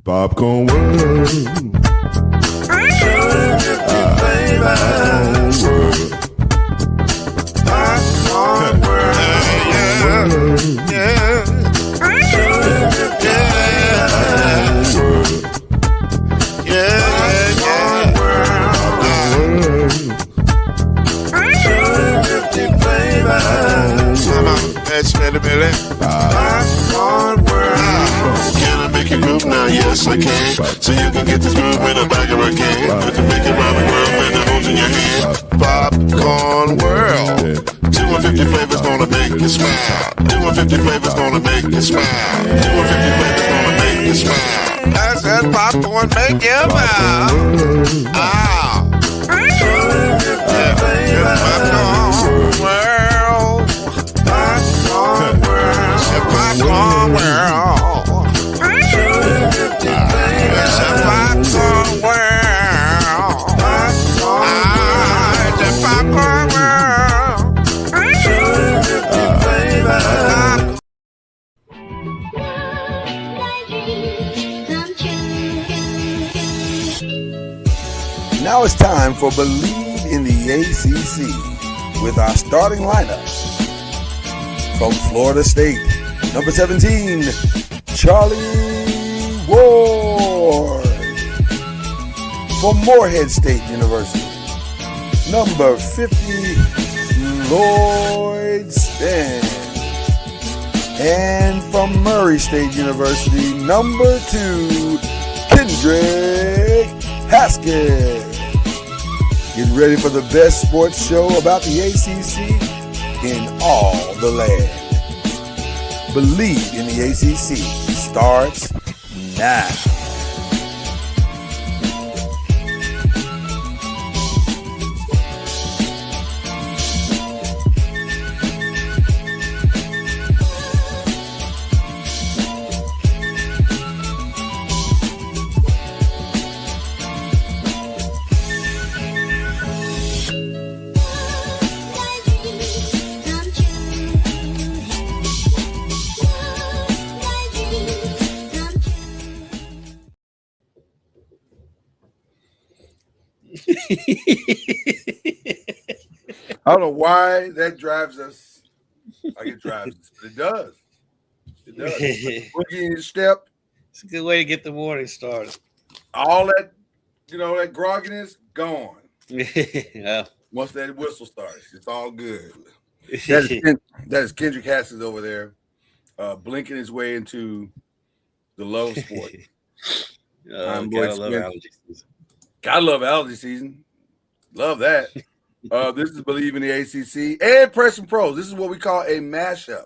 Popcorn World. Popcorn World. Yeah. Can I make you groove now? Yes, I can. So you can get this groove in the back of a can. I can make it round the world with the holes in your hand. Popcorn World. 250 flavors gonna make you smile. 250 flavors gonna make you smile. 250 flavors gonna make you smile. I said popcorn make you smile. Ah. 250 flavors. Popcorn World. Popcorn World. Popcorn World. Now it's time for Believe in the ACC with our starting lineup. From Florida State, number 17, Charlie Ward. From Morehead State University, number 50, Lloyd Stan. And from Murray State University, number 2, Kendrick Haskett. Get ready for the best sports show about the ACC in all the land. Believe in the ACC starts now. I don't know why that drives us like it drives us, but it does. It does. Boogie in your step. It's a good way to get the morning started. All that, that grogginess, gone. Yeah. Once that whistle starts, it's all good. That is Kendrick Haskins over there, blinking his way into the love of sport. Gotta love allergy season. Gotta love allergy season. Love that. This is Believe in the ACC and Press and Pros. This is what we call a mashup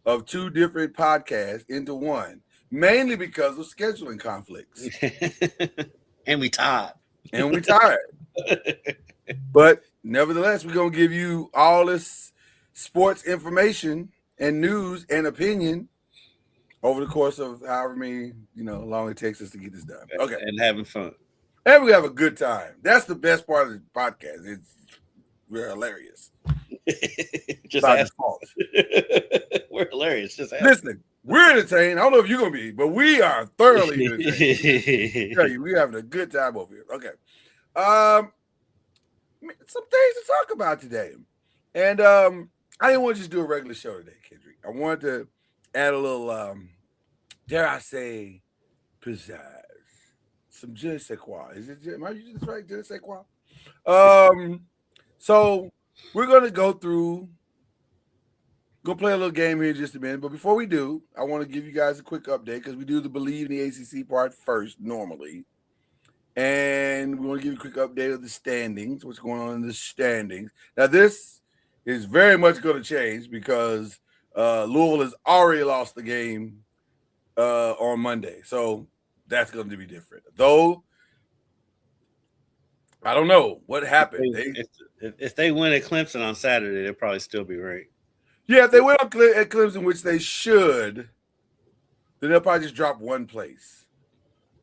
of two different podcasts into one, mainly because of scheduling conflicts. And we tired. But nevertheless, we're going to give you all this sports information and news and opinion over the course of however many, long it takes us to get this done. Okay. And having fun. And we have a good time. That's the best part of the podcast. We're hilarious. Just by ask. default. We're hilarious. Just ask. Listen, we're entertained. I don't know if you're going to be, but we are thoroughly entertained. Tell you, we're having a good time over here. Okay. Some things to talk about today. And I didn't want to just do a regular show today, Kendrick. I wanted to add a little, dare I say, pizzazz. Some je ne sais quoi. Am I using this right? Je ne sais quoi? So we're going to go play a little game here in just a minute. But before we do, I want to give you guys a quick update because we do the Believe in the ACC part first normally. And we want to give you a quick update of the standings, what's going on in the standings. Now, this is very much going to change because Louisville has already lost the game on Monday. So that's going to be different. Though, I don't know what happened. If they win at Clemson on Saturday, they'll probably still be right. Yeah, if they win at Clemson, which they should, then they'll probably just drop one place.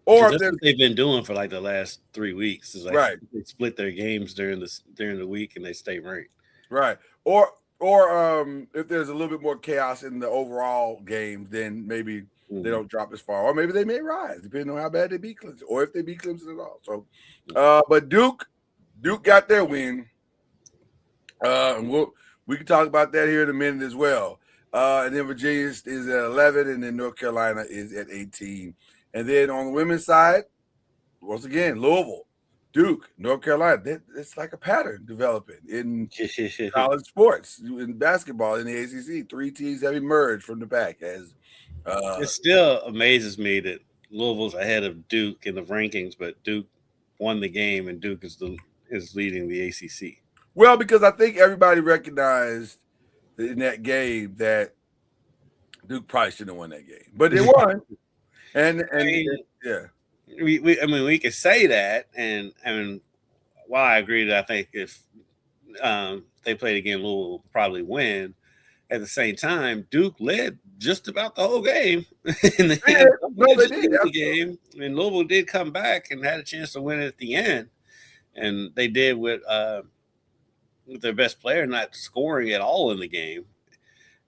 Or that's what they've been doing for like the last 3 weeks. Is like right. They split their games during the week and they stay ranked. Right. Or if there's a little bit more chaos in the overall games, then maybe they don't drop as far, or maybe they may rise depending on how bad they beat Clemson, or if they beat Clemson at all. So, but Duke got their win. And we can talk about that here in a minute as well. And then Virginia is at 11, and then North Carolina is at 18. And then on the women's side, once again, Louisville, Duke, North Carolina. It's like a pattern developing in college sports, in basketball, in the ACC. 3 teams have emerged from the pack. It still amazes me that Louisville's ahead of Duke in the rankings, but Duke won the game, and Duke is leading the ACC. Well, because I think everybody recognized in that game that Duke probably shouldn't have won that game, but they won. and yeah, we could say that, and while I agree that I think if they played again, Louisville will probably win. At the same time, Duke led just about the whole game. The game, and Louisville did come back and had a chance to win it at the end, and they did with their best player not scoring at all in the game.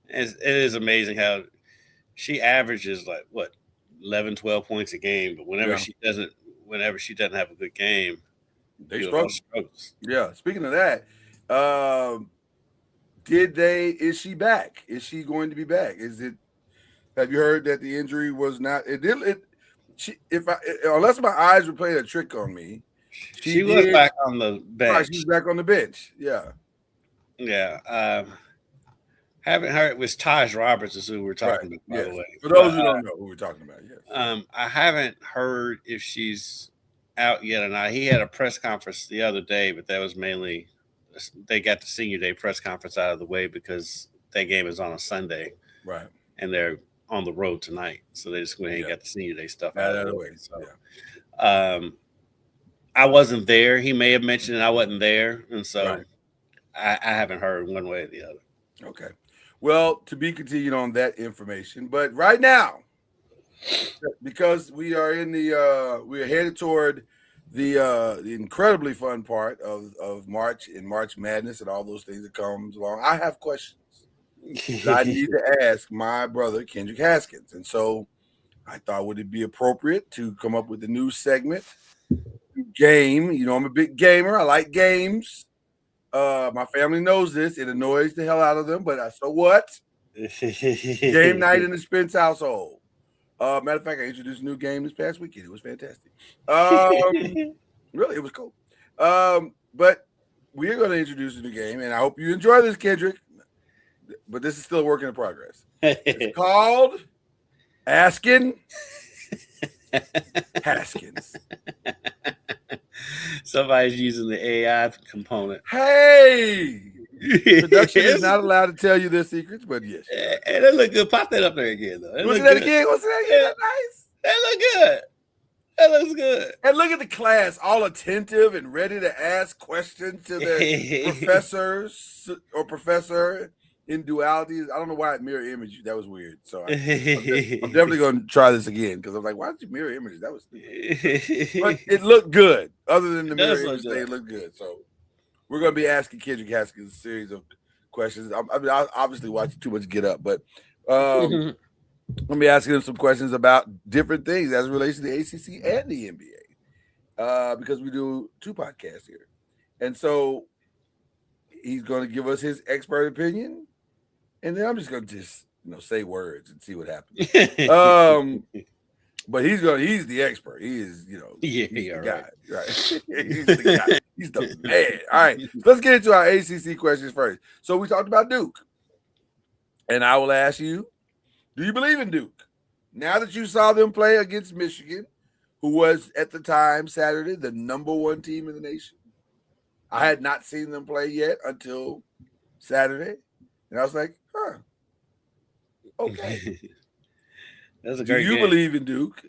It is amazing how she averages 11, 12 points a game, but whenever she doesn't have a good game, they struggles. Yeah. Speaking of that, is she back? Is she going to be back? Have you heard that the injury was not? Unless my eyes were playing a trick on me, she was back on the bench. She's back on the bench. Yeah. Yeah. Haven't heard. It was Taj Roberts is who we're talking about, by the way. For those who don't know who we're talking about, yes. I haven't heard if she's out yet or not. He had a press conference the other day, but that was mainly they got the senior day press conference out of the way because that game is on a Sunday, right? And they're on the road tonight, so they just went ahead and got the senior day stuff out of the way. So, I wasn't there. He may have mentioned it. I wasn't there, and so I haven't heard one way or the other. Okay. Well, to be continued on that information, but right now, because we are we are headed toward the incredibly fun part of March and March Madness and all those things that comes along, I have questions that I need to ask my brother Kendrick Haskins, and so I thought would it be appropriate to come up with a new segment, game. You know, I'm a big gamer. I like games. My family knows this. It annoys the hell out of them, but so what? Game night in the Spence household. Matter of fact, I introduced a new game this past weekend. It was fantastic. Really, it was cool. But we're going to introduce a new game, and I hope you enjoy this, Kendrick. But this is still a work in progress. It's called Asking Haskins. Somebody's using the AI component. Hey! Production is not allowed to tell you their secrets, but yes. Hey, that look good. Pop that up there again, though. What's that again? What's that again? That's nice. That look good. That looks good. And look at the class, all attentive and ready to ask questions to their professors or professor in dualities. I don't know why it mirror image. That was weird. So I'm definitely going to try this again because I'm like, why did you mirror images? That was stupid. But it looked good. Other than the mirror image, it looked good. So we're going to be asking Kendrick Haskins a series of questions. I mean, I obviously watch too much Get Up, but I'm going to be asking him some questions about different things as it relates to the ACC and the NBA because we do 2 podcasts here. And so he's going to give us his expert opinion, and then I'm just going to say words and see what happens. But he's the expert. He is, he's the guy. Right. He's the guy. He's the man. All right. Let's get into our ACC questions first. So we talked about Duke. And I will ask you, do you believe in Duke? Now that you saw them play against Michigan, who was at the time Saturday the #1 team in the nation. I had not seen them play yet until Saturday. And I was like, okay. That's a great Do you game. believe in Duke?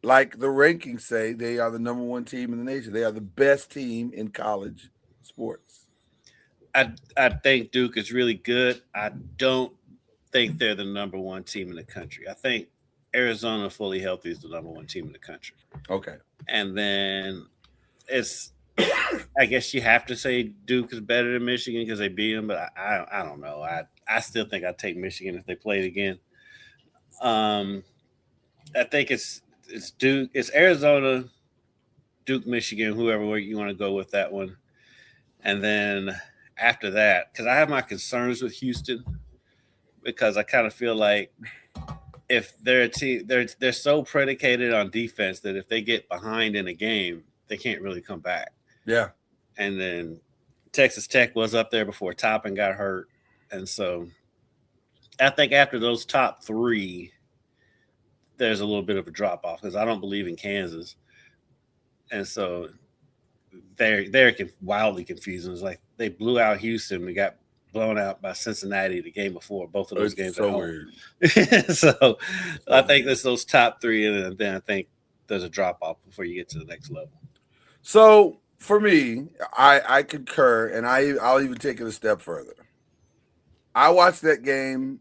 Like the rankings say, they are the #1 team in the nation. They are the best team in college sports. I think Duke is really good. I don't think they're the #1 team in the country. I think Arizona fully healthy is the #1 team in the country. Okay. And then I guess you have to say Duke is better than Michigan because they beat them, but I don't know. I still think I'd take Michigan if they played again. I think it's Duke, it's Arizona, Duke, Michigan, whoever you want to go with that one, and then after that, because I have my concerns with Houston, because I kind of feel like if they're a team, they're so predicated on defense that if they get behind in a game, they can't really come back. Yeah. And then Texas Tech was up there before Toppin got hurt, and so I think after those top three, there's a little bit of a drop off because I don't believe in Kansas, and so they're wildly confusing. It's like they blew out Houston, we got blown out by Cincinnati the game before. Both of those games so at home. weird. So I think that's those top three, and then I think there's a drop off before you get to the next level. So for me, I concur, and I'll even take it a step further. I watched that game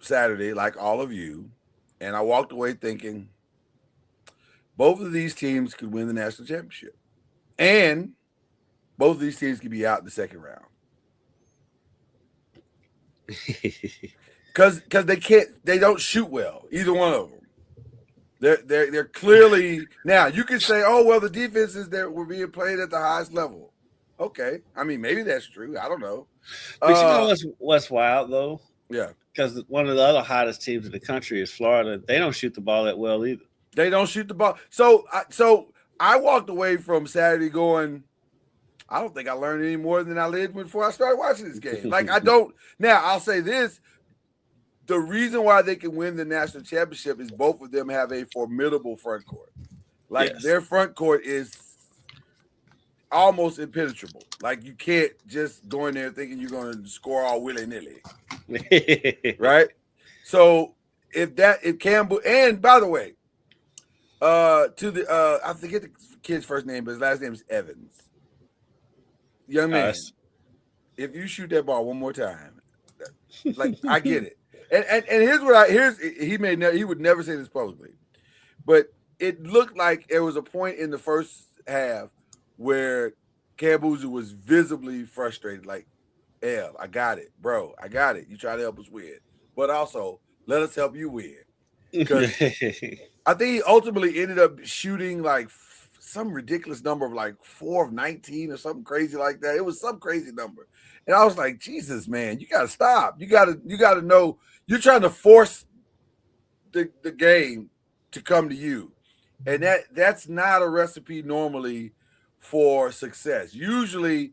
Saturday, like all of you, and I walked away thinking both of these teams could win the national championship, and both of these teams could be out in the second round. Because they don't shoot well, either one of them. They're clearly, now you can say, oh well, the defenses that were being played at the highest level. Okay, I mean maybe that's true. I don't know. But you know what's wild though? Yeah, because one of the other hottest teams in the country is Florida. They don't shoot the ball that well either. They don't shoot the ball. So I walked away from Saturday going, I don't think I learned any more than I did before I started watching this game. Like I don't. Now I'll say this: the reason why they can win the national championship is both of them have a formidable front court. Like Yes. Their front court is almost impenetrable. Like you can't just go in there thinking you're going to score all willy-nilly. Right? So if Campbell, and by the way, I forget the kid's first name, but his last name is Evans. Young man, if you shoot that ball one more time, like I get it. And he would never say this publicly, but it looked like there was a point in the first half where Kambuzu was visibly frustrated, like, "Ev, I got it, bro. I got it. You try to help us win, but also let us help you win." Because I think he ultimately ended up shooting like some ridiculous number of like 4 of 19 or something crazy like that. It was some crazy number. And I was like, Jesus, man, you got to stop. You got to know you're trying to force the game to come to you. And that's not a recipe normally for success. Usually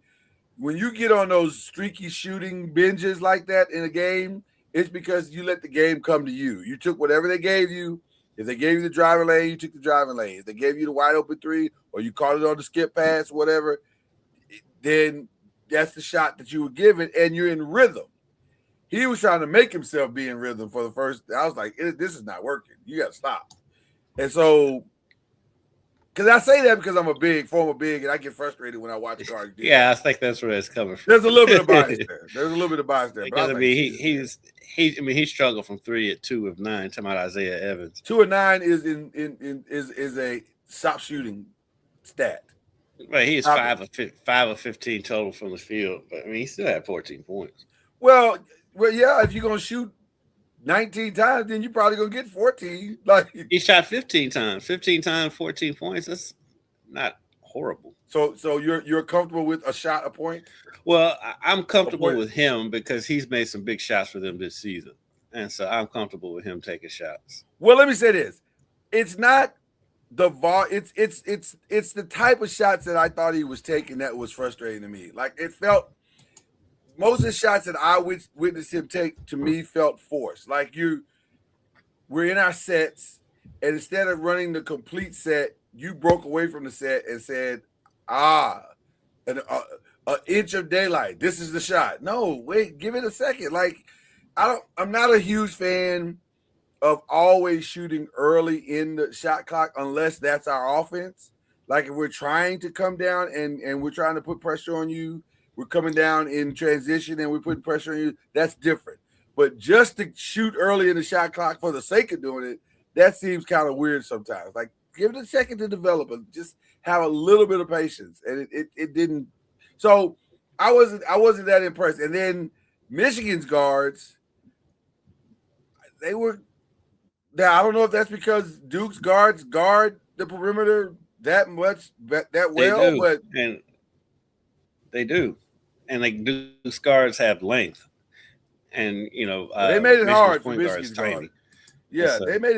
when you get on those streaky shooting binges like that in a game, it's because you let the game come to you. You took whatever they gave you. If they gave you the driving lane, you took the driving lane. If they gave you the wide open three or you caught it on the skip pass, whatever, then that's the shot that you were given and you're in rhythm. He was trying to make himself be in rhythm for the first. I was like, this is not working. You got to stop. And so, because I say that because I'm a former big, and I get frustrated when I watch the guards. Yeah, I think that's where it's coming from. There's a little bit of bias there. Because I mean, he struggled from 3 at 2 of 9. Talking about Isaiah Evans. 2 of 9 is a stop shooting stat. Right, he is 5 of 15 total from the field, but I mean, he still had 14 points. Well, yeah. If you're gonna shoot 19 times, then you're probably gonna get 14. Like he shot 15 times, 14 points. That's not horrible. So you're comfortable with a shot a point? Well, I'm comfortable with him because he's made some big shots for them this season, and so I'm comfortable with him taking shots. Well, let me say this: it's not the it's the type of shots that I thought he was taking that was frustrating to me. Like it felt. Most of the shots that I witnessed him take to me felt forced. Like we're in our sets, and instead of running the complete set, you broke away from the set and said, an inch of daylight. This is the shot. No, wait, give it a second. Like I'm not a huge fan of always shooting early in the shot clock unless that's our offense. Like if we're trying to come down and we're trying to put pressure on you. We're coming down in transition and we're putting pressure on you. That's different. But just to shoot early in the shot clock for the sake of doing it, that seems kind of weird sometimes. Like, give it a second to develop and just have a little bit of patience. And it didn't. So I wasn't that impressed. And then Michigan's guards, they were Now, I don't know if that's because Duke's guards guard the perimeter that much, that They well, do, but and they do, and like Duke's guards have length, and they made it Michigan's hard for point guard is Michigan's guard. tiny. And Yeah, so, they made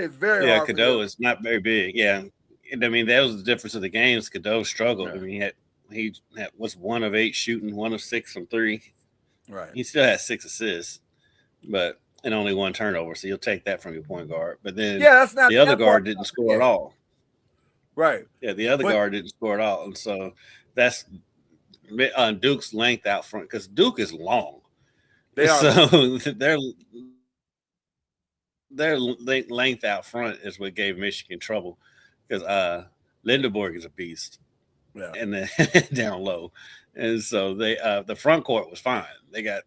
it very yeah, hard for Cadeau them. is not very big. Yeah, and I mean that was the difference of the games. Cadeau struggled. Yeah. I mean he was 1 of 8 shooting, 1 of 6 from 3. Right. He still has 6 assists, but and only 1 turnover. So you'll take that from your point guard. But then That's not the other that part. guard didn't score at all. Right. Yeah, the other guard didn't score at all, and so that's Duke's length out front because Duke is long. They are. So their length out front is what gave Michigan trouble because Lindenborg is a beast. Yeah. And then down low, and so they the front court was fine. They got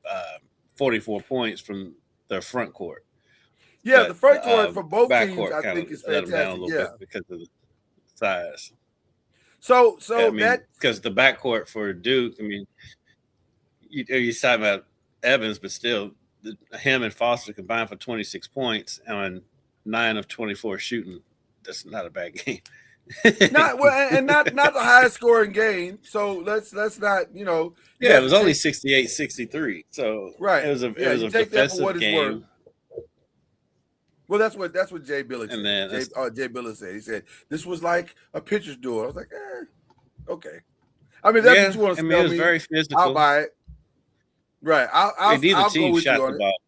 44 points from their front court. Yeah, But the front court for both back teams, court I kinda think, is let them down a fantastic. little Yeah. bit because of the size. So I mean, that because the backcourt for Duke, I mean, you're talking about Evans, but still, him and Foster combined for 26 points on 9 of 24 shooting. That's not a bad game. not the highest scoring game. So let's not Yeah, it was only 68-63. So right. it was a you take that for what defensive it's game. worth. Well, that's what Jay Billick And said. then Jay Billick said. He said this was like a pitcher's duel. I was like, okay. I mean, that's what you want to tell it was me. very physical. I'll buy it. Right. I'll Neither go team with you shot on the it. ball.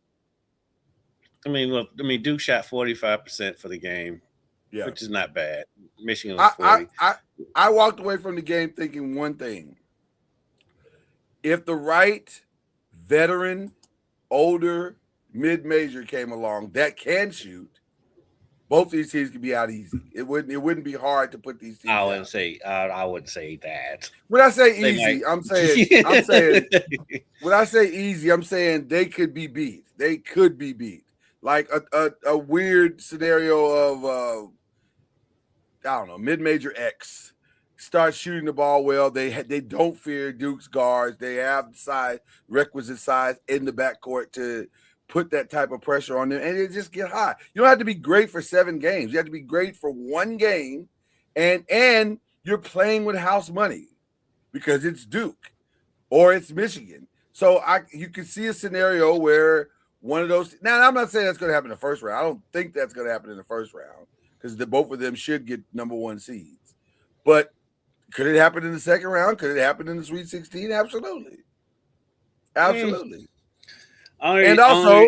I mean, Duke shot 45% for the game, Yeah. which is not bad. Michigan was 40. I walked away from the game thinking one thing. If the right veteran, older, mid-major came along that can shoot, both these teams could be out easy. It wouldn't be hard to put these teams I out. wouldn't say that. When I say They easy, might- I'm saying when I say easy, I'm saying they could be beat. They could be beat. Like a weird scenario of I don't know, mid-major X start shooting the ball well. They don't fear Duke's guards. They have the requisite size in the backcourt to put that type of pressure on them, and it just get hot. You don't have to be great for 7 games. You have to be great for 1 game, and you're playing with house money because it's Duke or it's Michigan. So you can see a scenario where one of those. Now, I'm not saying that's going to happen in the first round. I don't think that's going to happen in the first round because both of them should get number 1 seeds. But could it happen in the second round? Could it happen in the Sweet 16? Absolutely. Absolutely. And also,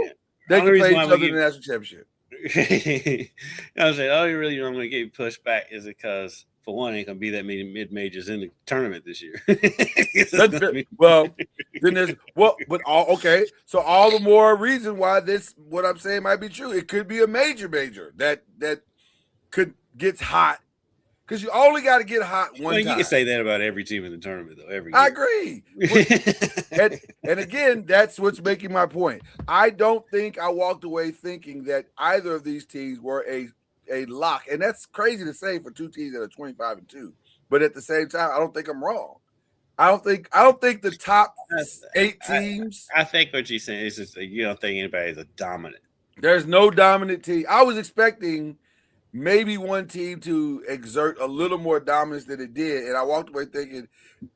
they can play each other in the national championship. I was saying, the only reason I'm going to give you pushback is because, for one, ain't going to be that many mid-majors in the tournament this year. Well, then there's okay. So all the more reason why what I'm saying might be true. It could be a major that could gets hot. Because you only got to get hot one time. You can say that about every team in the tournament, though. Every year. I agree. and again, that's what's making my point. I don't think I walked away thinking that either of these teams were a lock. And that's crazy to say for 2 teams that are 25-2. But at the same time, I don't think I'm wrong. I don't think the top 8 teams. I think what you're saying is just you don't think anybody's a dominant. There's no dominant team. I was expecting maybe one team to exert a little more dominance than it did. And I walked away thinking,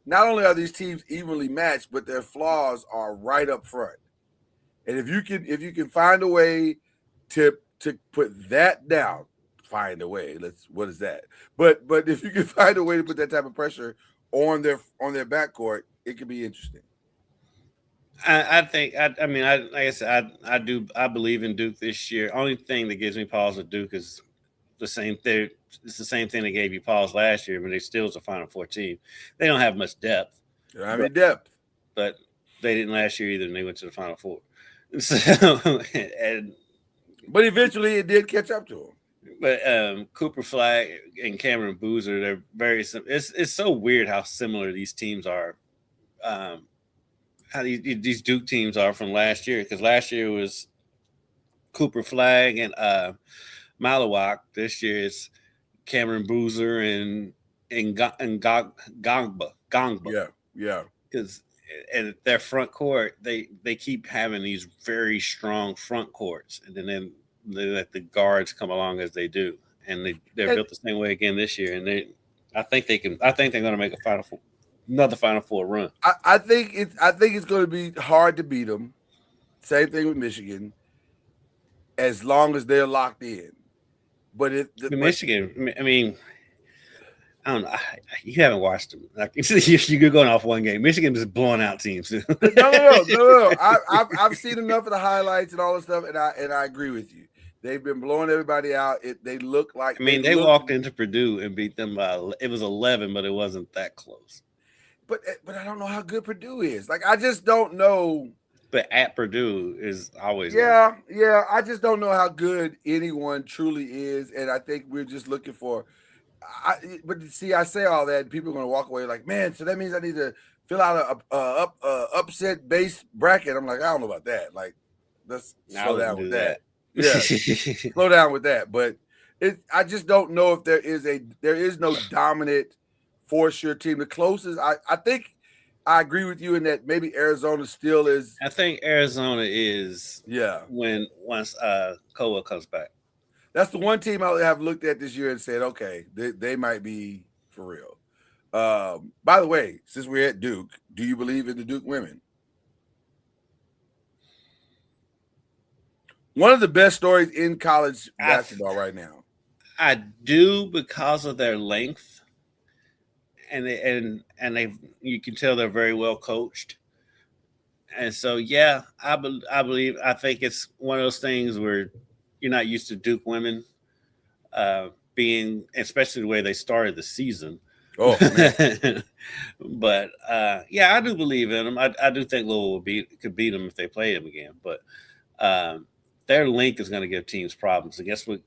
not only are these teams evenly matched, but their flaws are right up front. And if you can find a way to put that down, find a way. What is that? But if you can find a way to put that type of pressure on their backcourt, it could be interesting. I think like I said, I believe in Duke this year. Only thing that gives me pause with Duke is the same thing. It's the same thing that gave you pause last year, but they still was a Final Four team. They don't have much depth. They don't have any depth. But they didn't last year either, and they went to the Final Four. So, but eventually it did catch up to them. But Cooper Flag and Cameron Boozer, they're very it's so weird how similar these teams are. How these Duke teams are from last year, because last year was Cooper Flag and Malawak. This year it's Cameron Boozer and Gongba. Yeah. Because and their front court, they keep having these very strong front courts, and then let the guards come along as they do, and they're built the same way again this year. And I think they're going to make another Final Four run. I think it's going to be hard to beat them. Same thing with Michigan, as long as they're locked in. But Michigan, I mean, I don't know. You haven't watched them. Like, you're going off one game. Michigan is blowing out teams. No. I've seen enough of the highlights and all this stuff, and I agree with you. They've been blowing everybody out. They look like. I mean, they walked into Purdue and beat them by. It was 11, but it wasn't that close. But I don't know how good Purdue is. Like, I just don't know. But at Purdue is always. Yeah. I just don't know how good anyone truly is, and I think we're just looking for. But see, I say all that, and people are going to walk away like, man, so that means I need to fill out a upset base bracket. I'm like, I don't know about that. Like, let's slow down with that. Yeah, slow down with that. But I just don't know if there is no dominant for sure team. The closest, I think, I agree with you in that maybe Arizona still is. I think Arizona is. Yeah. Once Koa comes back. That's the one team I have looked at this year and said, okay, they might be for real. By the way, since we're at Duke, do you believe in the Duke women? One of the best stories in college basketball right now. I do, because of their length, and they you can tell they're very well coached. And so, yeah, I think it's one of those things where you're not used to Duke women being, especially the way they started the season. Oh, man. But yeah, I do believe in them. I do think Louisville could beat them if they play them again. But their length is going to give teams problems. And guess what?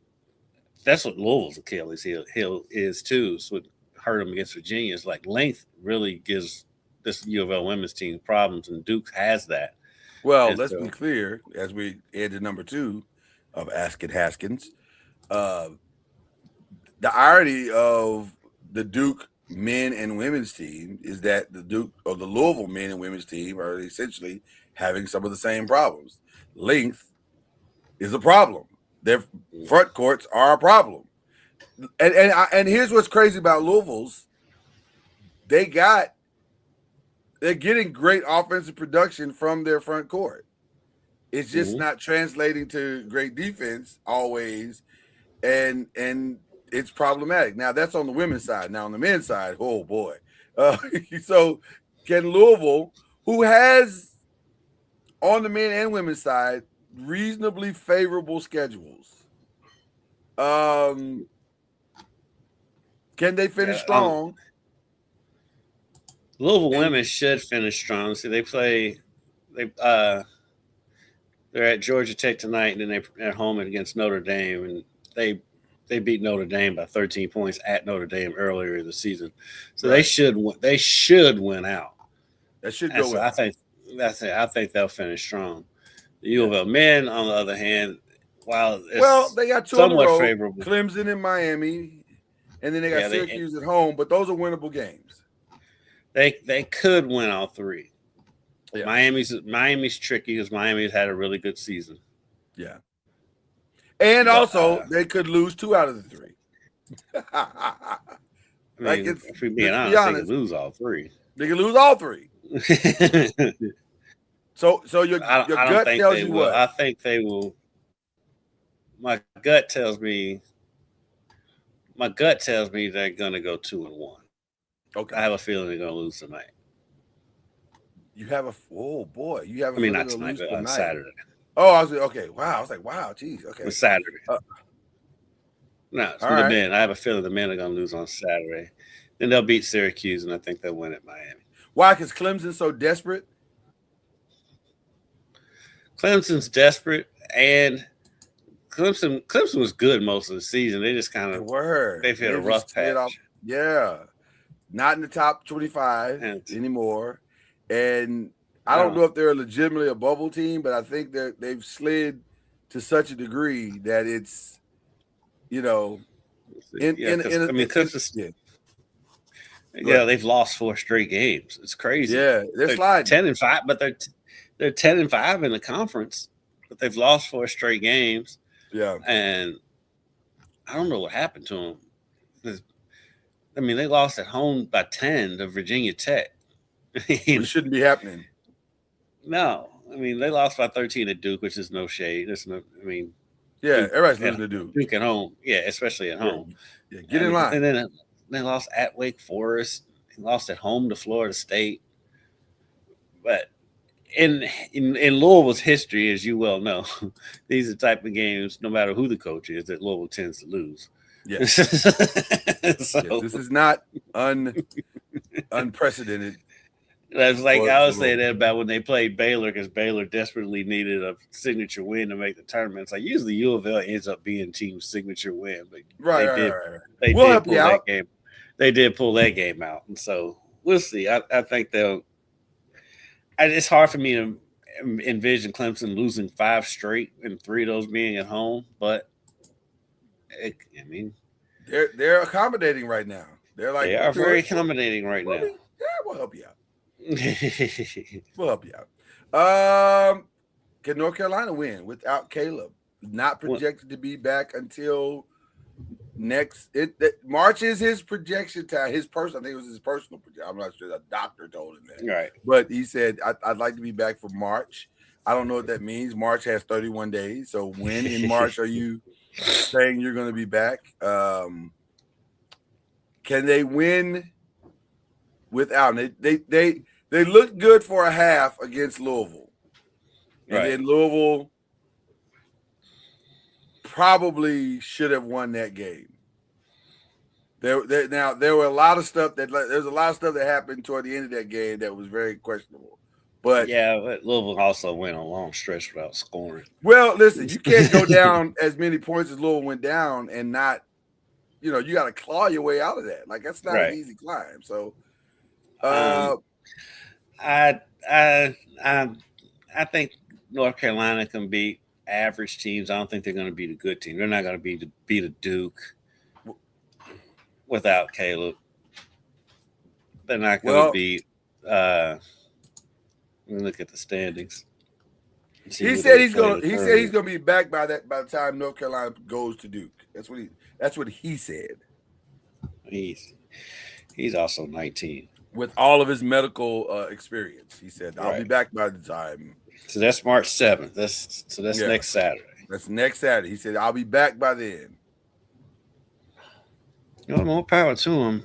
That's what Louisville's Achilles heel is too. So what hurt them against Virginia is like length really gives this U of L women's team problems, and Duke has that. Well, let's be clear as we head to number 2 of Ask It Haskins. The irony of the Duke men and women's team is that the Louisville men and women's team are essentially having some of the same problems. Length is a problem. Their front courts are a problem. And here's what's crazy about Louisville's. They're getting great offensive production from their front court. It's just not translating to great defense always, and it's problematic. Now, that's on the women's side. Now, on the men's side, oh, boy. So can Louisville, who has, on the men and women's side, reasonably favorable schedules, can they finish strong? Louisville women should finish strong. See, they're at Georgia Tech tonight, and then they're at home against Notre Dame, and they beat Notre Dame by 13 points at Notre Dame earlier in the season. So they should win out. That should go well. I think they'll finish strong. The U of L men, on the other hand, while they got 2 in a row, favorable. Clemson and Miami, and then they got Syracuse at home, but those are winnable games. They could win all 3. Yeah. Miami's tricky because Miami's had a really good season. Yeah. And also, they could lose 2 out of the 3. If we're being honest, they could lose all 3. They could lose all 3. So your gut tells you what? I think they will. My gut tells me they're going to go 2-1. Okay. I have a feeling they're going to lose tonight. You have a you have. Not tonight, but on Saturday. Oh, I was okay. Wow, I was like, wow, geez, okay. It's Saturday. No, it's the men. I have a feeling the men are going to lose on Saturday. Then they'll beat Syracuse, and I think they'll win at Miami. Why? Because Clemson's so desperate. Clemson's desperate, and Clemson was good most of the season. They just kind of they've hit a rough patch. Yeah, not in the top 25 anymore. And I don't know if they're legitimately a bubble team, but I think they've slid to such a degree that it's, they've lost 4 straight games. It's crazy. Yeah, they're sliding 10-5, but they're 10-5 in the conference, but they've lost 4 straight games. Yeah. And I don't know what happened to them. I mean, they lost at home by 10 to Virginia Tech. Which shouldn't be happening. No, I mean they lost by 13 at Duke, which is no shade. That's no, I mean, Yeah, Duke, everybody's losing to Duke. Duke at home, yeah, especially at home. Yeah, get in line. And then they lost at Wake Forest. They lost at home to Florida State. But in Louisville's history, as you well know, these are the type of games, no matter who the coach is, that Louisville tends to lose. Yes. So, Yes, this is not unprecedented. That's like I was saying that about when they played Baylor, because Baylor desperately needed a signature win to make the tournament. It's like usually U of L ends up being team's signature win, but they We'll did help pull you that out. game. They did pull that game out, and so we'll see. I think they'll. It's hard for me to envision Clemson losing 5 straight and 3 of those being at home, but I mean, they're accommodating right now. They're like they are very accommodating right now. Yeah, we'll help you out. We'll help you out. Can North Carolina win without Caleb? Not projected to be back until next. March is his projection time. I think it was his personal projection. I'm not sure. The doctor told him that. Right. But he said, I'd like to be back for March. I don't know what that means. March has 31 days. So when in March are you saying you're going to be back? Can they win without him? They looked good for a half against Louisville. And then Louisville probably should have won that game. There were a lot of stuff that happened toward the end of that game that was very questionable. But Louisville also went a long stretch without scoring. Well, listen, you can't go down as many points as Louisville went down and not, you got to claw your way out of that. Like that's not an easy climb. So, I think North Carolina can beat average teams. I don't think they're going to beat a good team. They're not going to beat a Duke without Caleb. They're not going to beat. Let me look at the standings. He said he's gonna be back by the time North Carolina goes to Duke. That's what he said. He's also 19. With all of his medical experience. He said, I'll be back by the time. So that's March 7th. That's next Saturday. That's next Saturday. He said, I'll be back by then. More power to him.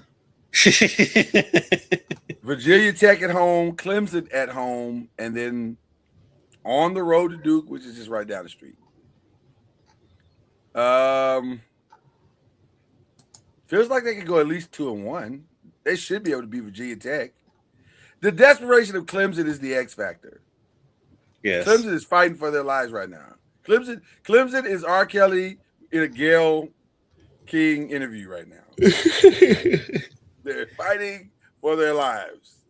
Virginia Tech at home, Clemson at home, and then on the road to Duke, which is just right down the street. Feels like they could go at least 2-1. They should be able to beat Virginia Tech. The desperation of Clemson is the X factor. Yes. Clemson is fighting for their lives right now. Clemson is R. Kelly in a Gayle King interview right now. They're fighting for their lives.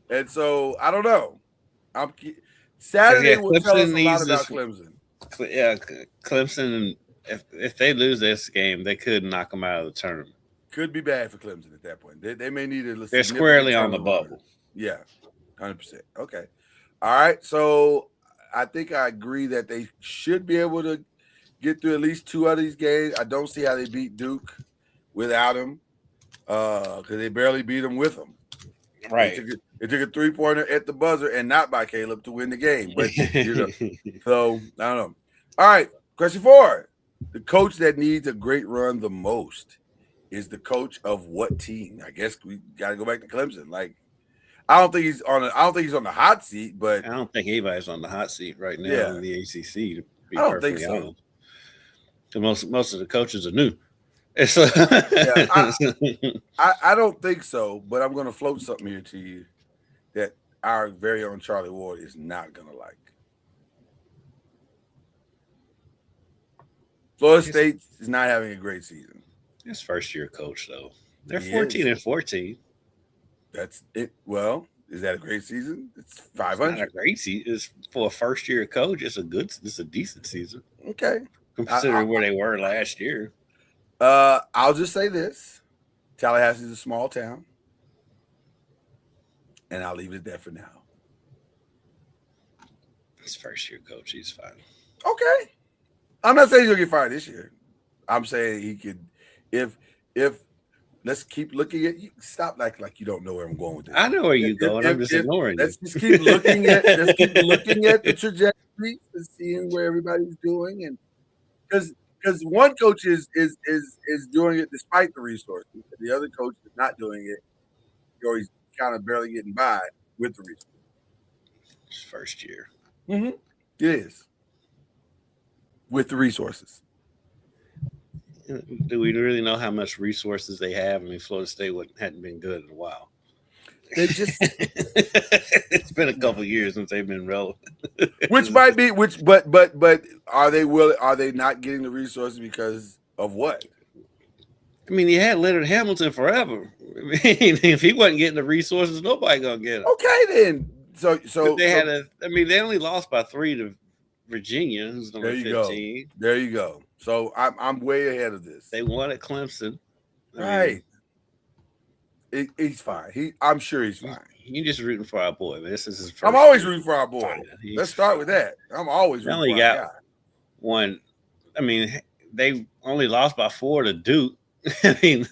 And so, I don't know. Saturday will tell us a lot about Clemson. Yeah, Clemson, if they lose this game, they could knock them out of the tournament. Could be bad for Clemson at that point. They may need a. They're squarely on the bubble. Yeah, 100%. Okay, all right. So I think I agree that they should be able to get through at least 2 of these games. I don't see how they beat Duke without him, because they barely beat him with him. Right. It took a 3-pointer at the buzzer and not by Caleb to win the game. But so I don't know. All right, question 4: the coach that needs a great run the most is the coach of what team? I guess we got to go back to Clemson. Like, I don't think he's on the hot seat, but I don't think anybody's on the hot seat right now in the ACC. To be I don't think so. Most of the coaches are new. I don't think so, but I'm going to float something here to you that our very own Charlie Ward is not going to like. Florida State is not having a great season. His first year coach, though. They're 14-14. That's it. Well, is that a great season? It's 500. It's not a great season. It's for a first year coach. It's a decent season. Okay. Considering where they were last year. I'll just say this. Tallahassee is a small town. And I'll leave it there for now. His first year coach, he's fine. Okay. I'm not saying he'll get fired this year. I'm saying he could, if let's keep looking at you. Stop acting like you don't know where I'm going with this. I know where you're going. I'm just ignoring Let's you. just keep looking at the trajectory and seeing where everybody's doing, and because one coach is doing it despite the resources, and the other coach is not doing it, or he's kind of barely getting by with the resources. It's first year. Mm-hmm. It is with the resources. Do we really know how much resources they have? I mean, Florida State hadn't been good in a while. They just it's been a couple of years since they've been relevant. but are they not getting the resources because of what? I mean, you had Leonard Hamilton forever. I mean, if he wasn't getting the resources, nobody gonna get him. Okay, then. So they only lost by 3 to Virginia, who's number 15. There you go. So I'm way ahead of this. They won at Clemson. Right. He's fine. I'm sure he's fine. You're just rooting for our boy, man. This is his first. I'm always rooting for our boy. Let's start with that. I'm always rooting only for got our guy. One. I mean, they only lost by 4 to Duke. I mean,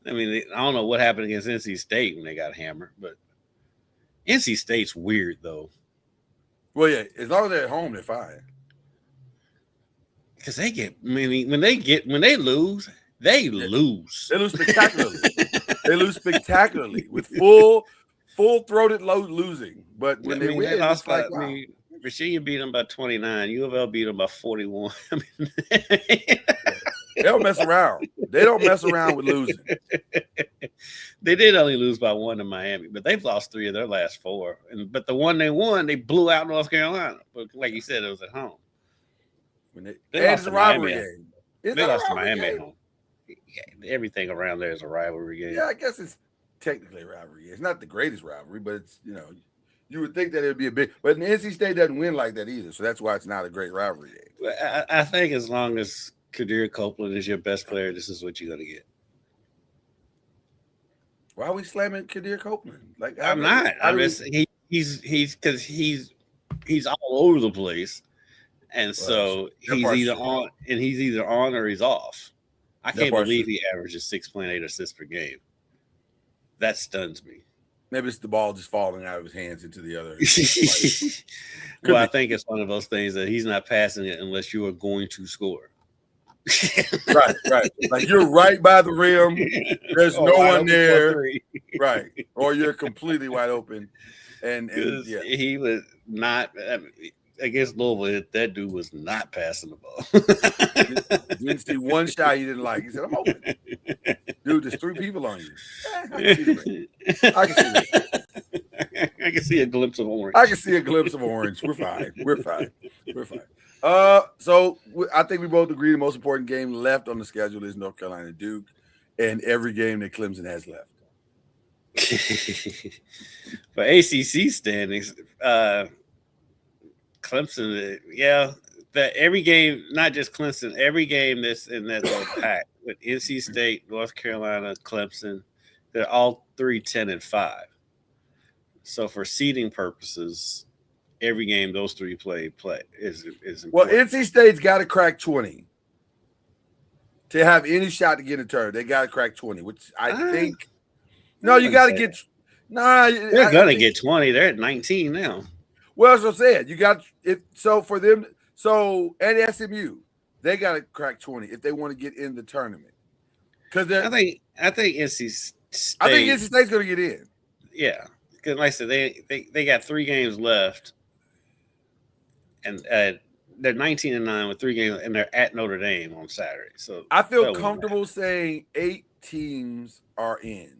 I don't know what happened against NC State when they got hammered, but NC State's weird though. Well, yeah, as long as they're at home, they're fine. Because they get, when they lose, they lose. They lose spectacularly. They lose spectacularly with full-throated losing. But when they win, they lost it's by, wow. Virginia beat them by 29. U of L beat them by 41. They don't mess around. They don't mess around with losing. They did only lose by 1 to Miami, but they've lost 3 of their last 4. But the one they won, they blew out North Carolina. But like you said, it was at home. They lost a rivalry game. They lost to Miami at home. Yeah, everything around there is a rivalry game. Yeah, I guess it's technically a rivalry game. It's not the greatest rivalry, but it's, you would think that it would be a big. But NC State doesn't win like that either, so that's why it's not a great rivalry game. I think as long as Kadir Copeland is your best player, this is what you're gonna get. Why are we slamming Kadir Copeland? I'm not. He's because he's all over the place. And so he's either on or he's off. I can't believe he averages 6.8 assists per game. That stuns me. Maybe it's the ball just falling out of his hands into the other. Well, I think it's one of those things that he's not passing it unless you are going to score. Right. Like you're right by the rim. There's no one there. Right. Or you're completely wide open. And yeah. He was not. Against Louisville, that dude was not passing the ball. Didn't see one shot he didn't like. He said, "I'm open, dude. There's 3 people on you. I can see that. I can see a glimpse of orange. We're fine. So I think we both agree the most important game left on the schedule is North Carolina Duke, and every game that Clemson has left. For ACC standings, Clemson, that every game, not just Clemson, every game that's in that little pack with NC State, North Carolina, Clemson, they're all 3, 10, and 5. So for seeding purposes, every game those 3 play is important. Well, NC State's got to crack 20 to have any shot to get a turn. They got to crack 20, which I think. No, you got to get. They're gonna get 20. They're at 19 now. Well, as I said, you got it. So for them, at SMU, they got to crack 20 if they want to get in the tournament. Because I think NC State. I think NC State's going to get in. Yeah, because like I said, they got 3 games left, and they're 19-9 with 3 games, and they're at Notre Dame on Saturday. So I feel comfortable saying 8 teams are in.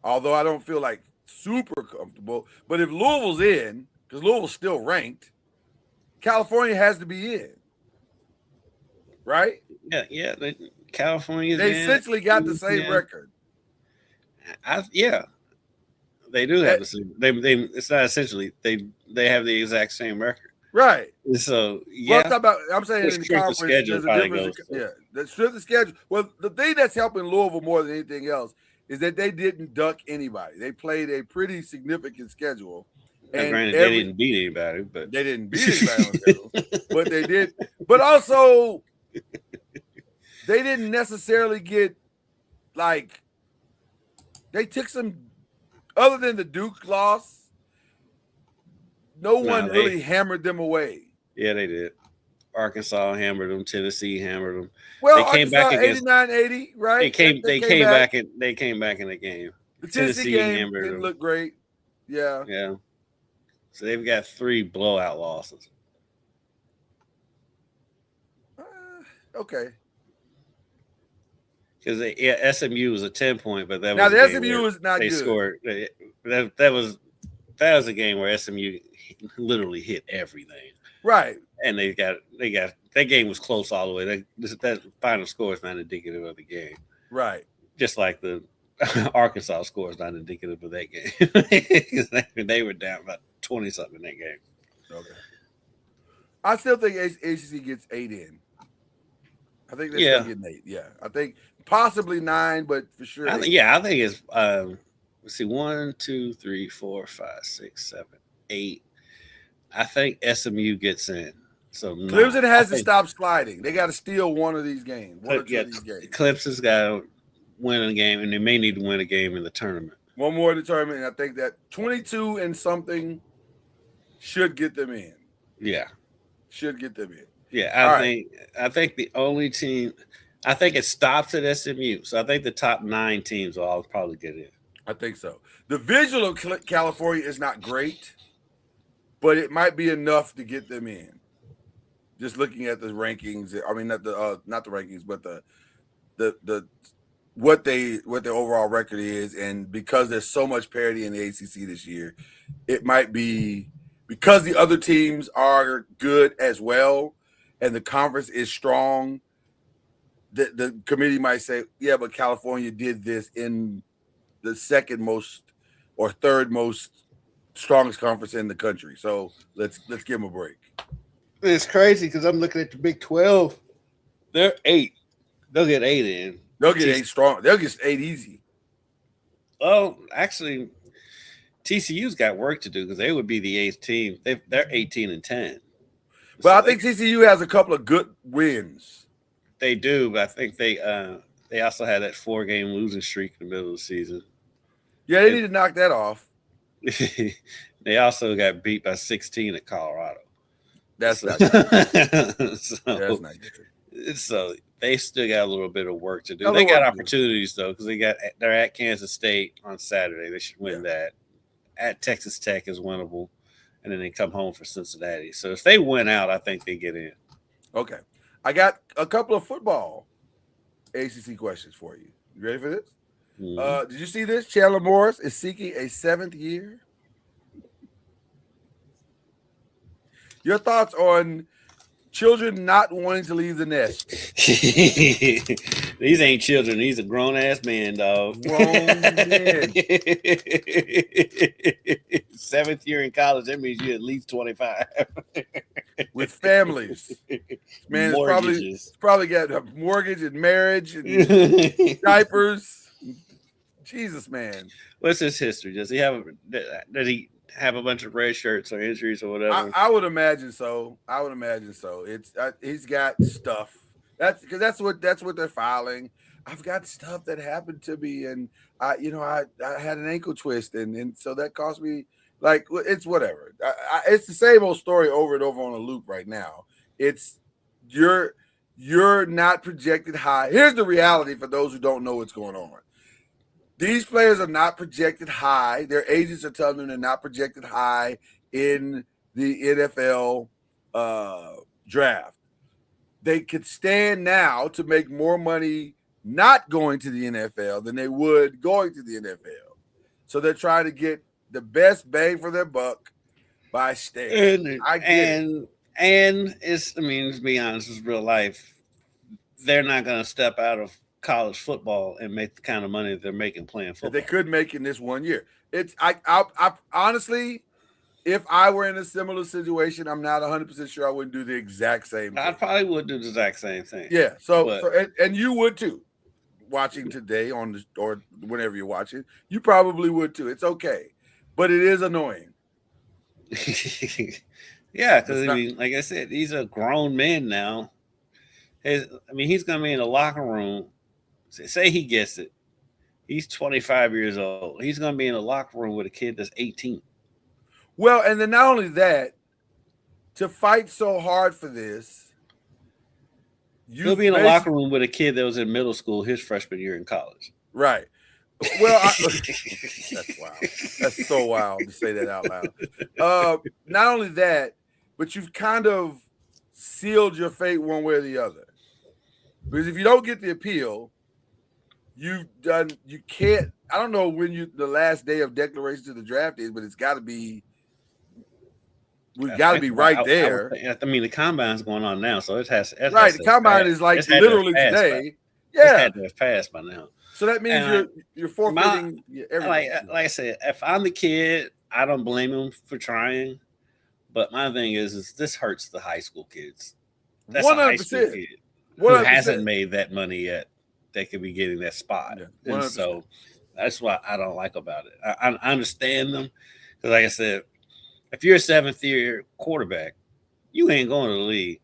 Although I don't feel like super comfortable, but if Louisville's in, because Louisville's still ranked, California has to be in, right? Yeah. California. They essentially got the same record. They do have the same. They it's not essentially they have the exact same record, right? So I'm saying in the conference, there's a difference. The strength of schedule. Well, the thing that's helping Louisville more than anything else is that they didn't duck anybody. They played a pretty significant schedule, And granted, they didn't beat anybody, but they didn't beat anybody on schedule, but they did. But also, they didn't necessarily get like they took some other than the Duke loss. No one really hammered them away. Yeah, they did. Arkansas hammered them. Tennessee hammered them. Well, they came Arkansas, back against 89-80, right? They came back in the game. The Tennessee game didn't look great. Yeah. Yeah. So they've got 3 blowout losses. Okay. Because SMU was a 10-point, but that now was the SMU was not they good. Scored. That was a game where SMU literally hit everything. Right. And they got that game was close all the way. That final score is not indicative of the game. Right. Just like the Arkansas score is not indicative of that game. They were down about 20-something in that game. Okay. I still think ACC gets 8 in. I think they're still getting 8. Yeah. I think possibly 9, but for sure. I think it's let's see, 1, 2, 3, 4, 5, 6, 7, 8. I think SMU gets in. So Clemson has to stop sliding. They got to steal one of these games. One or two of these games. Clemson's got to win a game, and they may need to win a game in the tournament. One more in the tournament, and I think that 22 and something should get them in. Yeah. Should get them in. Yeah, I think the only team – I think it stops at SMU. So I think the top 9 teams will all probably get in. I think so. The visual of California is not great, but it might be enough to get them in. Just looking at the rankings, I mean not the rankings, but the what their overall record is, and because there's so much parity in the ACC this year, it might be because the other teams are good as well, and the conference is strong. The committee might say, yeah, but California did this in the second most or third most strongest conference in the country. So let's give them a break. It's crazy because I'm looking at the Big 12. They're 8. They'll get 8 in. They'll get 8 strong. They'll get 8 easy. Well, actually, TCU's got work to do because they would be the 8th team. They're 18 and 10. But so I think TCU has a couple of good wins. They do, but I think they also had that 4-game losing streak in the middle of the season. Yeah, they need to knock that off. They also got beat by 16 at Colorado. That's not good. That's not good. So they still got a little bit of work to do. They got opportunities though, because they're at Kansas State on Saturday. They should win that. At Texas Tech is winnable, and then they come home for Cincinnati. So if they win out, I think they get in. Okay, I got a couple of football ACC questions for you. You ready for this? Mm-hmm. Did you see this? Chandler Morris is seeking a 7th year. Your thoughts on children not wanting to leave the nest? These ain't children. These are grown-ass men, dog. Grown men. 7th year in college, that means you're at least 25. With families. Man, it's probably got a mortgage and marriage and diapers. Jesus, man. What's his history? Did he have a bunch of red shirts or injuries or whatever? I would imagine so. It's he's got stuff. That's what they're filing. I've got stuff that happened to me, and I had an ankle twist, and so that cost me like it's whatever. It's the same old story over and over on a loop right now. It's you're not projected high. Here's the reality for those who don't know what's going on. These players are not projected high. Their agents are telling them they're not projected high in the NFL draft. They could stand now to make more money not going to the NFL than they would going to the NFL. So they're trying to get the best bang for their buck by staying. And let's be honest, it's real life. They're not going to step out of college football and make the kind of money that they're making playing football. They could make in this 1 year. I honestly, if I were in a similar situation, I'm not 100% sure I wouldn't do the exact same thing. I probably would do the exact same thing. Yeah. And you would too. Watching today or whenever you're watching, you probably would too. It's okay, but it is annoying. Yeah, because I mean, like I said, these are grown men now. He's gonna be in the locker room. Say he gets it. He's 25 years old. He's gonna be in the locker room with a kid that's 18. Well, and then not only that, to fight so hard for this, he'll be in the locker room with a kid that was in middle school his freshman year in college. Right. Well, that's wild. That's so wild to say that out loud. Not only that, but you've kind of sealed your fate one way or the other. Because if you don't get the appeal, you can't. I don't know when the last day of declaration to the draft is, but it's got to be. We've got to be right there. I mean, the combine's going on now, so it has. Right, the combine is like literally today. Yeah, it had to have passed by now. So that means you're forfeiting everything. Like I said, if I'm the kid, I don't blame him for trying. But my thing is this hurts the high school kids. That's 100%. A high school kid who hasn't made that money yet. They could be getting that spot, and so that's what I don't like about it. I understand them because, like I said, if you're a 7th-year quarterback, you ain't going to the league.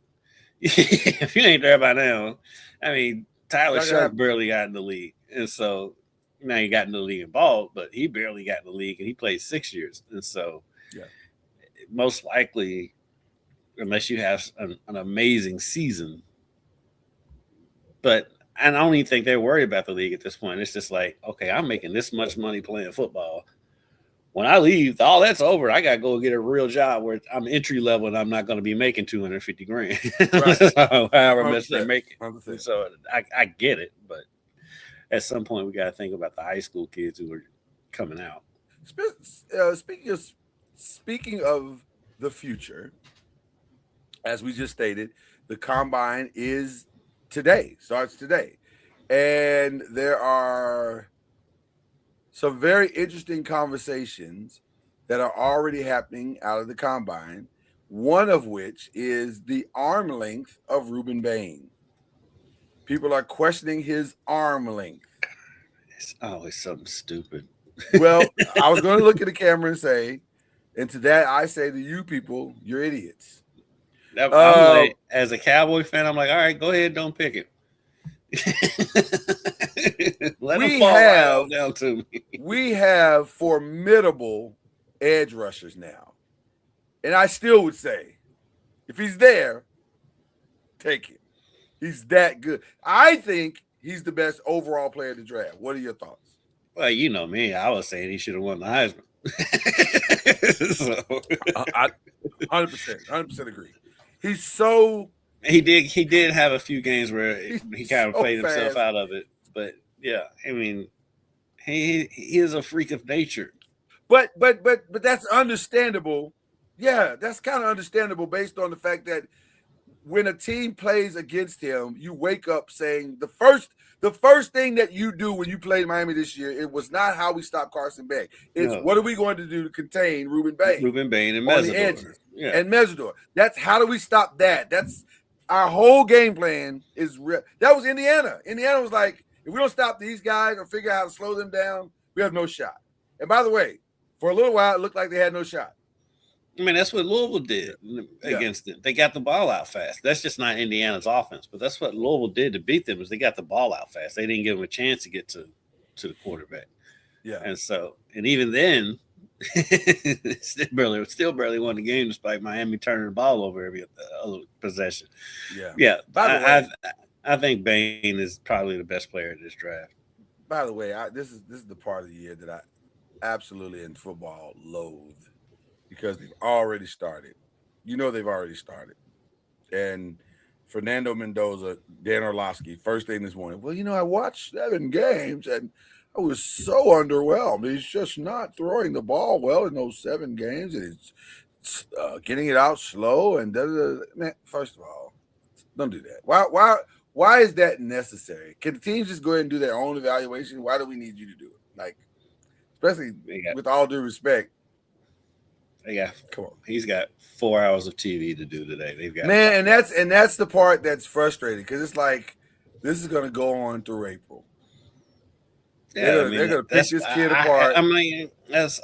If you ain't there by now, I mean, Tyler Sharp barely got in the league. And so now he got in the league and ball, but he barely got in the league and he played 6 years. And so most likely, unless you have an amazing season, but I don't even think they're worried about the league at this point. It's just like, okay, I'm making this much money playing football. When I leave, all that's over. I got to go get a real job where I'm entry level and I'm not going to be making $250,000. Right. However much they're making. So I get it, but at some point we got to think about the high school kids who are coming out. Speaking of the future, as we just stated, the combine is starts today, and there are some very interesting conversations that are already happening out of the combine, one of which is the arm length of Ruben Bain. People are questioning his arm length. It's always something stupid. Well, I was going to look at the camera and say, and to that I say to you people, you're idiots. As a Cowboy fan, I'm like, all right, go ahead, don't pick it. Let him fall right down to me. We have formidable edge rushers now. And I still would say, if he's there, take it. He's that good. I think he's the best overall player in the draft. What are your thoughts? Well, you know me. I was saying he should have won the Heisman. I 100% agree. He's so... He did have a few games where he kind of played himself out of it. But, yeah, I mean, he is a freak of nature. But that's understandable. Yeah, that's kind of understandable based on the fact that when a team plays against him, you wake up saying the first thing that you do when you played Miami this year, it was not how we stop Carson Beck. It's what are we going to do to contain Ruben Bain? Ruben Bain and Mesidor. And Mesidor. That's how do we stop that? That's our whole game plan is real. That was Indiana. Indiana was like, if we don't stop these guys or figure out how to slow them down, we have no shot. And by the way, for a little while, it looked like they had no shot. I mean, that's what Louisville did against them. They got the ball out fast. That's just not Indiana's offense, but that's what Louisville did to beat them is they got the ball out fast. They didn't give them a chance to get to the quarterback. Yeah. And so, and even then, still barely won the game despite Miami turning the ball over every other possession. Yeah. Yeah. By the way, I think Bain is probably the best player in this draft. By the way, this is the part of the year that I absolutely in football loathe. Because they've already started. You know they've already started. And Fernando Mendoza, Dan Orlovsky, first thing this morning, well, I watched 7 games and I was so underwhelmed. He's just not throwing the ball well in those 7 games. And it's getting it out slow. And man, first of all, don't do that. Why is that necessary? Can the teams just go ahead and do their own evaluation? Why do we need you to do it? Like, especially with all due respect. Yeah, come on. He's got 4 hours of TV to do today. They've got and that's the part that's frustrating because it's like this is going to go on through April. Yeah, they're going to pick this kid apart. I mean, that's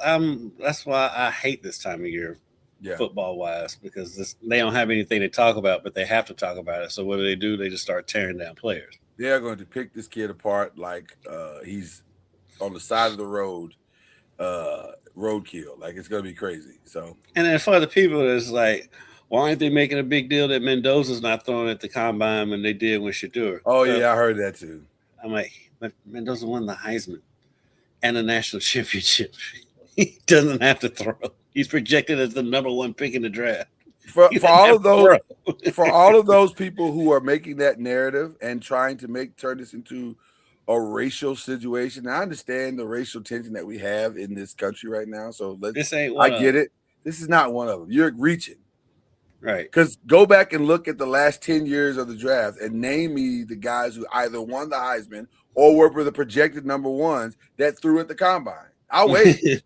why I hate this time of year Yeah. football wise, because they don't have anything to talk about, but they have to talk about it. So what do? They just start tearing down players. They're going to pick this kid apart like he's on the side of the road, roadkill. Like it's going to be crazy. So, and then for the people that's like, why aren't they making a big deal that Mendoza's not throwing at the combine when they did with Shador? Oh yeah, I heard that too. I'm like, but Mendoza won the Heisman and the national championship. He doesn't have to throw. He's projected as the number 1 pick in the draft. For all of those people who are making that narrative and trying to turn this into a racial situation, I understand the racial tension that we have in this country right now. So I get it. This is not one of them. You're reaching. Right. Because go back and look at the last 10 years of the draft and name me the guys who either won the Heisman or were the projected number 1s that threw at the combine. I'll wait.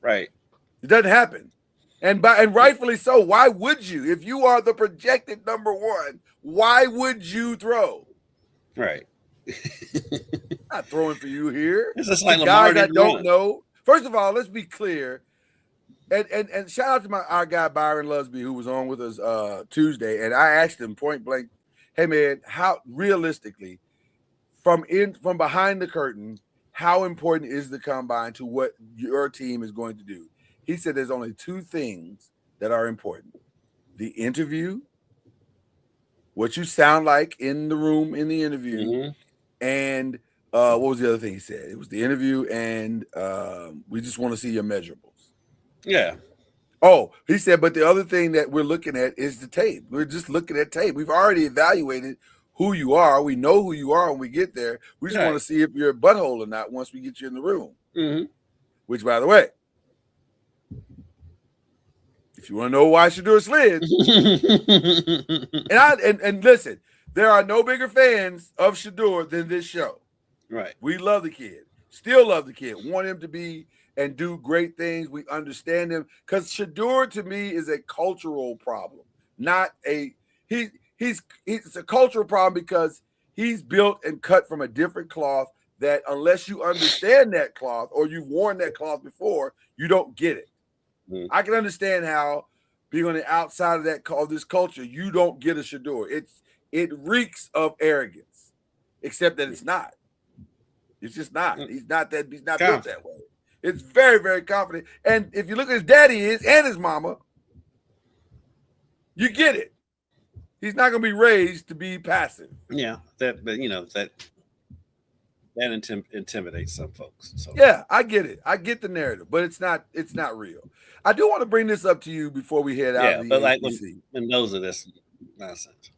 Right. It doesn't happen. And rightfully so. Why would you? If you are the projected number 1, why would you throw? Right. Not throwing for you here. It's just like guys that don't know. First of all, let's be clear. And shout out to our guy Byron Lusby, who was on with us Tuesday, and I asked him point blank, "Hey man, how realistically, from behind the curtain, how important is the combine to what your team is going to do?" He said there's only 2 things that are important: the interview, what you sound like in the room in the interview, and what was the other thing he said? It was the interview, and we just want to see your measurables. Yeah. Oh, he said, but the other thing that we're looking at is the tape. We're just looking at tape. We've already evaluated who you are. We know who you are when we get there. We just want to see if you're a butthole or not once we get you in the room. Mm-hmm. Which, by the way, if you want to know why Shador slid, and listen, there are no bigger fans of Shador than this show. Right. We love the kid. Still love the kid. Want him to be and do great things. We understand him because Shador to me is a cultural problem, not a he's a cultural problem because he's built and cut from a different cloth that unless you understand that cloth or you've worn that cloth before, you don't get it. I can understand how being on the outside of this culture, you don't get a Shador. It reeks of arrogance, except that it's not. It's just not. He's not built that way. It's very, very confident. And if you look at his daddy and his mama, you get it. He's not going to be raised to be passive. Yeah, that intimidates some folks. So. Yeah, I get it. I get the narrative, but it's not real. I do want to bring this up to you before we head out. Yeah, of the but like ACC. that's nonsense.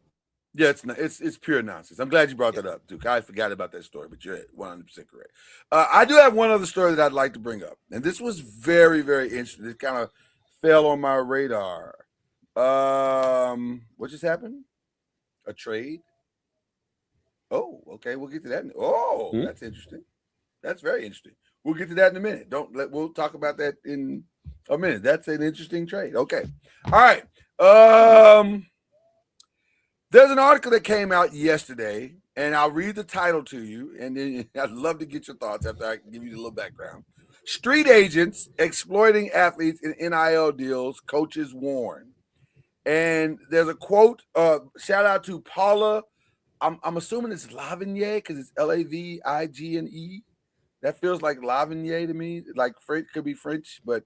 Yeah, it's pure nonsense. I'm glad you brought that up, Duke. I forgot about that story, but you're 100% correct. I do have one other story that I'd like to bring up, and this was very, very interesting. It kind of fell on my radar. What just happened? A trade? Oh, okay. We'll get to that. That's interesting. That's very interesting. We'll get to that in a minute. We'll talk about that in a minute. That's an interesting trade. Okay. All right. There's an article that came out yesterday, and I'll read the title to you, and then I'd love to get your thoughts after I give you a little background. Street agents exploiting athletes in NIL deals, coaches warn. And there's a quote, shout out to Paula. I'm assuming it's Lavigné because it's Lavigné. That feels like Lavigné to me. Like French, could be French, but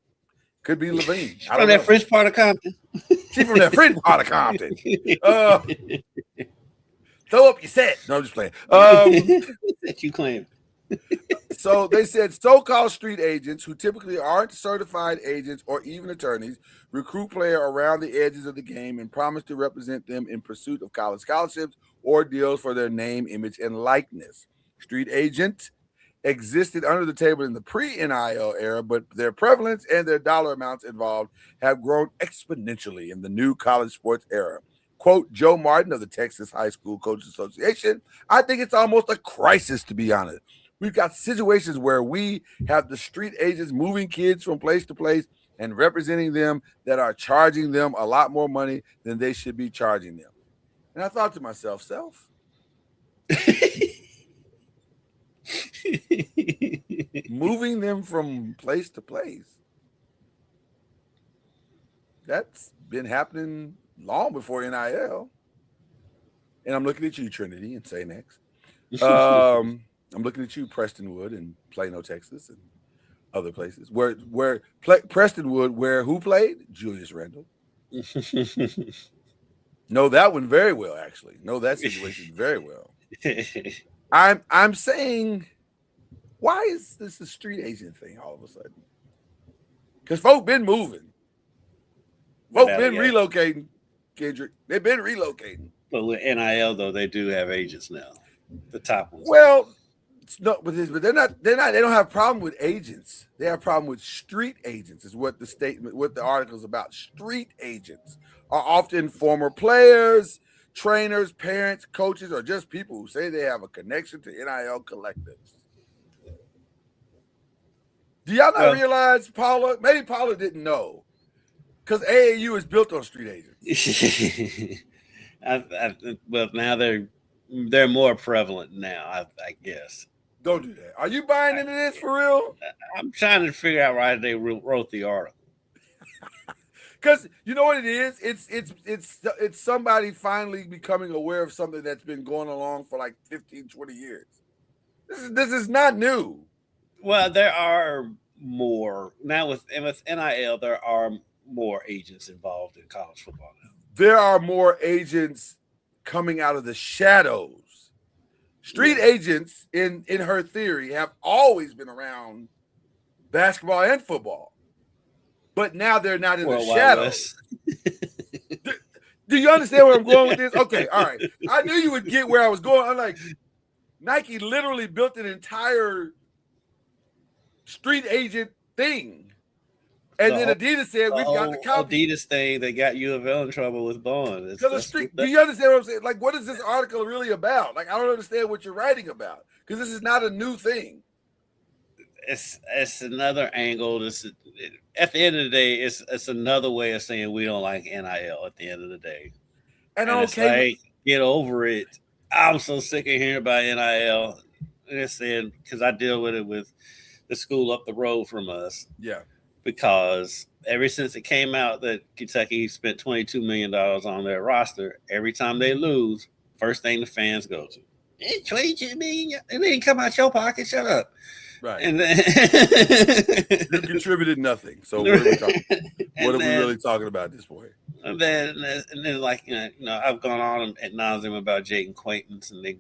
could be Levine. She's from that French part of Compton. She's from that French part of Compton. Throw up your set. No, I'm just playing. That you claim. So they said so-called street agents who typically aren't certified agents or even attorneys recruit players around the edges of the game and promise to represent them in pursuit of college scholarships or deals for their name, image, and likeness. Street agents existed under the table in the pre-NIL era, but their prevalence and their dollar amounts involved have grown exponentially in the new college sports era. Quote Joe Martin of the Texas High School Coaches Association, I think it's almost a crisis, to be honest. We've got situations where we have the street agents moving kids from place to place and representing them that are charging them a lot more money than they should be charging them. And I thought to myself, moving them from place to place. That's been happening long before NIL. And I'm looking at you, Trinity, and Say Next. I'm looking at you, Prestonwood, and Plano, Texas, and other places. Prestonwood, where who played? Julius Randle. Know that one very well, actually. Know that situation very well. I'm saying, why is this a street agent thing all of a sudden? Because folk been moving. Folk been relocating, Kendrick. They've been relocating. But with NIL though, they do have agents now. The top ones. Well, no, but they're not. They don't have a problem with agents. They have a problem with street agents. Is what the article is about. Street agents are often former players, trainers, parents, coaches, or just people who say they have a connection to NIL collectives. Do y'all not realize, Paula? Maybe Paula didn't know, because AAU is built on street agents. Well, now they're more prevalent now, I guess. Don't do that. Are you buying into this for real? I'm trying to figure out why they wrote the article. Because you know what it is? It's somebody finally becoming aware of something that's been going along for like 15, 20 years. This is not new. Well, there are more now with NIL. There are more agents involved in college football now. There are more agents coming out of the shadows. Street agents, in her theory, have always been around basketball and football, but now they're not in the shadows. Do you understand where I'm going with this? Okay, all right. I knew you would get where I was going. I'm like, Nike literally built an entire street agent thing. And then Adidas said, we've got the copy. Adidas thing, they got U of L in trouble with Bond. Do you understand what I'm saying? Like, what is this article really about? Like, I don't understand what you're writing about, because this is not a new thing. It's another angle. At the end of the day, it's another way of saying we don't like NIL at the end of the day. And it's like, get over it. I'm so sick of hearing about NIL. And it's saying, because I deal with it with the school up the road from us. Yeah. Because ever since it came out that Kentucky spent $22 million on their roster, every time they lose, first thing the fans go to, $22 million. It didn't come out your pocket. Shut up. Right. And then you contributed nothing. So what are we talking? What are we really talking about at this point? And then like you know, I've gone on ad nauseum about Jaden Quaintance, and they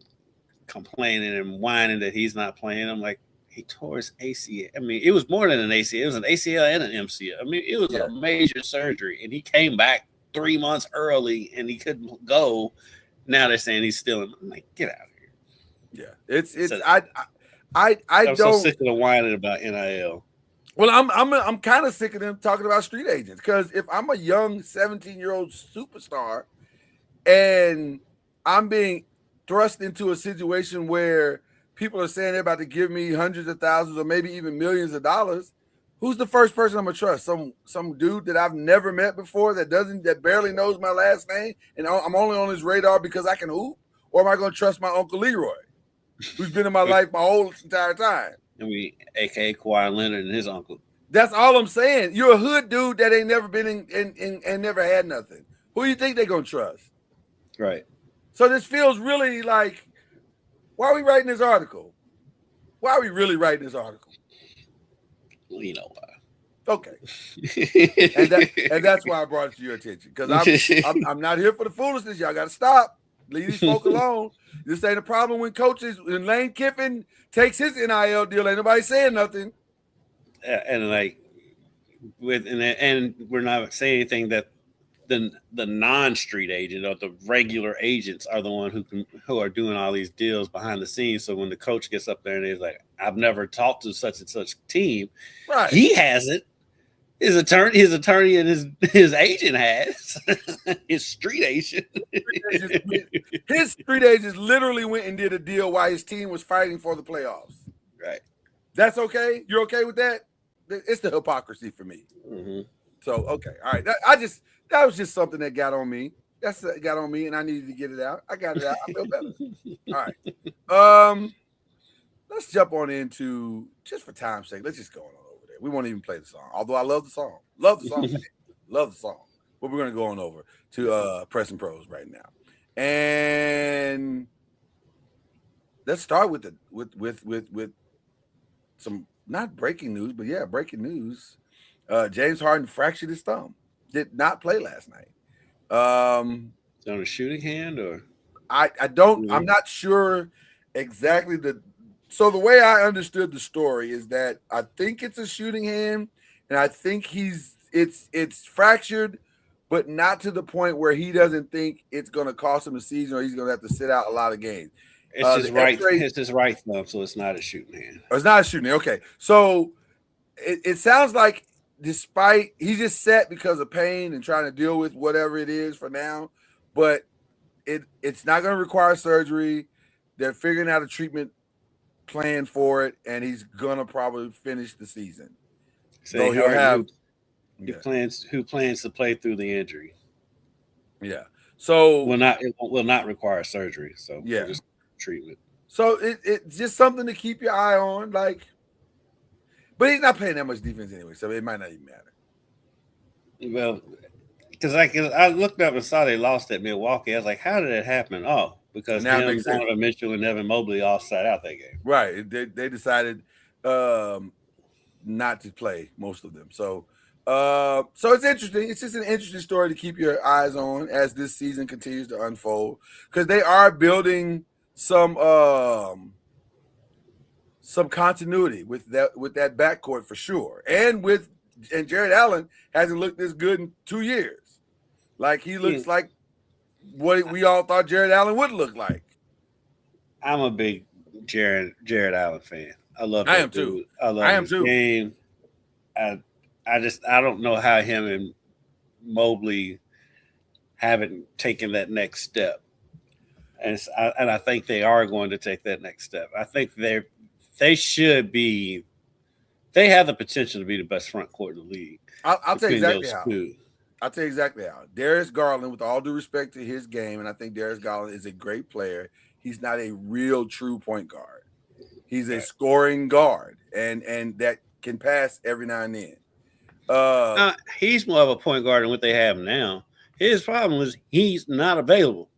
complaining and whining that he's not playing. I'm like, he tore his ACL. I mean, it was more than an ACL. It was an ACL and an MCL. I mean, it was a major surgery, and he came back 3 months early, and he couldn't go. Now they're saying he's still in. I'm like, get out of here. Yeah, I'm so sick of the whining about NIL. Well, I'm kind of sick of them talking about street agents, because if I'm a young 17-year-old superstar and I'm being thrust into a situation where people are saying they're about to give me hundreds of thousands or maybe even millions of dollars, who's the first person I'm gonna trust? Some dude that I've never met before that barely knows my last name, and I'm only on his radar because I can hoop? Or am I gonna trust my Uncle Leroy, who's been in my life my whole entire time? I mean, aka Kawhi Leonard and his uncle. That's all I'm saying. You're a hood dude that ain't never been in and never had nothing. Who do you think they're gonna trust? Right. So this feels really like, why are we writing this article? Why are we really writing this article? Well, you know why. Okay. and that's why I brought it to your attention, because I'm not here for the foolishness. Y'all got to stop. Leave these folk alone. This ain't a problem when Lane Kiffin takes his NIL deal. Ain't nobody saying nothing. And like and we're not saying anything that the non-street agent or the regular agents are the one who are doing all these deals behind the scenes. So when the coach gets up there and he's like, I've never talked to such and such team, right? He hasn't. His attorney and his agent has. His street agent. His street agents literally went and did a deal while his team was fighting for the playoffs. Right. That's okay? You're okay with that? It's the hypocrisy for me. Mm-hmm. So, okay. All right. That was just something that got on me. Got on me, and I needed to get it out. I got it out. I feel better. All right. Let's jump on into, just for time's sake, let's just go on over there. We won't even play the song, although I love the song. Love the song. Love the song. but we're going to go on over to Press and Pros right now. And let's start with some not breaking news, but yeah, breaking news. James Harden fractured his thumb. Did not play last night. On a shooting hand, or I'm not sure exactly so the way I understood the story is that I think it's a shooting hand, and I think it's fractured, but not to the point where he doesn't think it's going to cost him a season or he's going to have to sit out a lot of games. It's his right thumb, so it's not a shooting hand. It's not a shooting hand. Okay, so it sounds like despite he's just set because of pain and trying to deal with whatever it is for now, but it's not going to require surgery. They're figuring out a treatment plan for it, and he's going to probably finish the season. So he'll have who plans to play through the injury. Yeah. So it will not require surgery. So yeah, just treatment. So it's just something to keep your eye on, like. But he's not playing that much defense anyway, so it might not even matter. Well, because I looked up and saw they lost at Milwaukee. I was like, how did that happen? Oh, because Donovan Mitchell and Evan Mobley all sat out that game. Right. They decided not to play, most of them. So it's interesting. It's just an interesting story to keep your eyes on as this season continues to unfold, because they are building some continuity with that backcourt for sure. And Jared Allen hasn't looked this good in 2 years. Like he looks like what we all thought Jared Allen would look like. I'm a big Jared Allen fan. I love I am too. I love his game. I don't know how him and Mobley haven't taken that next step. And I think they are going to take that next step. I think they should be. They have the potential to be the best front court in the league. I'll tell you exactly how. I'll tell you exactly how. Darius Garland, with all due respect to his game, and I think Darius Garland is a great player, he's not a real true point guard. He's a scoring guard, and that can pass every now and then. He's more of a point guard than what they have now. His problem is he's not available.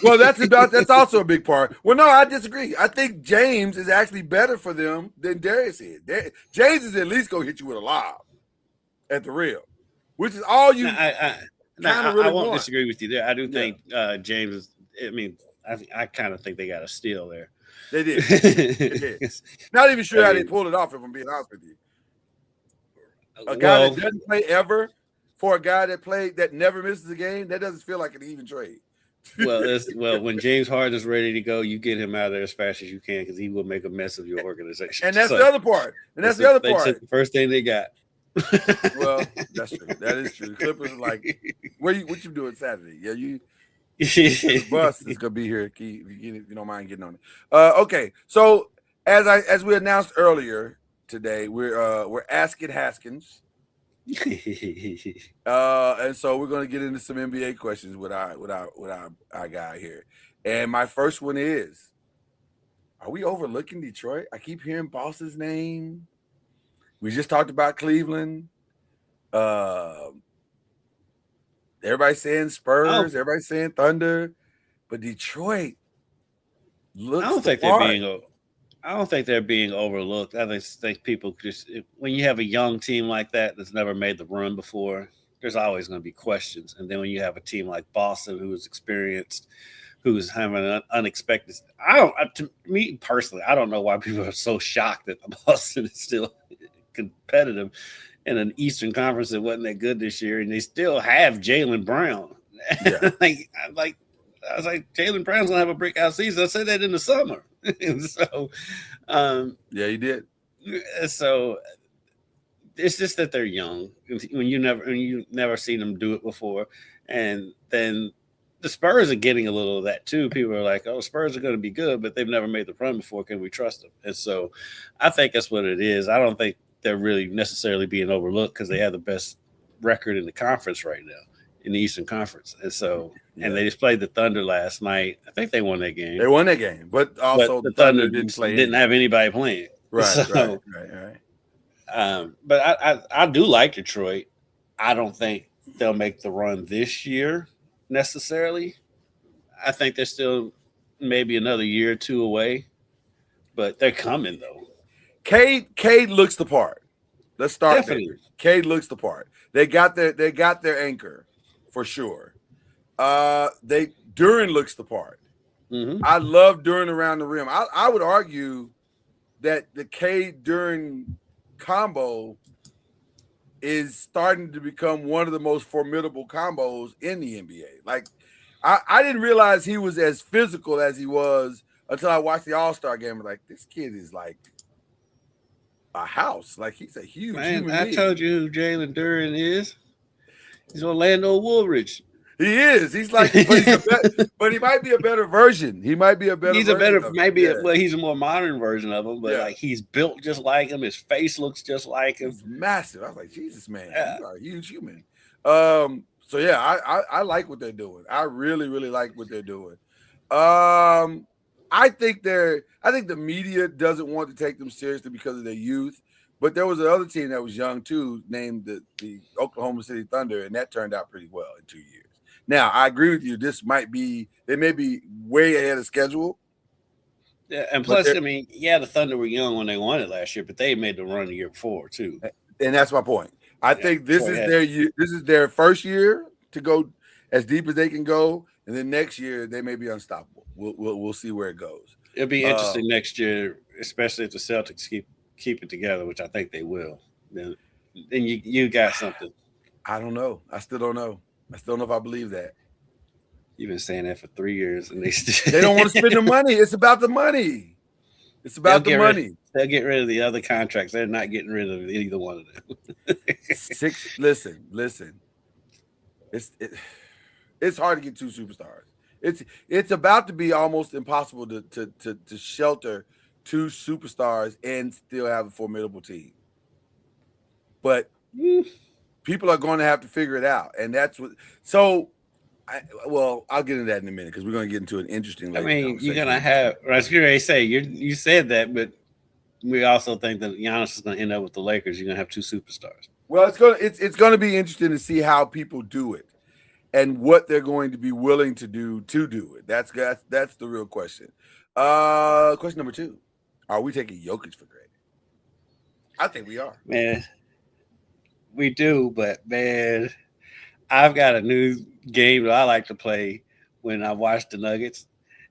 Well, that's also a big part. Well, no, I disagree. I think James is actually better for them than Darius is. James is at least gonna hit you with a lob at the rim, which is all you. I won't disagree with you there. I do think James is. I mean, I kind of think they got a steal there. They did. They did. Not even sure how they pulled it off, if I'm being honest with you. A guy that doesn't play ever for a guy that never misses a game, that doesn't feel like an even trade. Well, when James Harden is ready to go, you get him out of there as fast as you can, because he will make a mess of your organization. And that's the other part. That's the first thing they got. Well, that's true. That is true. The Clippers are like, what you doing Saturday? Yeah, the bus is gonna be here. If you don't mind getting on it. Okay. So as we announced earlier today, we're asking Haskins. And so we're going to get into some NBA questions with our guy here. And my first one is, are we overlooking Detroit? I keep hearing Boss's name. We just talked about Cleveland. Everybody's saying Spurs. Everybody's saying Thunder. But Detroit looks I don't think they're being overlooked. I just think people when you have a young team like that's never made the run before, there's always going to be questions. And then when you have a team like Boston, who is experienced, who's having an unexpected, to me personally, I don't know why people are so shocked that Boston is still competitive in an Eastern Conference that wasn't that good this year, and they still have Jaylen Brown. Yeah. I was like, Jaylen Brown's gonna have a breakout season. I said that in the summer. And so, yeah, you did. So it's just that they're young. When you never seen them do it before, and then the Spurs are getting a little of that too. People are like, "Oh, Spurs are going to be good, but they've never made the run before. Can we trust them?" And so, I think that's what it is. I don't think they're really necessarily being overlooked because they have the best record in the conference right now, in the Eastern Conference. And so, and they just played the Thunder last night. I think they won that game. They won that game, but also the Thunder didn't have anybody playing. Right, so, right. But I do like Detroit. I don't think they'll make the run this year necessarily. I think they're still maybe another year or two away, but they're coming though. Cade looks the part. Let's start Definitely. there. Cade looks the part. They got their anchor for sure. Duran looks the part. Mm-hmm. I love Duran around the rim. I would argue that the Cade Duran combo is starting to become one of the most formidable combos in the NBA. Like, I didn't realize he was as physical as he was until I watched the All-Star game. I'm like, this kid is like a house. Like, he's a huge human I being. told you who Jalen Duran is. He's Orlando Woolridge. He is. He's like, but he might be a better version. He might be a better. He's a better, of maybe. yeah. Well, he's a more modern version of him, but Yeah. like he's built just like him. His face looks just like him. He's massive. I was like, Jesus, man, Yeah. you are a huge human. So yeah, I like what they're doing. I really, really like what they're doing. I think the media doesn't want to take them seriously because of their youth. But there was another team that was young too, named the Oklahoma City Thunder, and that turned out pretty well in 2 years. Now, I agree with you. They may be way ahead of schedule. Yeah, and plus, I mean, the Thunder were young when they won it last year, but they made the run the year before too. And that's my point. I think this is their first year to go as deep as they can go, and then next year they may be unstoppable. We'll see where it goes. It'll be interesting next year, especially if the Celtics keep it together, which I think they will. Then you got something. I don't know. I still don't know. I still don't know if I believe that. You've been saying that for 3 years, and they don't want to spend the money. It's about the money. It's about the money. They'll get rid of the other contracts. They're not getting rid of either one of them. Listen. It's hard to get two superstars. It's about to be almost impossible to shelter two superstars and still have a formidable team. But people are going to have to figure it out, and that's what. So, I'll get into that in a minute because we're going to get into an interesting. I mean, you're going to have. I was going to say you said that, but we also think that Giannis is going to end up with the Lakers. You're going to have two superstars. Well, it's going to be interesting to see how people do it and what they're going to be willing to do it. That's the real question. Question number 2: are we taking Jokic for granted? I think we are. Man, we do, but man, I've got a new game that I like to play when I watch the Nuggets,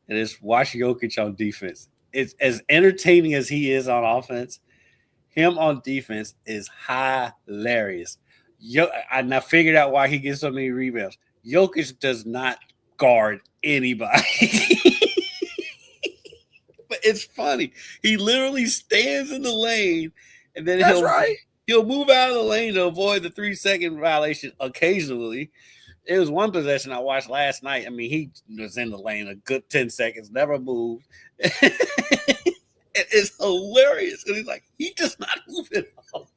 and it's watch Jokic on defense. It's as entertaining as he is on offense. Him on defense is hilarious. I now figured out why he gets so many rebounds. Jokic does not guard anybody. But it's funny. He literally stands in the lane, and then he'll move out of the lane to avoid the 3-second violation occasionally. It was one possession I watched last night. I mean, he was in the lane a good 10 seconds, never moved. It's hilarious. And he's like, he does not move at all.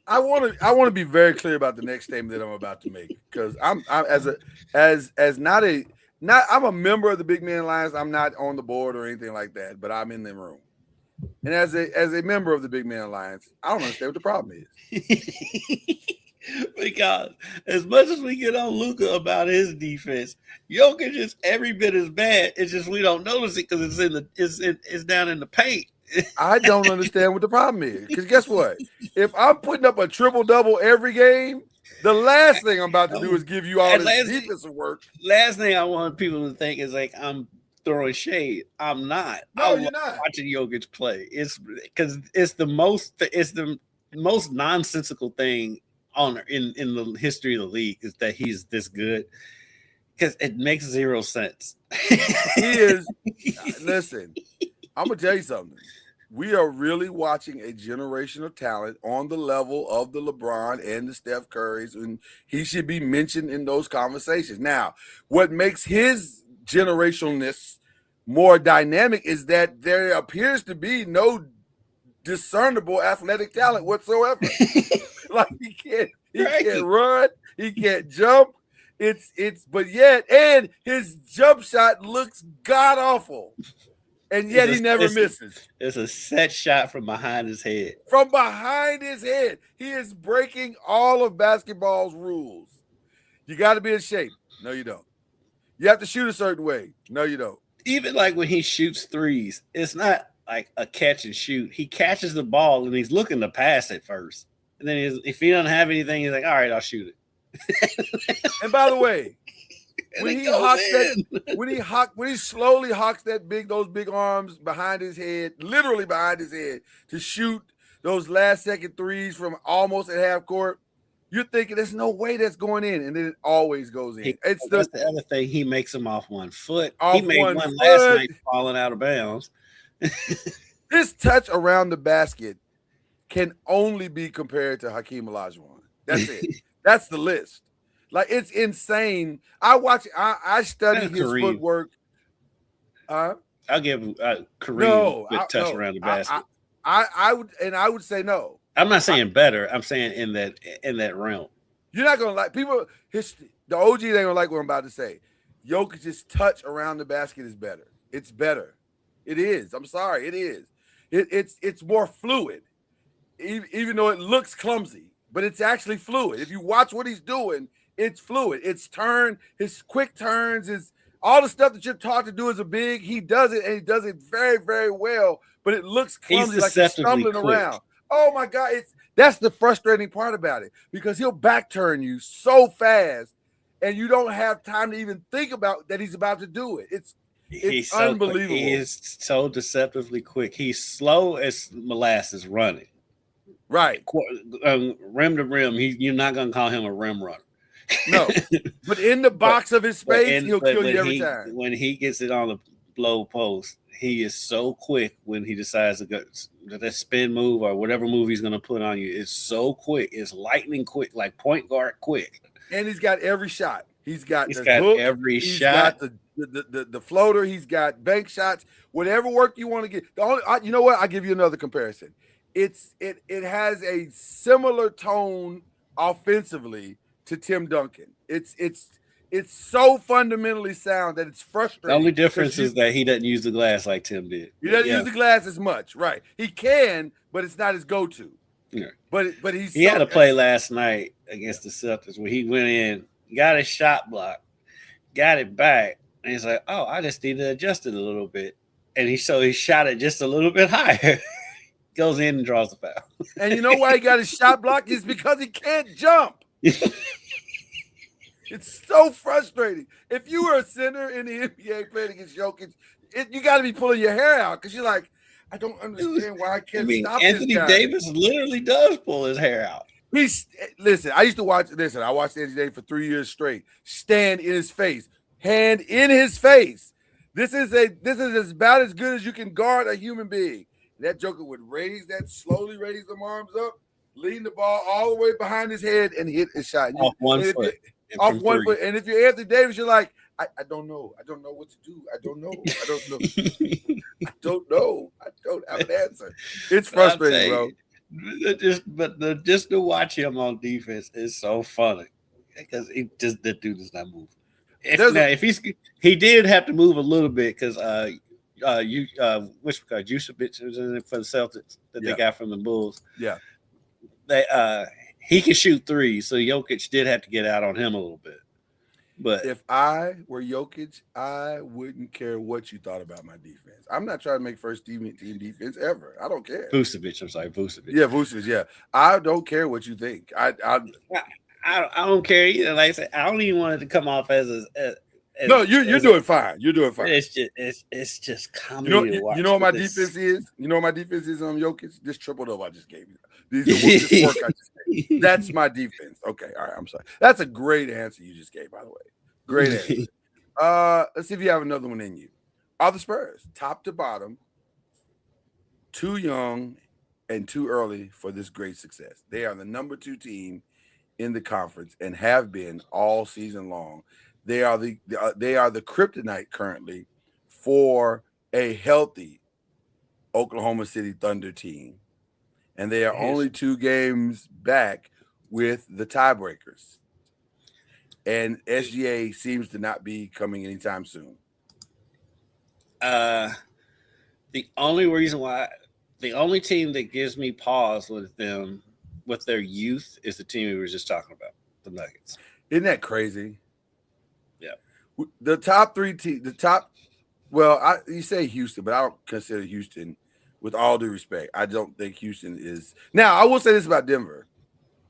I want to be very clear about the next statement that I'm about to make, because I'm a member of the Big Man Alliance. I'm not on the board or anything like that, but I'm in the room. And as a member of the Big Man Alliance, I don't understand what the problem is. Because as much as we get on Luka about his defense, Jokic is every bit as bad. It's just we don't notice it because it's down in the paint. I don't understand what the problem is. Because guess what? If I'm putting up a triple-double every game, the last thing I'm about to do is give you all this defensive work. Last thing I want people to think is like I'm throwing shade. I'm not. No, you're not. Watching Jokic play. It's because it's the most nonsensical thing in the history of the league is that he's this good, because it makes zero sense. He is. Listen, I'm gonna tell you something. We are really watching a generational talent on the level of the LeBron and the Steph Currys, and he should be mentioned in those conversations. Now, what makes his generationalness more dynamic is that there appears to be no discernible athletic talent whatsoever. Like he can't run, he can't jump. But his jump shot looks god awful. And yet he never misses. It's a set shot from behind his head. From behind his head. He is breaking all of basketball's rules. You got to be in shape. No, you don't. You have to shoot a certain way. No, you don't. Even like when he shoots threes, it's not like a catch and shoot. He catches the ball and he's looking to pass it first. And then if he doesn't have anything, he's like, all right, I'll shoot it. And by the way, And when it he goes hawks in. that, when he slowly hawks those big arms behind his head, literally behind his head, to shoot those last second threes from almost at half court, you're thinking there's no way that's going in, and then it always goes in. That's the other thing. He makes them off one foot. Off He made one one foot. last night falling out of bounds. This touch around the basket can only be compared to Hakeem Olajuwon. That's it. That's the list. Like, it's insane. I study his Kareem. footwork. I'll give Kareem a good touch around the basket. I would say no. I'm not saying better. I'm saying in that realm. You're not gonna like people. The OGs ain't gonna like what I'm about to say. Jokic's touch around the basket is better. It's better. It is. I'm sorry. It is. It's more fluid, even though it looks clumsy, but it's actually fluid. If you watch what he's doing, it's fluid. His quick turns, all the stuff that you're taught to do as a big. He does it, and he does it very, very well. But it looks clumsy, like he's stumbling around. Oh my God, that's the frustrating part about it, because he'll back turn you so fast, and you don't have time to even think about that he's about to do it. It's unbelievable. He is so deceptively quick. He's slow as molasses running. Right. Rim to rim, you're not going to call him a rim runner. No. But in the box of his space, he'll kill you every time. When he gets it on the low post, he is so quick when he decides to go that spin move or whatever move he's going to put on you. Is so quick. It's lightning quick, like point guard quick. And he's got every shot. He's got hook, every he's shot. Got the floater. He's got bank shots. Whatever work you want to get. You know what? I'll give you another comparison. It has a similar tone offensively to Tim Duncan. It's so fundamentally sound that it's frustrating. The only difference is that he doesn't use the glass like Tim did. He doesn't use the glass as much, right? He can, but it's not his go-to. Yeah. But he had a play last night against the Celtics where he went in, got his shot block, got it back, and he's like, "Oh, I just need to adjust it a little bit." And he shot it just a little bit higher. Goes in and draws the foul. And you know why he got his shot blocked? Is because he can't jump. It's so frustrating. If you were a center in the NBA playing against Jokic, you got to be pulling your hair out because you're like, I don't understand why I can't stop Anthony this guy. Davis literally does pull his hair out. I used to watch. Listen, I watched Anthony Davis for 3 years straight. Stand in his face, hand in his face. This is about as good as you can guard a human being. That Joker would slowly raise them arms up, lean the ball all the way behind his head, and hit his shot. Off one foot. Off one foot. And if you're Anthony Davis, you're like, I don't know. I don't know what to do. I don't know. I don't know. I don't have an answer. It's frustrating, bro. Just to watch him on defense is so funny because the dude does not move. He did have to move a little bit because Yusevich was in it for the Celtics that they got from the Bulls. Yeah, he can shoot threes, so Jokic did have to get out on him a little bit. But if I were Jokic, I wouldn't care what you thought about my defense. I'm not trying to make first team defense ever. I don't care. Vucevic. Yeah, Vucevic. Yeah, I don't care what you think. I don't care either. Like I said, I don't even want it to come off as no. You're doing fine. You're doing fine. It's just comedy to watch. You know what my defense is? You know what my defense is on Jokic? This triple double I just gave you. This work I just gave. That's my defense. Okay, all right. I'm sorry. That's a great answer you just gave, by the way. Great answer. Let's see if you have another one in you. Are the Spurs top to bottom too young and too early for this great success? They are the number 2 team in the conference and have been all season long. They are the kryptonite currently for a healthy Oklahoma City Thunder team. And they are only 2 games back with the tiebreakers. And SGA seems to not be coming anytime soon. The only team that gives me pause with them, with their youth, is the team we were just talking about, the Nuggets. Isn't that crazy? Yeah. The top three teams, well, you say Houston, but I don't consider Houston, with all due respect. I don't think Houston is. Now, I will say this about Denver.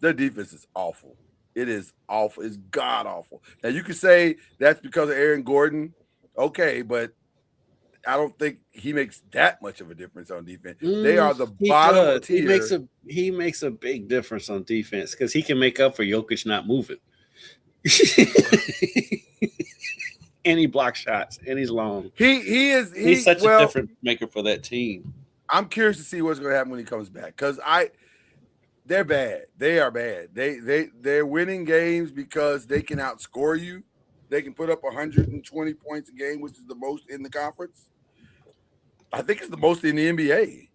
Their defense is awful. It is awful. It's god awful. Now, you could say that's because of Aaron Gordon. Okay, but I don't think he makes that much of a difference on defense. They are the bottom tier. He makes a big difference on defense because he can make up for Jokic not moving. And he blocks shots, and he's long. He's such a difference maker for that team. I'm curious to see what's going to happen when he comes back because they're bad. They are bad. They're winning games because they can outscore you. They can put up 120 points a game, which is the most in the conference. I think it's the most in the NBA,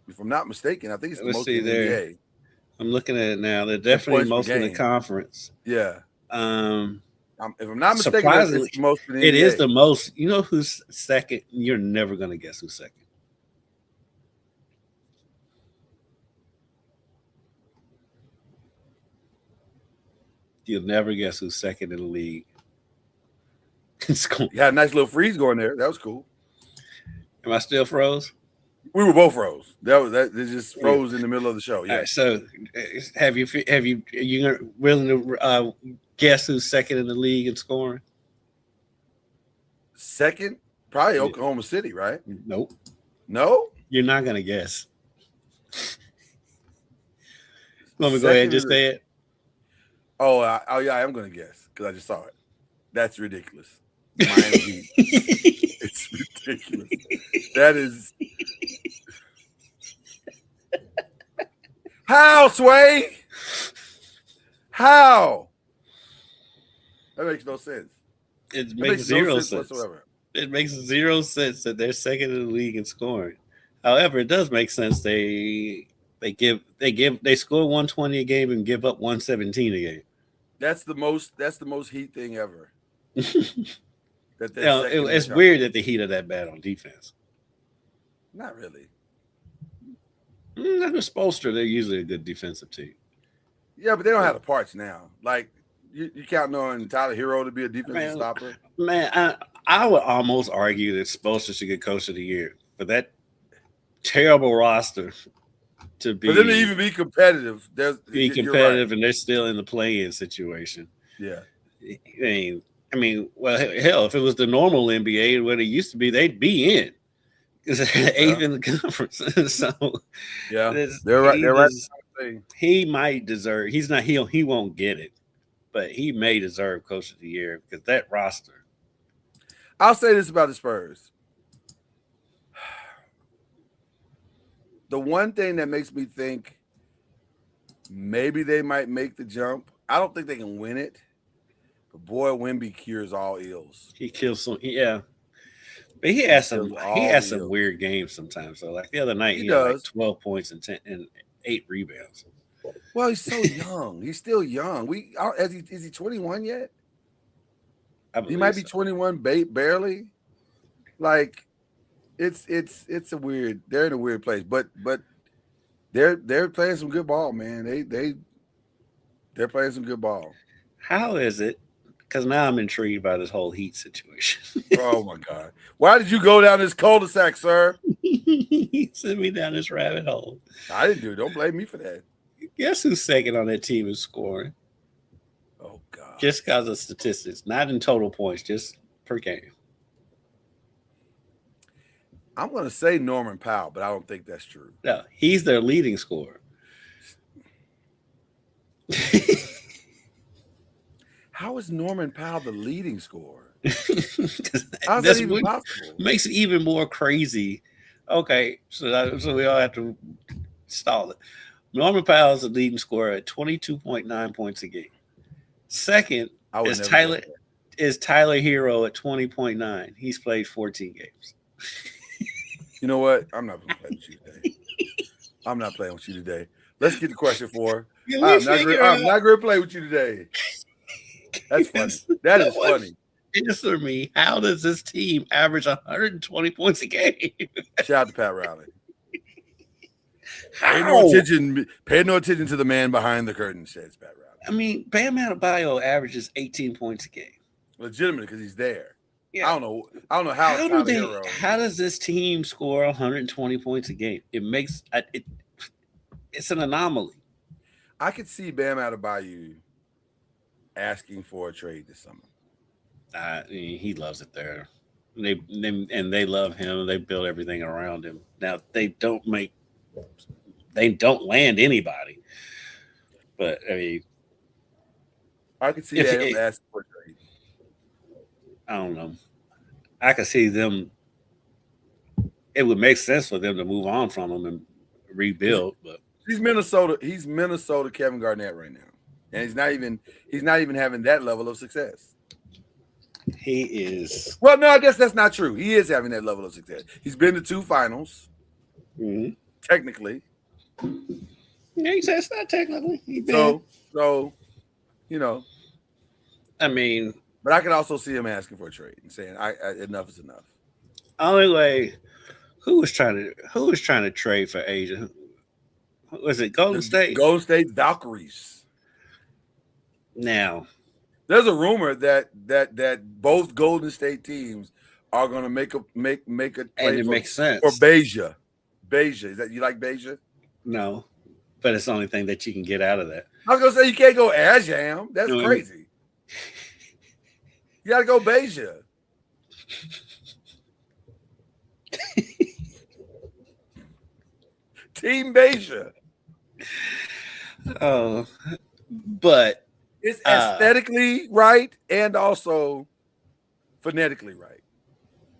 if I'm not mistaken. I think it's the most in the NBA. I'm looking at it now. They're definitely most in the conference. Yeah. If I'm not mistaken, surprisingly, it's most in the NBA. It is the most. You know who's second? You're never going to guess who's second. You'll never guess who's second in the league. You had a nice little freeze going there. That was cool. Am I still froze? We were both froze. That just froze in the middle of the show. Yeah. All right, so, are you willing to guess who's second in the league in scoring? Second, probably Oklahoma City, right? Nope. No, you're not gonna guess. Let me go ahead and just say it. Oh yeah, I am gonna guess because I just saw it. That's ridiculous. Miami Heat. It's ridiculous. That is how, Sway? How? That makes no sense. It makes zero sense whatsoever. It makes 0 sense that they're second in the league in scoring. However, it does make sense. They score 120 a game and give up 117 a game. That's the most Heat thing ever. It's weird that the Heat are that bad on defense. Not really. Under Spoelstra, they're usually a good defensive team. Yeah, but they don't have the parts now. Like you counting on Tyler Hero to be a defensive stopper? Man, I would almost argue that Spoelstra should get Coach of the Year for that terrible roster to be. For them to even be competitive, right. And they're still in the play-in situation. Yeah. I mean, well, hell, if it was the normal NBA where it used to be, they'd be in because they're eighth in the conference. So yeah, they're right. He might deserve. He's not. He won't get it, but he may deserve Coach of the Year because that roster. I'll say this about the Spurs. The one thing that makes me think maybe they might make the jump. I don't think they can win it. Boy, Wemby cures all ills. He kills some, yeah. But he has some weird games sometimes. So, like the other night, he had like 12 points and 8 rebounds. Well, he's so young. He's still young. Is he 21 yet? He might be 21, barely. Like, it's a weird. They're in a weird place, but they're playing some good ball, man. They're playing some good ball. How is it? Because now I'm intrigued by this whole Heat situation. Oh, my God. Why did you go down this cul-de-sac, sir? He sent me down this rabbit hole. I didn't do it. Don't blame me for that. Guess who's second on that team in scoring? Oh, God. Just because of statistics. Not in total points, just per game. I'm going to say Norman Powell, but I don't think that's true. No, he's their leading scorer. How is Norman Powell the leading scorer? How's that even possible? Makes it even more crazy. Okay, so we all have to stall it. Norman Powell is the leading scorer at 22.9 points a game. Second is Tyler Hero at 20.9. He's played 14 games. You know what? I'm not playing with you today. I'm not playing with you today. Let's get to question 4. I'm not going to play with you today. That's funny. That is funny. Answer me. How does this team average 120 points a game? Shout out to Pat Riley. How? Pay no attention to the man behind the curtain, says Pat Riley. I mean, Bam Adebayo averages 18 points a game. Legitimately, because he's there. Yeah. I don't know how How does this team score 120 points a game? It's an anomaly. I could see Bam Adebayo asking for a trade this summer. I mean, he loves it there. They love him. They build everything around him. Now they don't land anybody. But I mean, I could see him asking for a trade. I don't know. I could see them. It would make sense for them to move on from him and rebuild. But he's Minnesota. He's Minnesota Kevin Garnett right now, and he's not even having that level of success. He is. Well, no, I guess that's not true. He is having that level of success. He's been to 2 finals, technically. Yeah, he says not technically. So, you know. I mean, but I can also see him asking for a trade and saying, enough is enough." Only way, who was trying to trade for Asia? Was it Golden State? Golden State Valkyries. Now, there's a rumor that both Golden State teams are going to make a trade, and it makes sense for Beja. Beja, is that you like Beja? No, but it's the only thing that you can get out of that. I was gonna say you can't go Ajam. That's crazy. You got to go Beja. Team Beja. Oh, but it's aesthetically right and also phonetically right.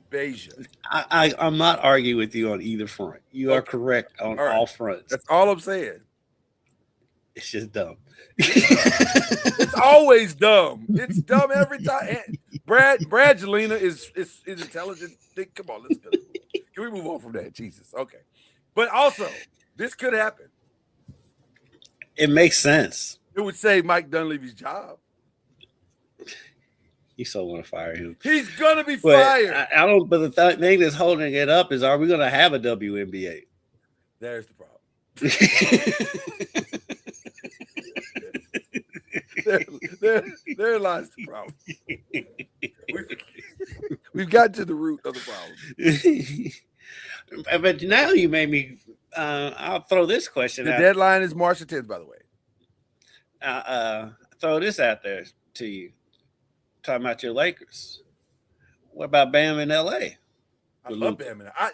Beja. I'm not arguing with you on either front. You are correct on all fronts. That's all I'm saying. It's just dumb. It's always dumb. It's dumb every time. And Bradgelina is intelligent. Come on, let's go. Can we move on from that? Jesus. Okay. But also, this could happen. It makes sense. It would save Mike Dunleavy's job. You so want to fire him. He's gonna be fired. I don't. But the thing that's holding it up is: are we going to have a WNBA? There's the problem. there lies the problem. We've got to the root of the problem. But now you made me. I'll throw this question. The deadline is March 10th, by the way. Throw this out there to you. Talking about your Lakers. What about Bam in LA? I love Bam in LA.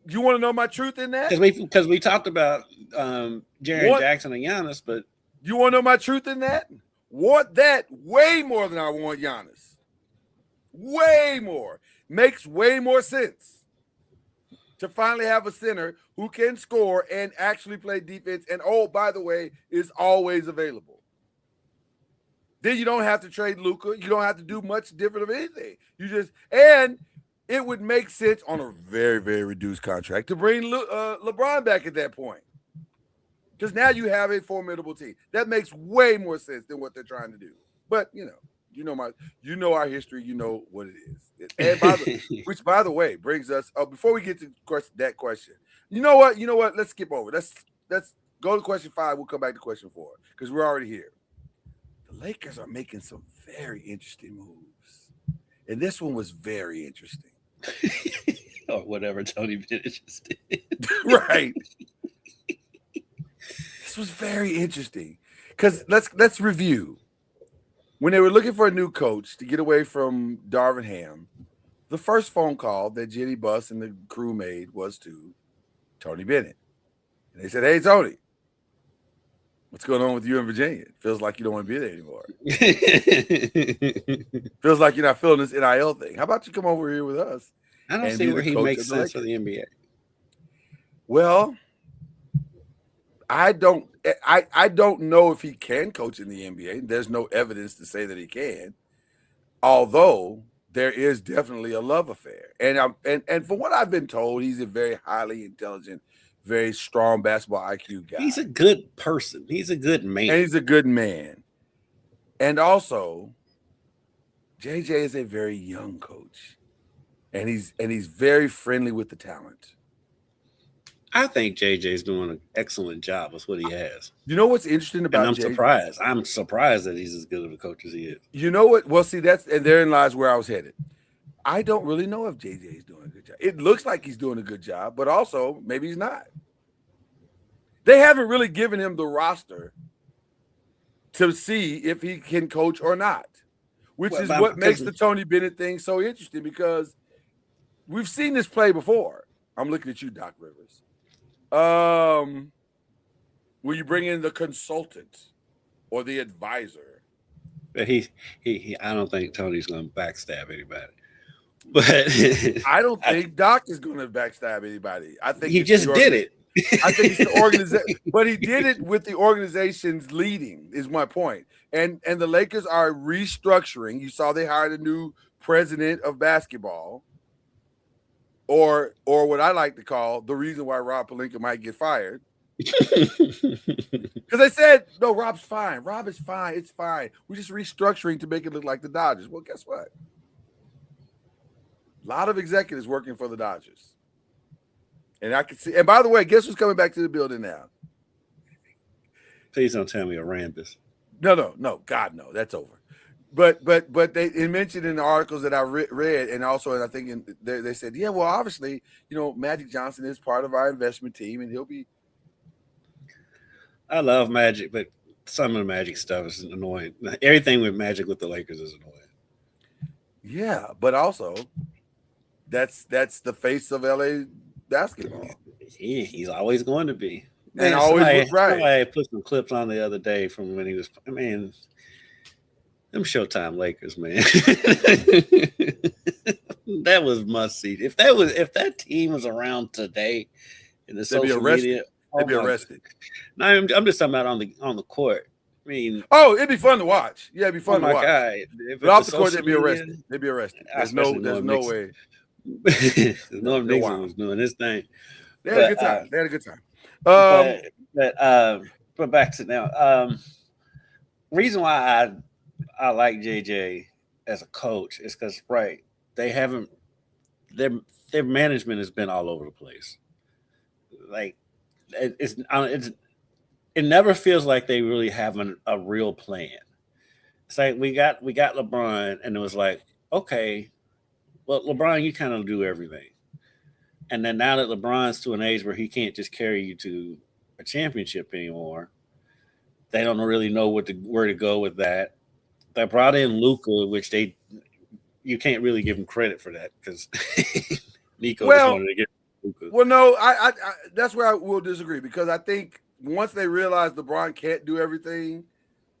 You want to know my truth in that? Because we talked about Jaren Jackson and Giannis, but you want to know my truth in that? Want that way more than I want Giannis. Way more. Makes way more sense to finally have a center who can score and actually play defense. And by the way, is always available. Then you don't have to trade Luka. You don't have to do much different of anything. And it would make sense on a very, very reduced contract to bring LeBron back at that point. Because now you have a formidable team. That makes way more sense than what they're trying to do. But you know our history. You know what it is. And which, by the way, brings us before we get to that question. You know what? Let's skip over. Let's go to question 5. We'll come back to question 4 because we're already here. The Lakers are making some very interesting moves, and this one was very interesting. Or whatever Tony Bennett just did. Right. This was very interesting because let's review. When they were looking for a new coach to get away from Darvin Ham, the first phone call that Jenny Buss and the crew made was to Tony Bennett. And they said, "Hey, Tony, what's going on with you in Virginia? It feels like you don't want to be there anymore. Feels like you're not feeling this NIL thing. How about you come over here with us?" I don't see where he makes sense for the NBA. Well, I don't know if he can coach in the NBA. There's no evidence to say that he can. Although there is definitely a love affair. And from what I've been told, he's a very highly intelligent, very strong basketball IQ guy. He's a good person. He's a good man. And he's a good man. And also, JJ is a very young coach. And he's very friendly with the talent. I think JJ's doing an excellent job with what he has. You know what's interesting about And I'm JJ? surprised. I'm surprised that he's as good of a coach as he is. You know what? Well, see, and therein lies where I was headed. I don't really know if JJ is doing a good job. It looks like he's doing a good job, but also maybe he's not. They haven't really given him the roster to see if he can coach or not, which is what makes the Tony Bennett thing so interesting because we've seen this play before. I'm looking at you, Doc Rivers. Will you bring in the consultant or the advisor? But he I don't think Tony's going to backstab anybody. But I don't think Doc is going to backstab anybody. I think he just did it. I think it's the organization, but he did it with the organization's leading, is my point. And the Lakers are restructuring. You saw they hired a new president of basketball, or what I like to call the reason why Rob Pelinka might get fired. Because they said, no, Rob's fine. Rob is fine. It's fine. We're just restructuring to make it look like the Dodgers. Well, guess what? A lot of executives working for the Dodgers. And I can see, and by the way, guess who's coming back to the building now? Please don't tell me Arambis. No, God, no, that's over. But they mentioned in the articles that I read, and also I think they said, yeah, well, obviously, Magic Johnson is part of our investment team, and he'll be. I love Magic, but some of the Magic stuff is annoying. Everything with Magic with the Lakers is annoying. Yeah, but also, that's the face of LA basketball. He's always going to be. And always right. Somebody put some clips on the other day from when he was. I mean, them Showtime Lakers, man. That was must see. If that team was around today in the social media, they'd be arrested. No, I'm just talking about on the court. I mean, it'd be fun to watch. Yeah, it'd be fun to watch. God. But off the court, they'd be arrested. They'd be arrested. There's no way. Norm Nixon was doing this thing. They had a good time. But back to now. Reason why I like JJ as a coach is because they haven't their management has been all over the place. Like it never feels like they really have a real plan. It's like we got LeBron, and it was like, okay, well, LeBron, you kind of do everything. And then now that LeBron's to an age where he can't just carry you to a championship anymore, they don't really know where to go with that. They brought in Luka, which you can't really give him credit for that because Nico just wanted to get Luka. Well, no, I that's where I will disagree because I think once they realized LeBron can't do everything,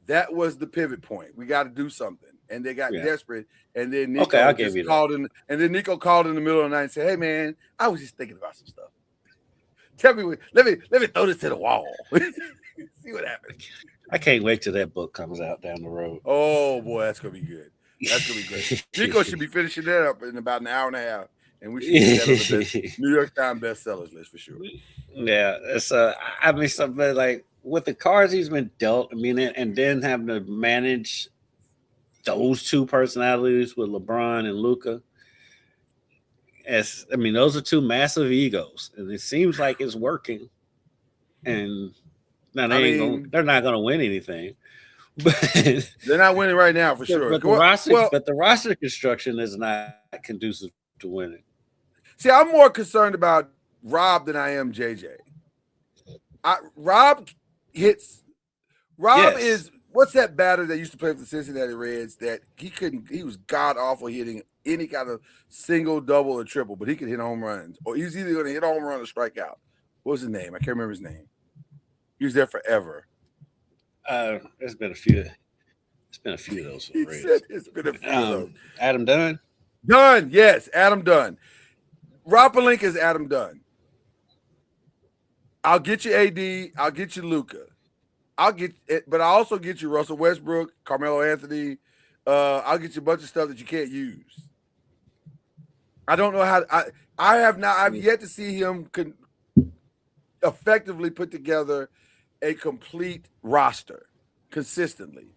that was the pivot point. We got to do something, and they got desperate. And then Nico called in, and then Nico called in the middle of the night and said, "Hey, man, I was just thinking about some stuff. Tell me, let me throw this to the wall, see what happens." I can't wait till that book comes out down the road. Oh boy, that's gonna be good. That's gonna be great. Nico should be finishing that up in about an hour and a half, and we should get that on the New York Times bestsellers list for sure. Yeah, it's I mean, something like with the cards he's been dealt. I mean, and then having to manage those two personalities with LeBron and Luka. I mean, those are two massive egos, and it seems like it's working. And now they're not going to win anything, but they're not winning right now for sure. But the roster construction is not conducive to winning. See, I'm more concerned about Rob than I am JJ. Rob hits. Rob is what's that batter that used to play for the Cincinnati Reds that he was god awful hitting any kind of single, double, or triple, but he could hit home runs, or he was either going to hit a home run or strike out. What was his name? I can't remember his name. He was there forever. There's been a few. It's been a few of those. It's been a few of those. Adam Dunn. Dunn, yes, Adam Dunn. Rob Pelinka is Adam Dunn. I'll get you AD. I'll get you Luka. But I also get you Russell Westbrook, Carmelo Anthony. I'll get you a bunch of stuff that you can't use. I don't know how. I've yet to see him effectively put together a complete roster consistently.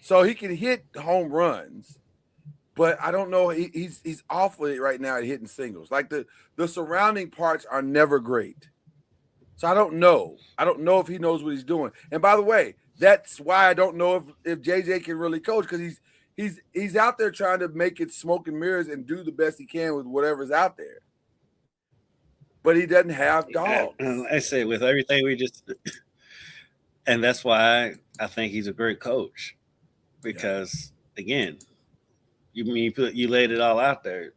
So he can hit home runs, but I don't know. He's awful right now at hitting singles. Like the surrounding parts are never great. So I don't know. I don't know if he knows what he's doing. And by the way, that's why I don't know if JJ can really coach, because he's out there trying to make it smoke and mirrors and do the best he can with whatever's out there. But he doesn't have dogs. I say with everything we just, and that's why I think he's a great coach, because again, you laid it all out there.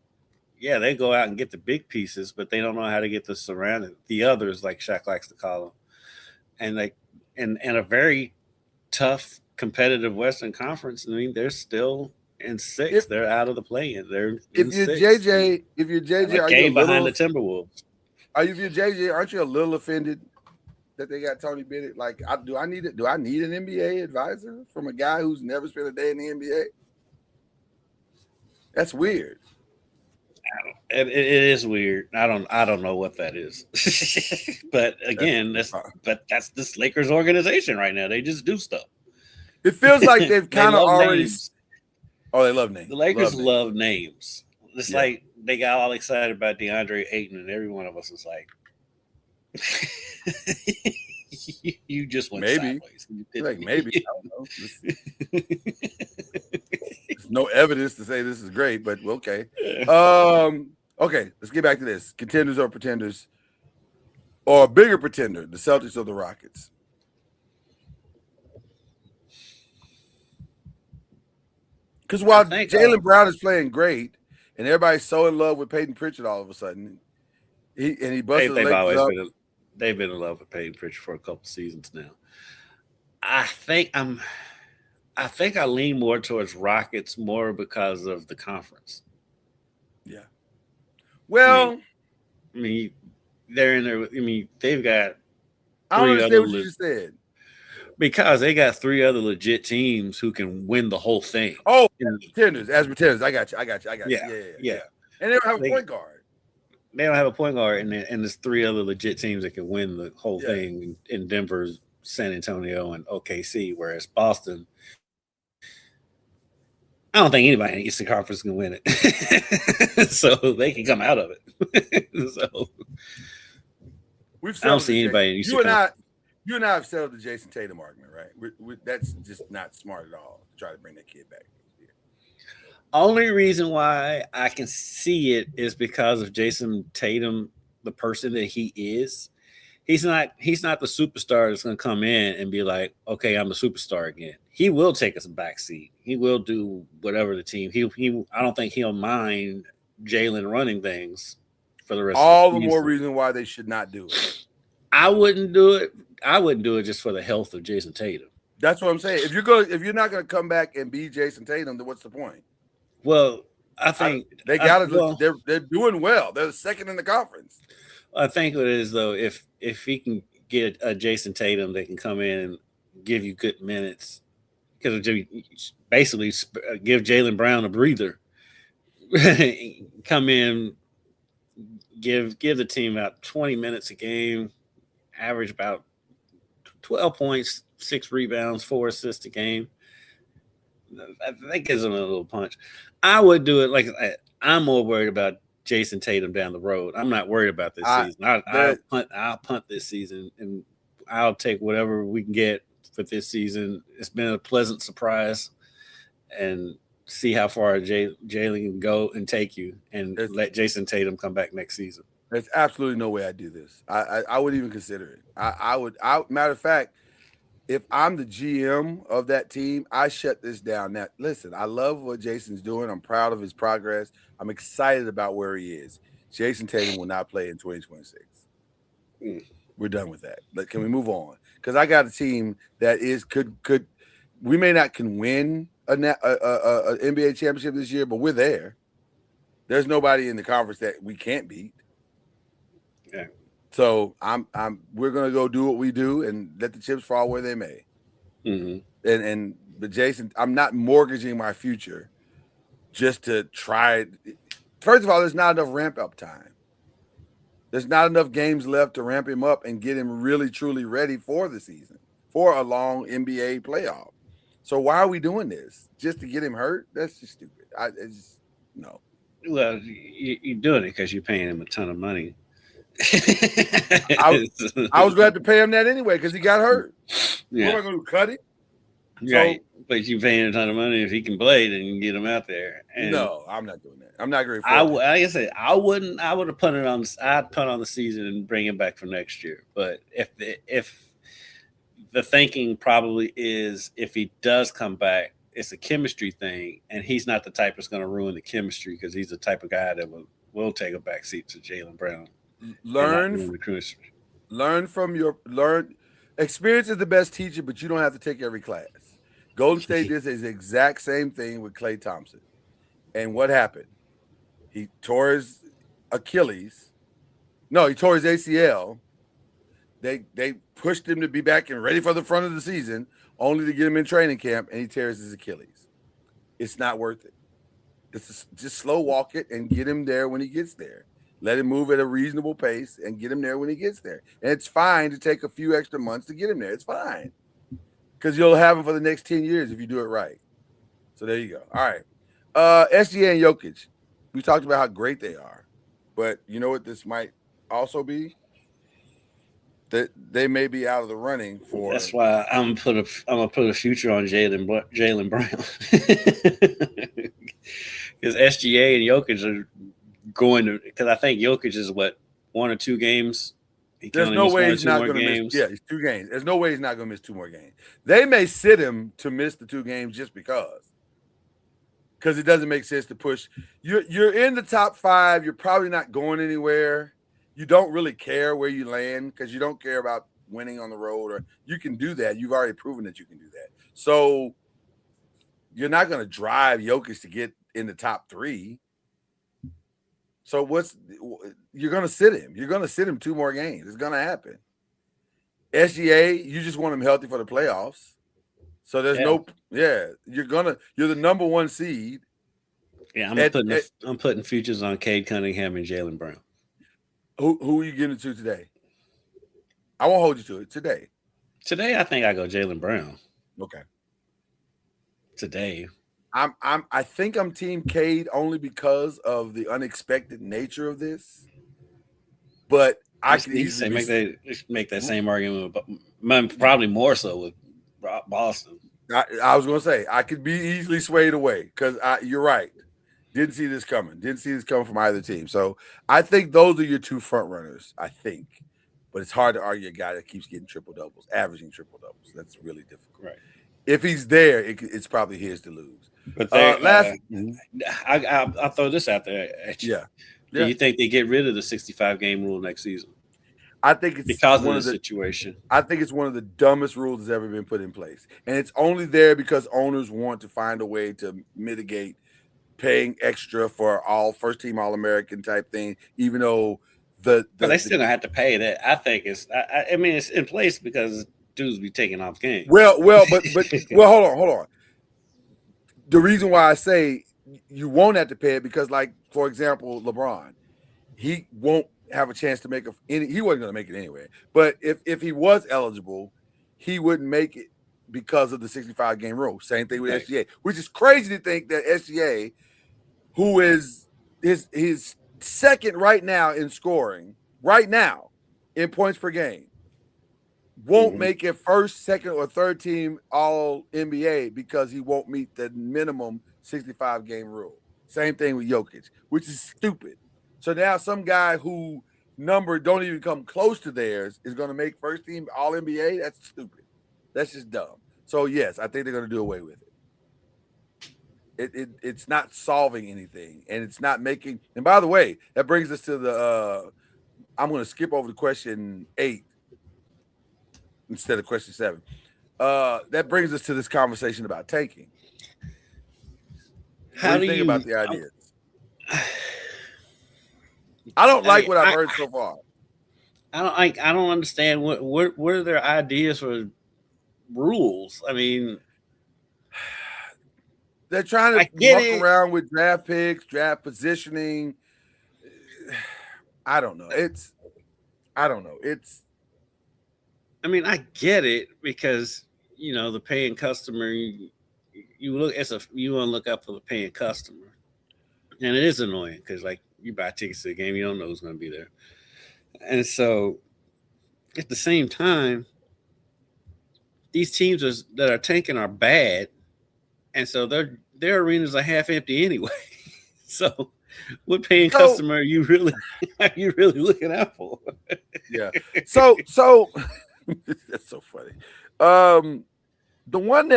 Yeah, they go out and get the big pieces, but they don't know how to get the others, like Shaq likes to call them, and like in a very tough competitive Western Conference. I mean, they're still in 6. They're out of the play-in. They're if you're JJ, are you behind the Timberwolves? Are you JJ? Aren't you a little offended that they got Tony Bennett? Like, do I need an NBA advisor from a guy who's never spent a day in the NBA? That's weird. It is weird. I don't know what that is. But again, that's this Lakers organization right now. They just do stuff. It feels like they've kind of already. Names. Oh, they love names. The Lakers love names. It's like they got all excited about DeAndre Ayton, and every one of us was like, "You just went sideways." Like maybe. I don't know. There's no evidence to say this is great, but okay. Okay, let's get back to this. Contenders or pretenders, or a bigger pretender, the Celtics or the Rockets? Because while Jaylen Brown is playing great, and everybody's so in love with Peyton Pritchard all of a sudden, he busted the Lakers up. They've been in love with Peyton Pritchard for a couple seasons now. I think I lean more towards Rockets more because of the conference. Yeah. Well, I mean, they're in there. I mean, they've got. I don't understand what you just said. Because they got 3 other legit teams who can win the whole thing. Oh, pretenders. I got you. Yeah. And they don't have a point guard. They don't have a point guard, and there's 3 other legit teams that can win the whole thing in Denver, San Antonio, and OKC, whereas Boston, I don't think anybody in the Eastern Conference can win it. So they can come out of it. So I don't see anybody in the Eastern Conference. You and I have settled the Jason Tatum argument, right? That's just not smart at all to try to bring that kid back. Yeah. Only reason why I can see it is because of Jason Tatum, the person that he is. He's not the superstar that's going to come in and be like, okay, I'm a superstar again. He will take us a backseat. He will do whatever the team. I don't think he'll mind Jalen running things for the rest. All the more reason why they should not do it. I wouldn't do it. I wouldn't do it just for the health of Jason Tatum. That's what I'm saying. If you're not gonna come back and be Jason Tatum, then what's the point? Well, I think they got to. They're doing well. They're the second in the conference. I think it is though. If he can get a Jason Tatum that can come in and give you good minutes, because basically give Jaylen Brown a breather, come in, give the team about 20 minutes a game, average about 12 points, 6 rebounds, 4 assists a game. That gives them a little punch. I would do it like I'm more worried about Jason Tatum down the road. I'm not worried about this season. I'll punt this season, and I'll take whatever we can get for this season. It's been a pleasant surprise, and see how far Jalen can go and take you, and let Jason Tatum come back next season. There's absolutely no way I'd do this. I wouldn't even consider it. I would. Matter of fact, if I'm the GM of that team, I shut this down. Now, listen, I love what Jason's doing. I'm proud of his progress. I'm excited about where he is. Jason Tatum will not play in 2026. We're done with that. But can we move on? Because I got a team that could we may not can win a NBA championship this year, but we're there. There's nobody in the conference that we can't beat. Yeah. So we're gonna go do what we do and let the chips fall where they may. Mm-hmm. But Jason, I'm not mortgaging my future just to try. First of all, there's not enough ramp up time. There's not enough games left to ramp him up and get him really truly ready for the season, for a long NBA playoff. So why are we doing this? Just to get him hurt? That's just stupid. No. Well, you're doing it because you're paying him a ton of money. I was glad to pay him that anyway because he got hurt. Yeah. What am I going to cut it? Right. But you paying a ton of money if he can play, then you can get him out there. And no, I'm not doing that. I'm not going to. like I said, I wouldn't. I would have put it on. I'd punt on the season and bring him back for next year. But if the thinking probably is if he does come back, it's a chemistry thing, and he's not the type that's going to ruin the chemistry because he's the type of guy that will take a backseat to Jaylen Brown. Learn from your experience is the best teacher, but you don't have to take every class. Golden State did the exact same thing with Klay Thompson. And what happened? He tore his Achilles. No, he tore his ACL. They pushed him to be back and ready for the front of the season, only to get him in training camp, and he tears his Achilles. It's not worth it. It's just slow walk it and get him there when he gets there. Let him move at a reasonable pace and get him there when he gets there. And it's fine to take a few extra months to get him there. It's fine. Because you'll have him for the next 10 years if you do it right. So there you go. All right. SGA and Jokic. We talked about how great they are. But you know what this might also be? That they may be out of the running for. That's why I'm gonna put a future on Jaylen Brown. Because SGA and Jokic are going to, because I think Jokic is what, 1 or 2 games. There's no way he's not going to miss. Yeah, it's 2 games. There's no way he's not going to miss 2 more games. They may sit him to miss the 2 games just because it doesn't make sense to push. You're in the top 5. You're probably not going anywhere. You don't really care where you land because you don't care about winning on the road, or you can do that. You've already proven that you can do that. So you're not going to drive Jokic to get in the top 3. So you're going to sit him. You're going to sit him 2 more games. It's going to happen. SGA, you just want him healthy for the playoffs. So there's you're the number 1 seed. Yeah, I'm putting futures on Cade Cunningham and Jaylen Brown. Who are you getting to today? I won't hold you to it today. Today, I think I go Jaylen Brown. Okay. Today. I think I'm team Cade only because of the unexpected nature of this. But I can easily make that same argument, but probably more so with Boston. I was going to say I could be easily swayed away because you're right. Didn't see this coming. Didn't see this coming from either team. So I think those are your 2 front runners. I think, but it's hard to argue a guy that keeps getting triple doubles, averaging triple doubles. That's really difficult. Right. If he's there, it's probably his to lose. But I'll throw this out there at you. Yeah. Do you think they get rid of the 65-game rule next season? I think it's because of the situation. I think it's one of the dumbest rules that's ever been put in place. And it's only there because owners want to find a way to mitigate paying extra for all first-team All-American type thing, even though but they still gonna have to pay that. I think it's I mean it's in place because dudes be taking off games. Well, but hold on. The reason why I say you won't have to pay it because, like, for example, LeBron, he won't have a chance to make he wasn't going to make it anyway. But if he was eligible, he wouldn't make it because of the 65-game rule. Same thing with SGA, which is crazy to think that SGA, who is his second right now in scoring, right now in points per game, won't make it first, second, or third team all NBA because he won't meet the minimum 65-game rule. Same thing with Jokic, which is stupid. So now some guy who number don't even come close to theirs is going to make first team all NBA. That's stupid. That's just dumb. So yes, I think they're going to do away with it. It's not solving anything, and it's not making. And by the way, that brings us to the. I'm going to skip over to question 8 instead of question 7. That brings us to this conversation about tanking. How do you think about the ideas? I don't like what I've heard so far. I don't understand what are their ideas for rules. I mean, they're trying to muck around with draft picks, draft positioning. I don't know. I mean, I get it because the paying customer. You want to look out for the paying customer, and it is annoying because like you buy tickets to the game, you don't know who's going to be there. And so at the same time, these teams that are tanking are bad, and so their arenas are half empty anyway. So, what paying So- customer are you really looking out for? Yeah. So that's so funny. The one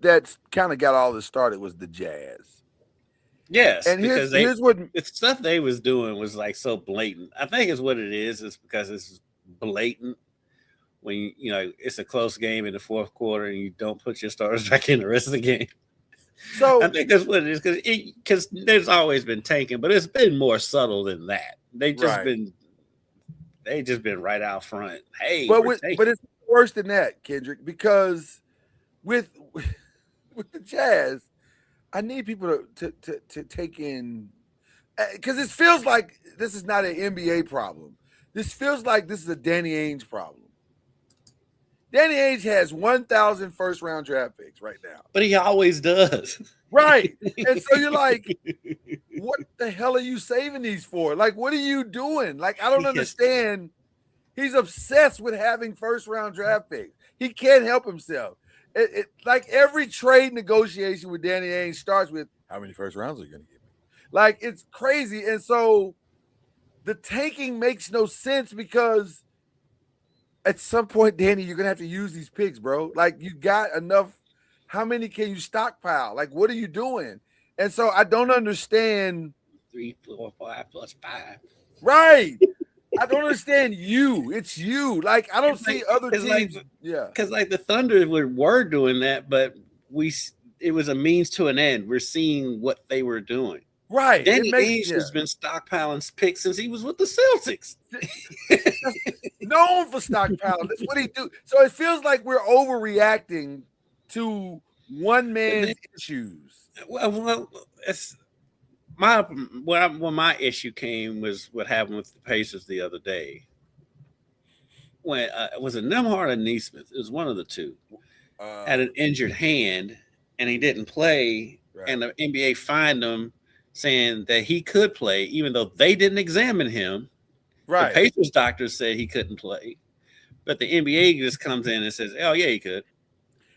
that's kind of got all this started was the Jazz. Yes, And because here's what the stuff they was doing was like so blatant. I think it's what it is. It's because it's blatant. When you know it's a close game in the fourth quarter and you don't put your starters back in the rest of the game. so I think that's what it is because there's always been tanking, but it's been more subtle than that. They just Right. been right out front. Hey, but we're but it's worse than that, Kendrick, because with the Jazz, I need people to take in, because it feels like this is not an NBA problem. This feels like this is a Danny Ainge problem. Danny Ainge has 1,000 first-round draft picks right now. but he always does. Right. And so you're like, what the hell are you saving these for? Like, what are you doing? Like, I don't Yes. understand. He's obsessed with having first-round draft picks. He can't help himself. Like every trade negotiation with Danny Ainge starts with, how many first rounds are you going to give me? Like, it's crazy. And so the tanking makes no sense because at some point, Danny, you're going to have to use these picks, bro. Like, you got enough. How many can you stockpile? Like, what are you doing? And so I don't understand. 3, 4, 5 plus 5. Right. I don't understand you. It's you. Like, I don't It's see like- other it's teams. like- Yeah. Because like the Thunder were doing that, but it was a means to an end. We're seeing what they were doing. Right. Danny It makes Ainge yeah. has been stockpiling picks since he was with the Celtics. known for stockpiling. That's what he do. So it feels like we're overreacting to one man issues. Well, it's my issue came was what happened with the Pacers the other day. When was it Nembhard or Neesmith? It was one of the two. Had an injured hand and he didn't play, Right. and the NBA fined him, saying that he could play, even though they didn't examine him. Right. The Pacers doctor said he couldn't play, but the NBA just comes in and says, "Oh yeah, he could."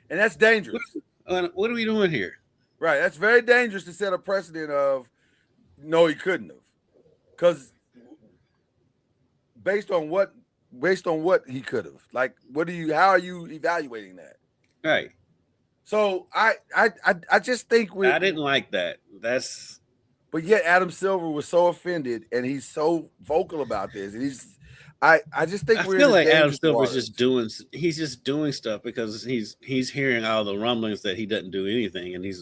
And that's dangerous. What are we doing here? Right. That's very dangerous to set a precedent of no, he couldn't have. Because based on what he could have. Like, how are you evaluating that? Right. So I just think I didn't like that. But yet Adam Silver was so offended and he's so vocal about this. And I just think I feel like Adam Silver's waters. just doing stuff because he's hearing all the rumblings that he doesn't do anything, and he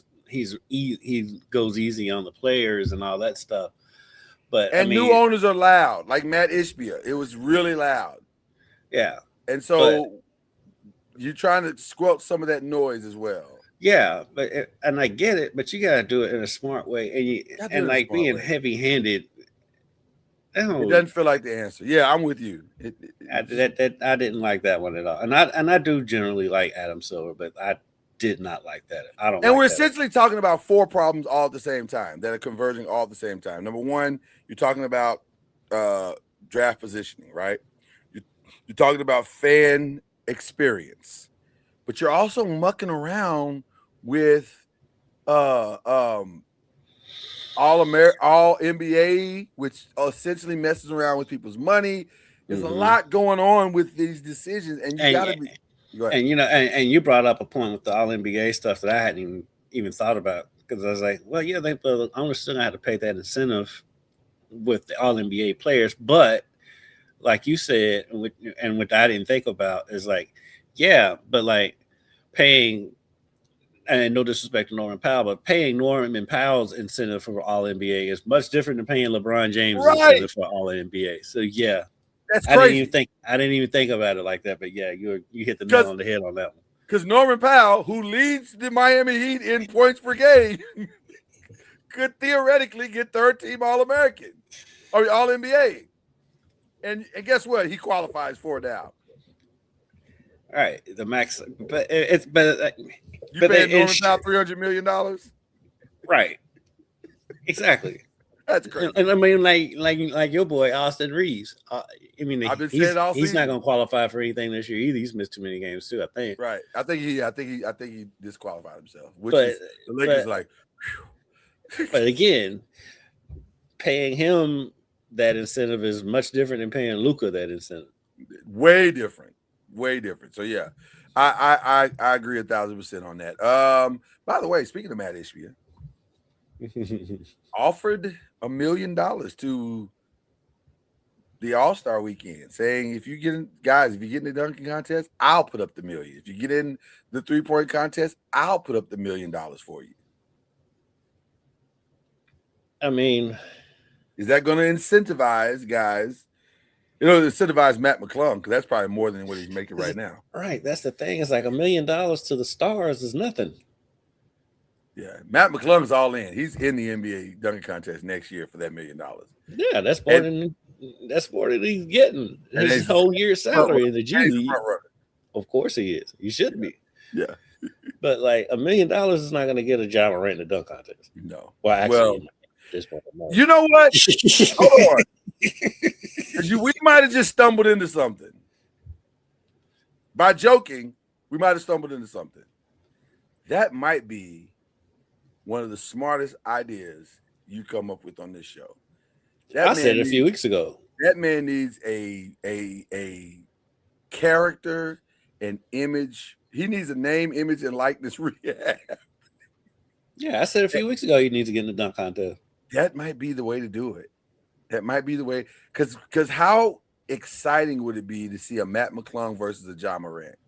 goes easy on the players and all that stuff. But new owners are loud, like Matt Ishbia. It was really loud. Yeah. And so you're trying to squelch some of that noise as well. Yeah, and I get it, but you got to do it in a smart way, and like being heavy-handed. It doesn't feel like the answer. Yeah, I'm with you. I didn't like that one at all, and I do generally like Adam Silver, but I did not like that. I don't. And we're essentially talking about 4 problems all at the same time that are converging all at the same time. Number one, you're talking about draft positioning, right? You're talking about fan experience, but you're also mucking around with all NBA, which essentially messes around with people's money. There's a lot going on with these decisions, and you got to be. Go ahead. And and you brought up a point with the All NBA stuff that I hadn't even thought about, because I was like, well, yeah, the owners still have to pay that incentive with the All NBA players, but like you said, and what I didn't think about is like, yeah, but like paying, and no disrespect to Norman Powell, but paying Norman Powell's incentive for All NBA is much different than paying LeBron James' incentive for All NBA. So yeah, that's crazy. I didn't even think about it like that. But yeah, you hit the nail on the head on that one. Because Norman Powell, who leads the Miami Heat in points per game, could theoretically get third-team All-American or All-NBA. And guess what? He qualifies for it now. All right, the max, but You paying Norman Powell $300 million? Right. Exactly. That's crazy. And I mean, like your boy Austin Reeves. I mean, I've been saying all he's not season. going to qualify for anything this year either. He's missed too many games too, I think. Right. I think he disqualified himself, which But- is the Lakers like. But again, paying him that incentive is much different than paying Luka that incentive. Way different. So yeah, I agree 1,000% on that. By the way, speaking of Matt Ishbia, offered $1 million to the All-Star weekend, saying if you get in the dunking contest, I'll put up the $1 million. If you get in the 3-point contest, I'll put up the $1 million for you. I mean, is that going to incentivize guys? Incentivize Matt McClung, because that's probably more than what he's making right now. Right. That's the thing. It's like $1 million to the stars is nothing. Yeah, Matt McClung is all in. He's in the NBA dunking contest next year for that $1 million. Yeah, that's more than he's getting his whole year's salary in the G League. Of course he is. He should be. Yeah. But like $1 million is not going to get a Ja Morant in the dunk contest. No. Well, actually, this one. You know what? Hold on. We might have just stumbled into something. By joking, we might have stumbled into something. That might be one of the smartest ideas you come up with on this show. I said it a few weeks ago. That man needs a character and image. He needs a name, image, and likeness rehab. Yeah, I said a few weeks ago he needs to get in the dunk contest. That might be the way to do it. That might be the way, because how exciting would it be to see a Matt McClung versus a Ja Morant?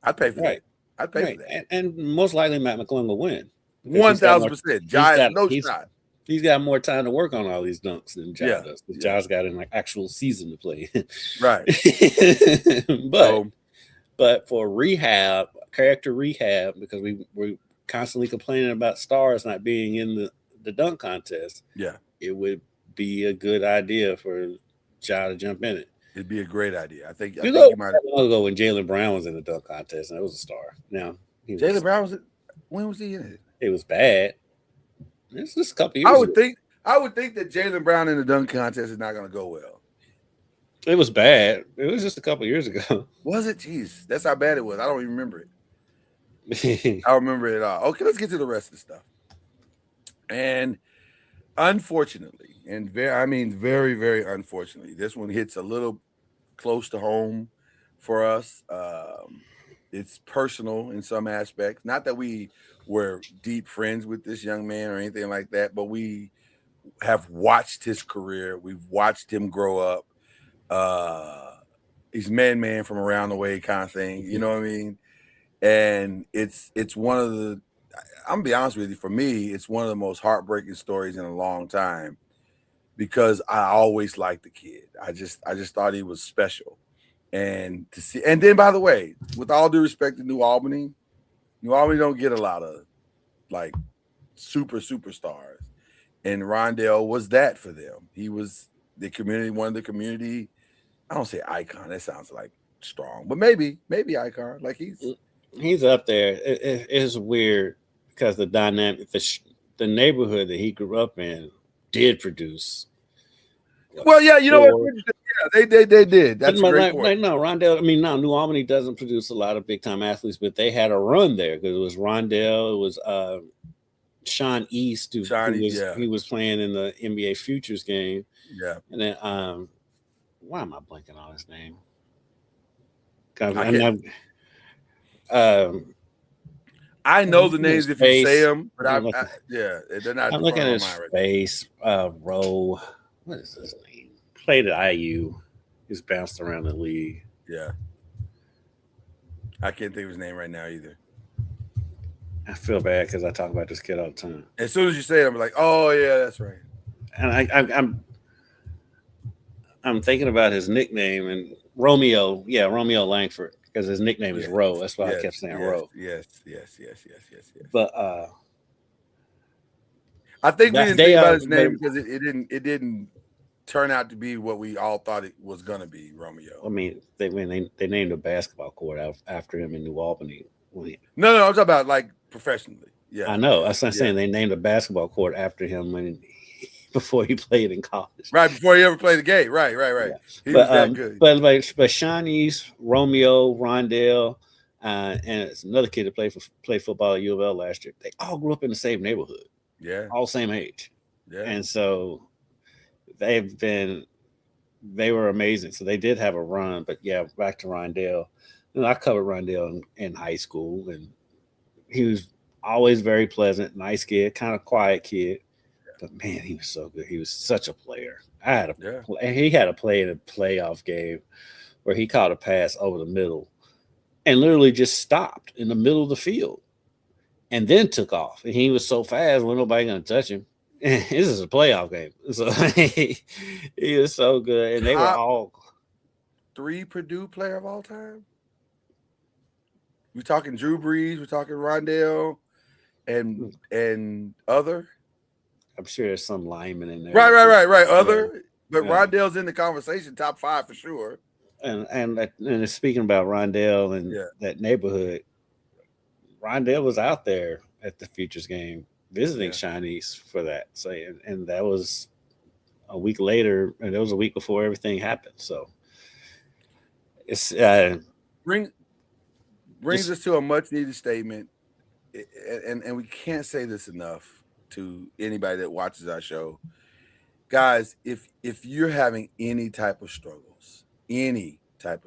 I'd pay for that. I'd pay for that. And most likely Matt McClung will win. 1,000%. Ja has no shot. He's got more time to work on all these dunks than Ja does. Ja's got an actual season to play. Right. But for rehab, character rehab, because we're constantly complaining about stars not being in the dunk contest. Yeah. It would be a good idea for Ja to jump in it. It'd be a great idea. I think you might long ago when Jaylen Brown was in the dunk contest and it was a star. Now Jaylen Brown when was he in it? It was bad. It's just a couple years I would think that Jaylen Brown in the dunk contest is not going to go well. It was bad. It was just a couple years ago. Was it? Jeez, that's how bad it was. I don't even remember it. I remember it all. Okay, let's get to the rest of the stuff. And unfortunately, very, very unfortunately, this one hits a little close to home for us. It's personal in some aspects. Not that we were deep friends with this young man or anything like that, but we have watched his career. We've watched him grow up. He's man from around the way kind of thing. You know what I mean? And it's one of the, I'm gonna be honest with you, for me, it's one of the most heartbreaking stories in a long time, because I always liked the kid. I just thought he was special. And to see, and then by the way, with all due respect to New Albany don't get a lot of like superstars. And Rondell was that for them. He was the community, one of the community, I don't say icon, that sounds like strong, but maybe icon. Like he's up there. It is weird because the dynamic, the neighborhood that he grew up in did produce. Well, yeah, you know what? Yeah, they did. That's a great point. No, Rondell. I mean, no, New Albany doesn't produce a lot of big time athletes, but they had a run there because it was Rondell, it was Sean East, he was playing in the NBA Futures game. Yeah, and then why am I blanking on his name? I know the names if you say them, but they're not. I'm looking at his face. Rowe, what is his name? Played at IU. He's bounced around the league. Yeah, I can't think of his name right now either. I feel bad because I talk about this kid all the time. As soon as you say it, I'm like, oh yeah, that's right. And I'm thinking about his nickname and Romeo Langford, because his nickname is Rowe. That's why I kept saying Rowe. Yes. But I think we didn't think about his name because it didn't turn out to be what we all thought it was gonna be. Romeo. I mean, they named a basketball court after him in New Albany. No, I'm talking about like professionally. Yeah, I know. That's not saying they named a basketball court after him when before he played in college. Right before he ever played the game. Right. Yeah. He was that good. But Shawnee's, Romeo, Rondell, and it's another kid that played football at U of L last year. They all grew up in the same neighborhood. Yeah. All same age. Yeah. And so they were amazing. So they did have a run. But yeah, back to Rondell. I covered Rondell in high school, and he was always very pleasant, nice kid, kind of quiet kid. But man, he was so good. He was such a player. And he had a play in a playoff game where he caught a pass over the middle and literally just stopped in the middle of the field and then took off. And he was so fast, wasn't nobody gonna touch him. This is a playoff game. So he was so good. And they were all 3 Purdue player of all time. We're talking Drew Brees, we're talking Rondell and other. I'm sure there's some linemen in there. Right. Other, but yeah. Rondell's in the conversation, top 5 for sure. And speaking about Rondell and that neighborhood, Rondell was out there at the Futures game visiting Chinese for that. So and that was a week later, and it was a week before everything happened. So it's brings us to a much needed statement, and we can't say this enough to anybody that watches our show. Guys, if you're having any type of struggles, talk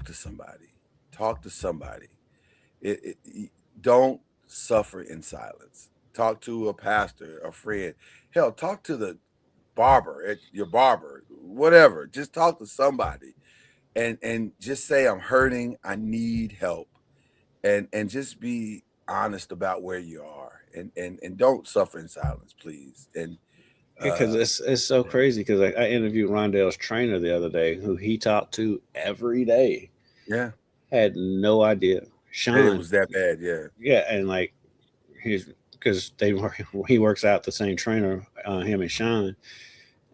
to somebody. Don't suffer in silence. Talk to a pastor, a friend. Hell, talk to the barber, your barber, whatever. Just talk to somebody and just say, I'm hurting, I need help. And just be honest about where you are, and don't suffer in silence, please. And because it's so crazy, because I interviewed Rondell's trainer the other day, who he talked to every day. Yeah, had no idea. Sean, it was that bad. Yeah, and like because he works out the same trainer, him and Sean,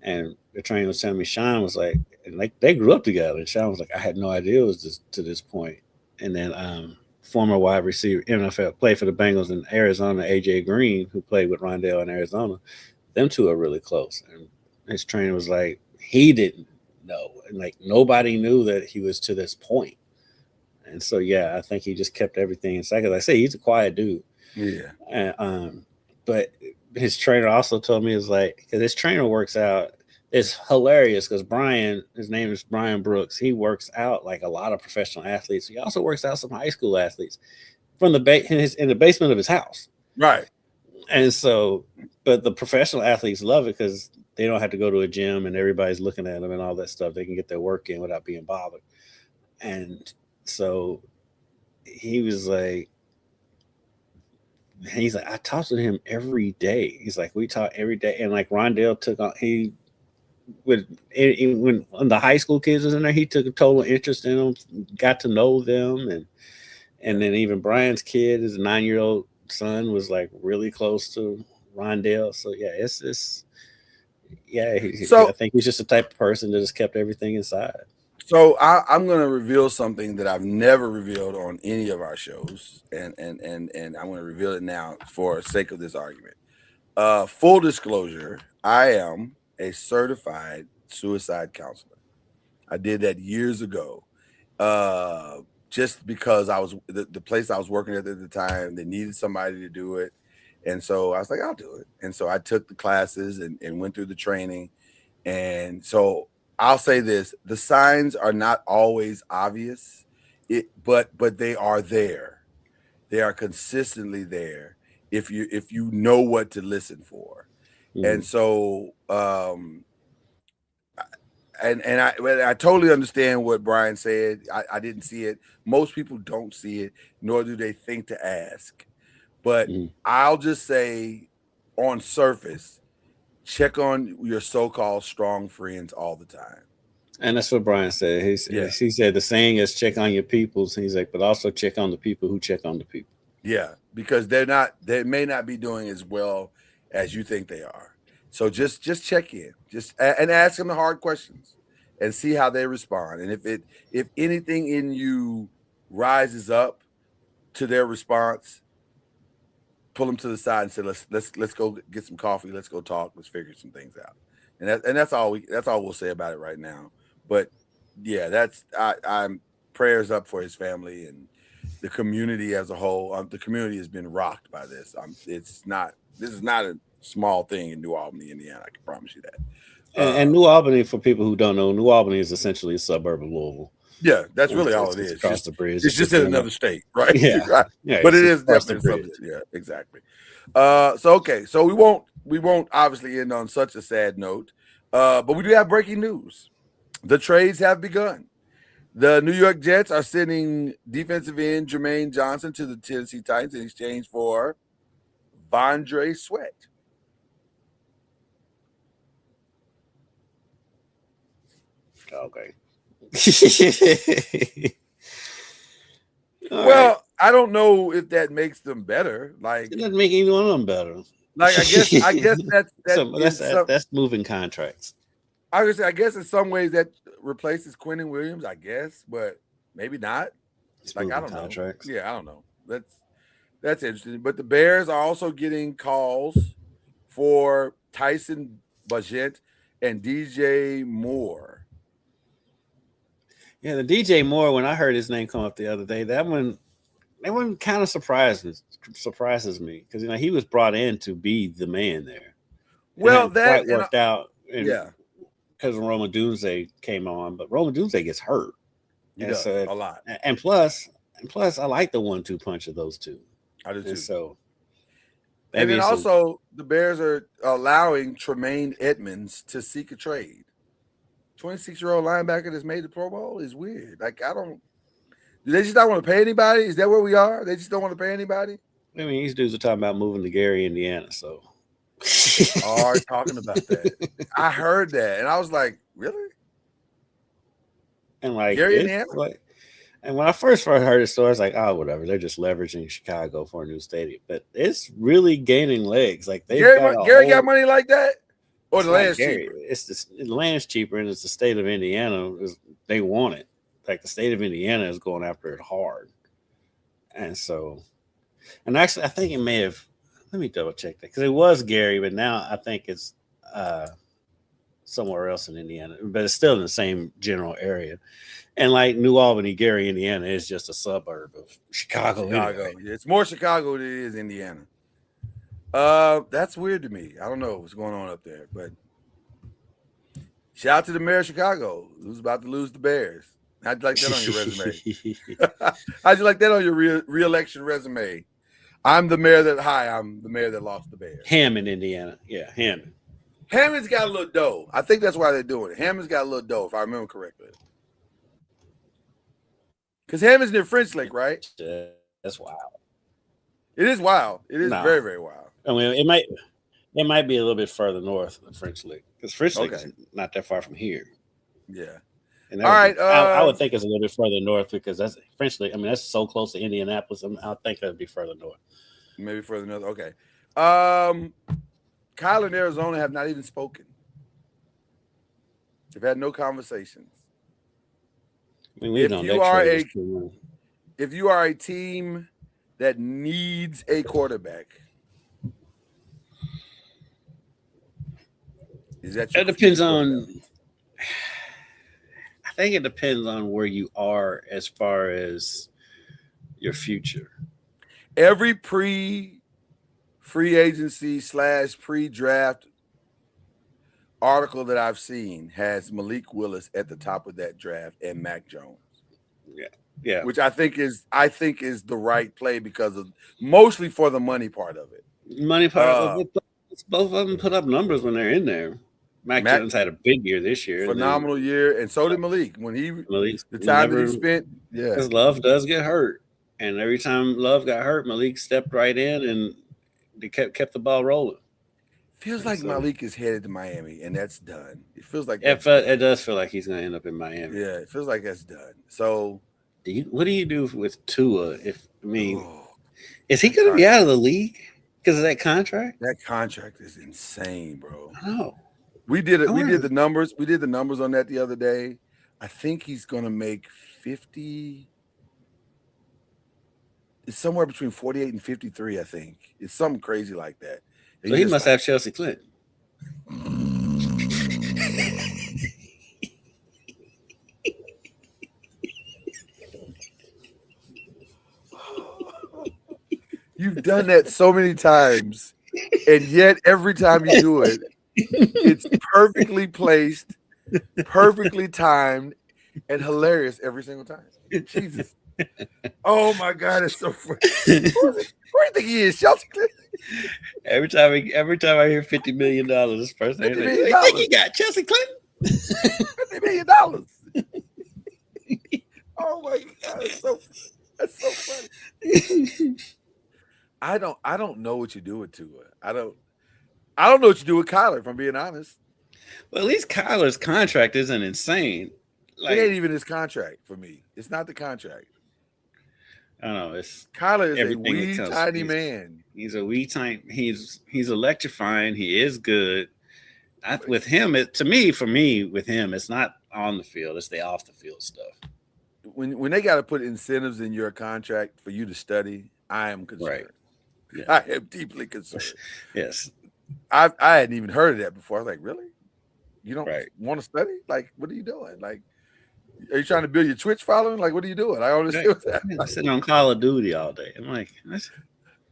and the trainer was telling me Sean was like, and like they grew up together. And Sean was like, I had no idea it was to this point. And then former wide receiver, NFL, played for the Bengals in Arizona, AJ Green, who played with Rondell in Arizona. Them two are really close. And his trainer was like, he didn't know. And like nobody knew that he was to this point. And so, yeah, I think he just kept everything inside. Because I say he's a quiet dude. Yeah. And, but his trainer also told me, is like, because his trainer works out. It's hilarious because Brian, his name is Brian Brooks. He works out like a lot of professional athletes. He also works out some high school athletes from in the basement of his house. Right. And so, but the professional athletes love it because they don't have to go to a gym and everybody's looking at them and all that stuff. They can get their work in without being bothered. And so he was like, I talk to him every day. He's like, we talk every day. And like Rondell took on, when the high school kids was in there, he took a total interest in them, got to know them, and then even Brian's kid, his 9-year-old son, was like really close to Rondell. So yeah, I think he's just the type of person that just kept everything inside. So I'm going to reveal something that I've never revealed on any of our shows, and I'm going to reveal it now for the sake of this argument. Full disclosure, I am a certified suicide counselor. I did that years ago, just because I was the place I was working at the time. They needed somebody to do it, and so I was like, I'll do it. And so I took the classes and went through the training. And so I'll say this: the signs are not always obvious, but they are there. They are consistently there if you know what to listen for. And so, I totally understand what Brian said. I didn't see it. Most people don't see it, nor do they think to ask. But I'll just say, on surface, check on your so-called strong friends all the time. And that's what Brian said. He said the saying is check on your peoples. He's like, but also check on the people who check on the people. Yeah, because they may not be doing as well as you think they are. So just check in, and ask them the hard questions and see how they respond. And if anything in you rises up to their response, pull him to the side and say, let's go get some coffee. Let's go talk. Let's figure some things out. And that's all we'll say about it right now. But yeah, I'm prayers up for his family and the community as a whole. The community has been rocked by this. This is not a small thing in New Albany, Indiana. I can promise you that. And New Albany, for people who don't know, New Albany is essentially a suburb of Louisville. Yeah, that's really all it is. Across the bridge. It's just in another state, right? Yeah, right. Yeah, but it is across definitely the bridge. something. Yeah, exactly. So we won't obviously end on such a sad note. But we do have breaking news. The trades have begun. The New York Jets are sending defensive end Jermaine Johnson to the Tennessee Titans in exchange for Vondre Sweat. Okay. Well, I don't know if that makes them better. Like, it doesn't make either one of them better. Like, I guess that's moving contracts. I guess in some ways that replaces Quentin Williams, I guess, but maybe not. It's like, I don't contracts. know. Yeah, I don't know. That's interesting. But the Bears are also getting calls for Tyson Bagent and DJ Moore. Yeah, the DJ Moore, when I heard his name come up the other day, that one kind of surprises me because he was brought in to be the man there. Well, that worked out. Yeah, because Roma Dunze came on, but Roma Dunze gets hurt. He does a lot. And plus, I like the 1-2 punch of those two. I do too. And so, and then also the Bears are allowing Tremaine Edmonds to seek a trade. 26-year-old linebacker that's made the Pro Bowl is weird. Like, do they just not want to pay anybody? Is that where we are? They just don't want to pay anybody? I mean, these dudes are talking about moving to Gary, Indiana. So, are talking about that. I heard that, and I was like, really? And like, Gary, Indiana? And when I first heard the story, I was like, oh, whatever. They're just leveraging Chicago for a new stadium. But it's really gaining legs. Like, Gary got money like that? Or the land's cheaper? The land's cheaper, and it's the state of Indiana. They want it. Like, the state of Indiana is going after it hard. And so, and actually, I think it may have, let me double check that, because it was Gary, but now I think it's somewhere else in Indiana, but it's still in the same general area. And like New Albany, Gary, Indiana is just a suburb of Chicago. Anyway. It's more Chicago than it is Indiana. That's weird to me. I don't know what's going on up there, but shout out to the mayor of Chicago, who's about to lose the Bears. How'd you like that on your resume? How'd you like that on your re-election resume? I'm the mayor that lost the Bears. Hammond, Indiana. Yeah, Hammond. Hammond's got a little dough. I think that's why they're doing it. Hammond's got a little dough, if I remember correctly. Because Hammond's near French Lake, right? That's wild. It is wild. It is very, very wild. I mean, it might be a little bit further north than French Lake, because French Lake is not that far from here. Yeah. And all right. I would think it's a little bit further north because that's French Lake. I mean, that's so close to Indianapolis. I think that'd be further north. Maybe further north. Okay. Kyle and Arizona have not even spoken. They've had no conversations. I mean, if you are a team that needs a quarterback, is that it depends on. I think it depends on where you are as far as your future. Every free agency / pre-draft article that I've seen has Malik Willis at the top of that draft and Mac Jones. Yeah. Which I think is the right play because of mostly for the money part of it. Money part of it. Both of them put up numbers when they're in there. Mac Jones had a big year this year. Phenomenal year, and so did Malik. The time that he spent, because Love does get hurt, and every time Love got hurt, Malik stepped right in and they kept the ball rolling. Feels like Malik is headed to Miami, and that's done. It feels like it does feel like he's going to end up in Miami. Yeah, it feels like that's done. So, what do you do with Tua? Is he going to be out of the league because of that contract? That contract is insane, bro. I know. We did the numbers. We did the numbers on that the other day. I think he's going to make 50. It's somewhere between 48 and 53, I think. It's something crazy like that. And So you're he just must like, have Chelsea Clinton. you've done that so many times, and yet every time you do it, it's perfectly placed, perfectly timed, and hilarious every single time. Jesus. Oh my God, it's so funny. Who do you think he is? Chelsea Clinton? every time I hear $50 million, this person $50 like, million. I think he got Chelsea Clinton. $50 million. Oh my God, that's so funny. I don't know what you do with Tua. I don't know what you do with Kyler, if I'm being honest. Well, at least Kyler's contract isn't insane. It ain't Like, even his contract for me. It's not the contract. I don't know. It's Kyler is a everything that wee comes. tiny man. He's a wee tiny. He's electrifying. He is good. With him, for me, with him, it's not on the field. It's the off the field stuff. When they got to put incentives in your contract for you to study, I am concerned. Right. Yeah. I am deeply concerned. Yes. I hadn't even heard of that before. I was like, really? You don't Right. want to study? Like, what are you doing? Like, are you trying to build your Twitch following? Like, what are you doing? I don't understand what's happening. I'm sitting on Call of Duty all day. I'm like,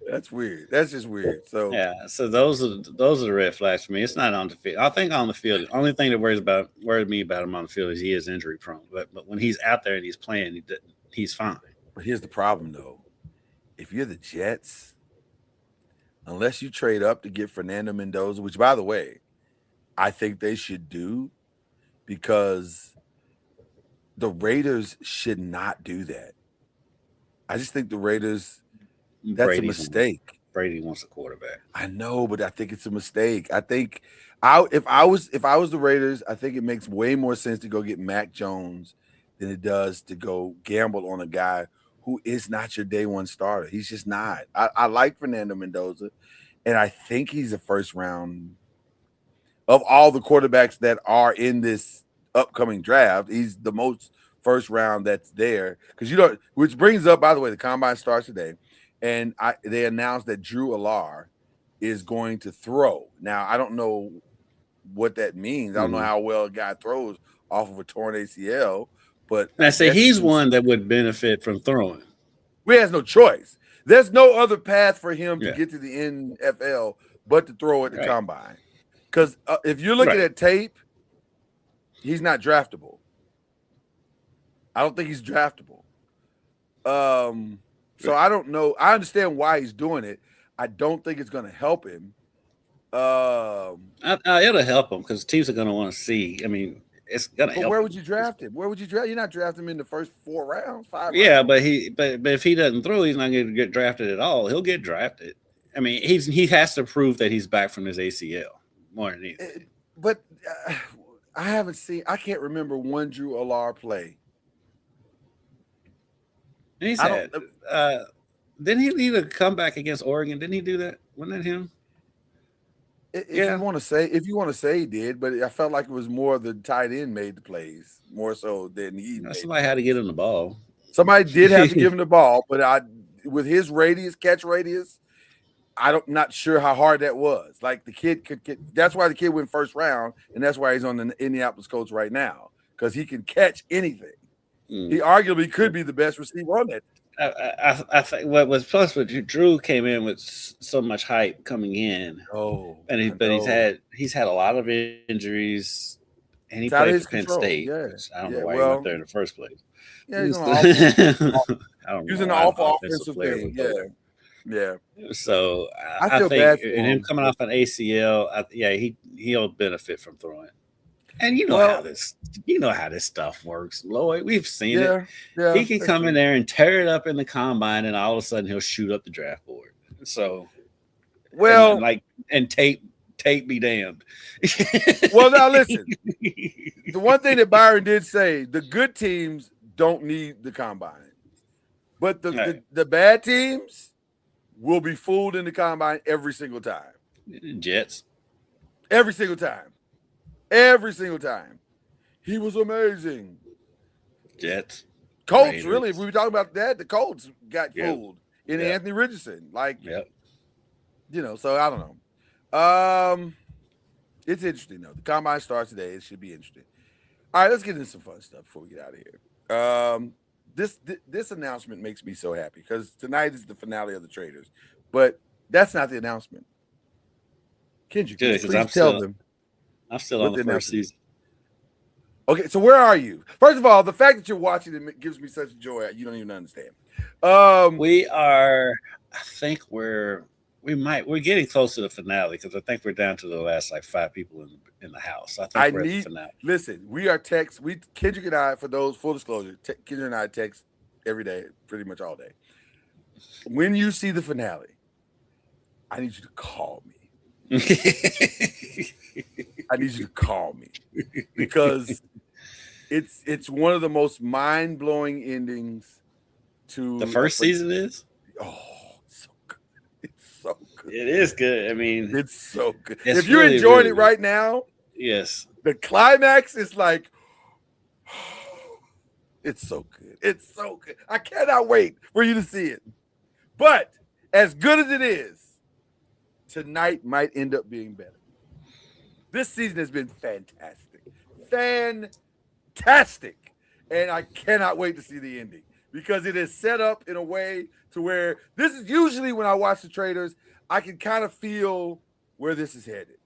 that's weird. That's just weird. So yeah. So those are the red flags for me. It's not on the field. I think on the field, the only thing that worries me about him on the field is he is injury prone. But when he's out there and he's playing, he's fine. But here's the problem, though. If you're the Jets, unless you trade up to get Fernando Mendoza, which, by the way, I think they should do, because the Raiders should not do that. I just think the Raiders, that's a mistake. Brady wants a quarterback. I know, but I think it's a mistake. I think if I was the Raiders, I think it makes way more sense to go get Mac Jones than it does to go gamble on a guy who is not your day one starter. He's just not. I like Fernando Mendoza, and I think he's a first round of all the quarterbacks that are in this upcoming draft. He's the most first round that's there, because which brings up, by the way, the combine starts today, and they announced that Drew Allar is going to throw. Now, I don't know what that means. I don't know how well a guy throws off of a torn ACL, but I say he's one that would benefit from throwing. He has no choice. There's no other path for him to get to the NFL but to throw at the combine. Because if you're looking at tape, he's not draftable. I don't think he's draftable. So I don't know. I understand why he's doing it. I don't think it's going to help him. It'll help him because teams are going to want to see. I mean, it's going to help. Where would you draft him? Where would you draft? You're not drafting him in the first 4 rounds, 5 rounds. Yeah, but if he doesn't throw, he's not going to get drafted at all. He'll get drafted. I mean, he has to prove that he's back from his ACL more than anything. But I can't remember one Drew Allar play. And he said, didn't he lead a comeback against Oregon? Didn't he do that? Wasn't that him? If you want to say he did, but I felt like it was more the tight end made the plays more so than he. Somebody had to get him the ball. Somebody did have to give him the ball, but with his catch radius, not sure how hard that was. Like the kid could get. That's why the kid went first round, and that's why he's on the Indianapolis Colts right now, because he can catch anything. He arguably could be the best receiver on that. I think what was plus with Drew came in with so much hype coming in. He's had a lot of injuries, and he played for Penn State. Yeah. I don't know why he went there in the first place. Yeah, he's an awful offensive thing. Yeah. So I feel think bad for him coming off an ACL. He'll benefit from throwing. And you know how this stuff works, Lloyd. We've seen it. Yeah, he can come in there and tear it up in the combine, and all of a sudden he'll shoot up the draft board. So, and tape be damned. Well, now listen. The one thing that Byron did say: the good teams don't need the combine, but the bad teams will be fooled in the combine every single time. Jets. Every single time. Every single time. He was amazing. Jets. Colts, Raiders. Really, if we were talking about that, the Colts got fooled in Yep. Anthony Richardson. Like, Yep. So I don't know. It's interesting though. The combine starts today. It should be interesting. All right, let's get into some fun stuff before we get out of here. This announcement makes me so happy because tonight is the finale of the Traders, but that's not the announcement. Kendrick, Good, please 'cause I'm tell still- them. I'm still what on the the first announcement is. season. Okay, so where are you? First of all, the fact that you're watching it gives me such joy. You don't even understand. We are. I think we're getting close to the finale because I think we're down to the last like 5 people in the house. I think we're at the finale. Listen, we are text. Kendrick and I, for those full disclosure, Kendrick and I text every day, pretty much all day. When you see the finale, I need you to call me. I need you to call me because it's one of the most mind-blowing endings to The first season is. Oh, so good. It's so good. It is good. I mean, It's so good. It's If you're really, enjoying really it right now, yes. the climax is like, it's so good. It's so good. I cannot wait for you to see it. But as good as it is, tonight might end up being better. This season has been fantastic. Fantastic. And I cannot wait to see the ending because it is set up in a way to where this is usually when I watch the Traders, I can kind of feel where this is headed.